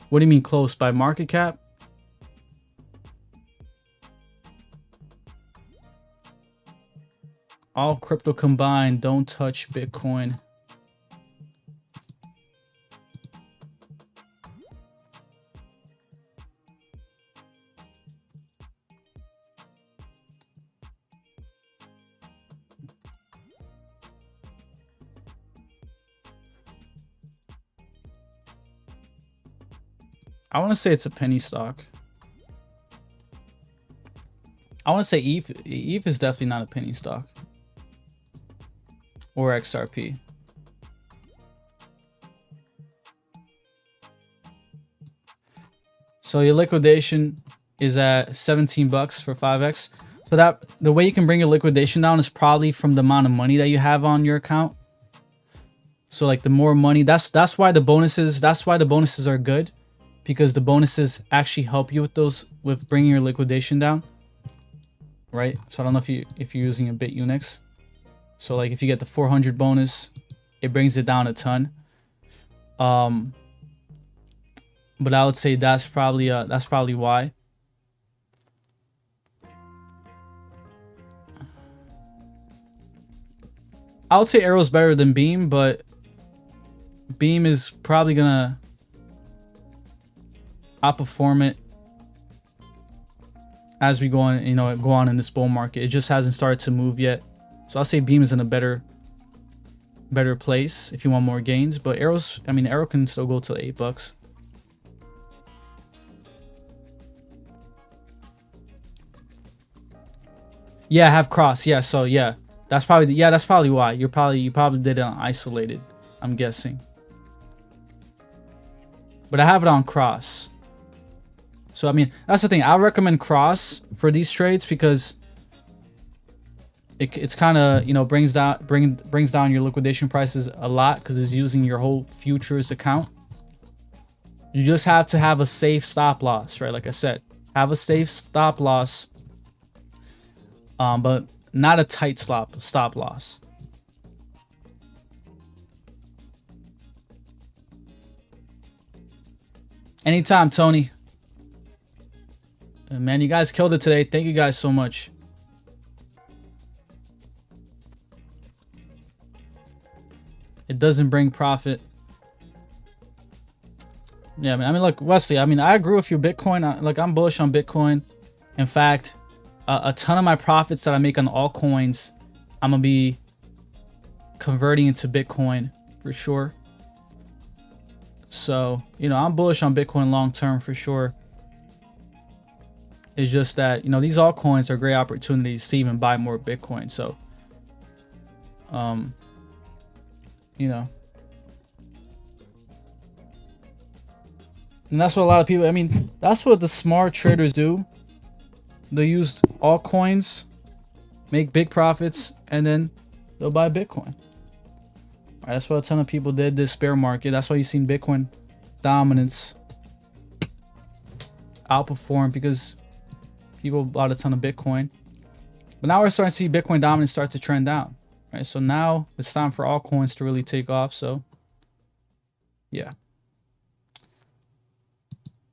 What do you mean close? By market cap? All crypto combined, don't touch Bitcoin. I want to say it's a penny stock. I want to say ETH. ETH is definitely not a penny stock. Or XRP. So your liquidation is at 17 bucks for 5x. So that the way you can bring your liquidation down is probably from the amount of money that you have on your account. So like the more money, that's why the bonuses are good, because the bonuses actually help you with those, with bringing your liquidation down, right? So I don't know if you're using a bit Unix. So like if you get the 400 bonus, it brings it down a ton. But I would say that's probably why. I would say Arrow's better than Beam, but Beam is probably gonna outperform it as we go on, you know, go on in this bull market. It just hasn't started to move yet. So I'll say Beam is in a better place if you want more gains. But Arrow's, I mean, Arrow can still go to 8 bucks. Yeah, I have cross. Yeah, so yeah, that's probably why. You probably did it on isolated, I'm guessing. But I have it on cross. So I mean, that's the thing. I recommend cross for these trades because it's kind of, you know, brings down your liquidation prices a lot because it's using your whole futures account. You just have to have a safe stop loss, right? Like I said, have a safe stop loss, but not a tight stop loss. Anytime, Tony. Man, you guys killed it today. Thank you guys so much. It doesn't bring profit. Yeah, I mean, look, Wesley, I mean, I agree with you. Bitcoin, like, I'm bullish on Bitcoin. In fact, a ton of my profits that I make on altcoins, I'm going to be converting into Bitcoin for sure. So, you know, I'm bullish on Bitcoin long term for sure. It's just that, you know, these altcoins are great opportunities to even buy more Bitcoin. So, you know, and that's what a lot of people, I mean, that's what the smart traders do. They use altcoins, make big profits, and then they'll buy Bitcoin. All right, that's what a ton of people did this bear market. That's why you've seen Bitcoin dominance outperform, because people bought a ton of Bitcoin. But now we're starting to see Bitcoin dominance start to trend down. Right, so now it's time for altcoins to really take off. So, yeah.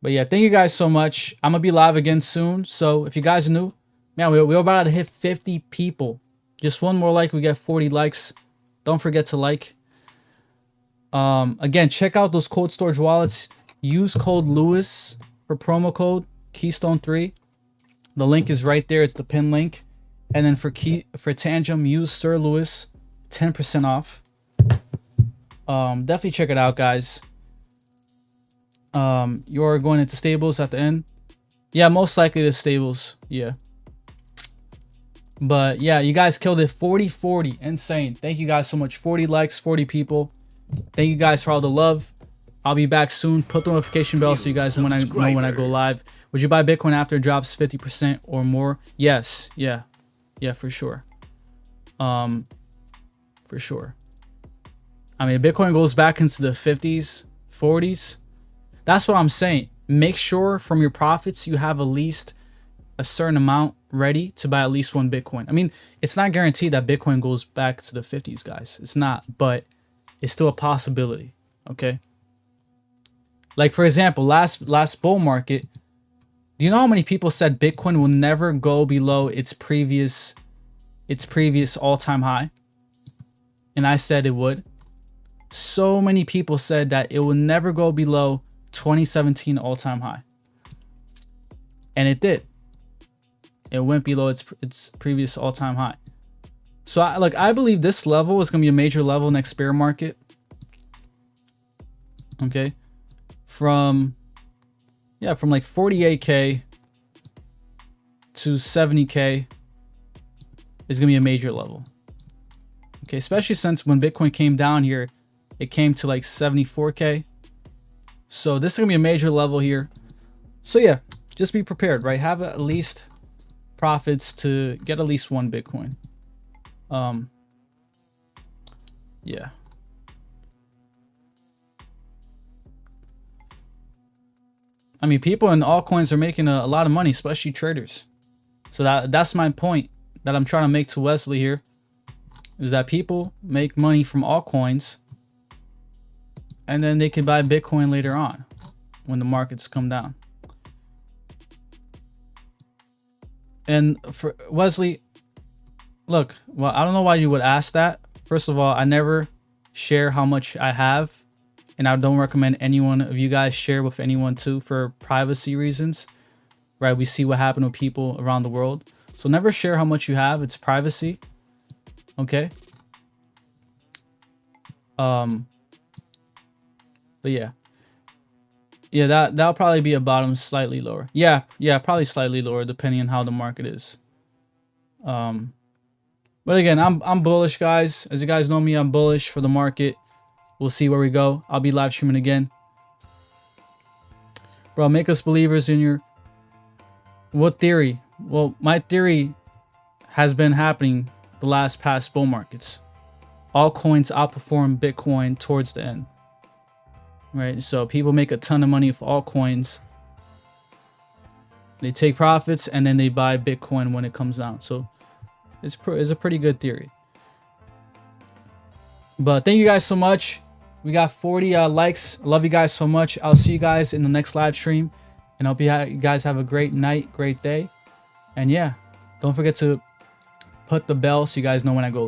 But yeah, thank you guys so much. I'm gonna be live again soon. So if you guys are new, man, we're about to hit 50 people. Just one more like, we get 40 likes. Don't forget to like. Again, check out those cold storage wallets. Use code Lewis for promo code Keystone3. The link is right there. It's the pin link. And then for Tangem, use Sir Lewis, 10% off. Definitely check it out, guys. You're going into stables at the end. Yeah, most likely the stables. Yeah. But yeah, you guys killed it. 40-40. Insane. Thank you guys so much. 40 likes, 40 people. Thank you guys for all the love. I'll be back soon. Put the notification bell so you guys know when I go live. Would you buy Bitcoin after it drops 50% or more? Yes. Yeah, for sure. For sure. I mean, if Bitcoin goes back into the 50s, 40s, that's what I'm saying. Make sure from your profits you have at least a certain amount ready to buy at least one Bitcoin. I mean, it's not guaranteed that Bitcoin goes back to the 50s, guys. It's not, but it's still a possibility. Okay. Like, for example, last bull market, do you know how many people said Bitcoin will never go below its previous all-time high? And I said it would. So many people said that it will never go below 2017 all-time high. And it did. It went below its previous all-time high. So I believe this level is going to be a major level next bear market. Okay. From like 48K to 70K is going to be a major level. Okay, especially since when Bitcoin came down here, it came to like 74K. So this is going to be a major level here. So yeah, just be prepared, right? Have at least profits to get at least one Bitcoin. Yeah. I mean, people in altcoins are making a lot of money, especially traders. So that's my point that I'm trying to make to Wesley here, is that people make money from altcoins and then they can buy Bitcoin later on when the markets come down. And for Wesley, look, well, I don't know why you would ask that. First of all, I never share how much I have. And I don't recommend any one of you guys share with anyone too, for privacy reasons, right? We see what happened with people around the world. So never share how much you have. It's privacy. Okay. But yeah. Yeah, that'll probably be a bottom slightly lower. Yeah, probably slightly lower depending on how the market is. But again, I'm bullish, guys. As you guys know me, I'm bullish for the market. We'll see where we go. I'll be live streaming again. Bro, make us believers in your... What theory? Well, my theory has been happening the last past bull markets. Altcoins outperform Bitcoin towards the end. Right? So people make a ton of money for altcoins. They take profits and then they buy Bitcoin when it comes down. So it's a pretty good theory. But thank you guys so much. We got 40 likes. I love you guys so much. I'll see you guys in the next live stream. And I hope you guys have a great night, great day. And yeah, don't forget to put the bell so you guys know when I go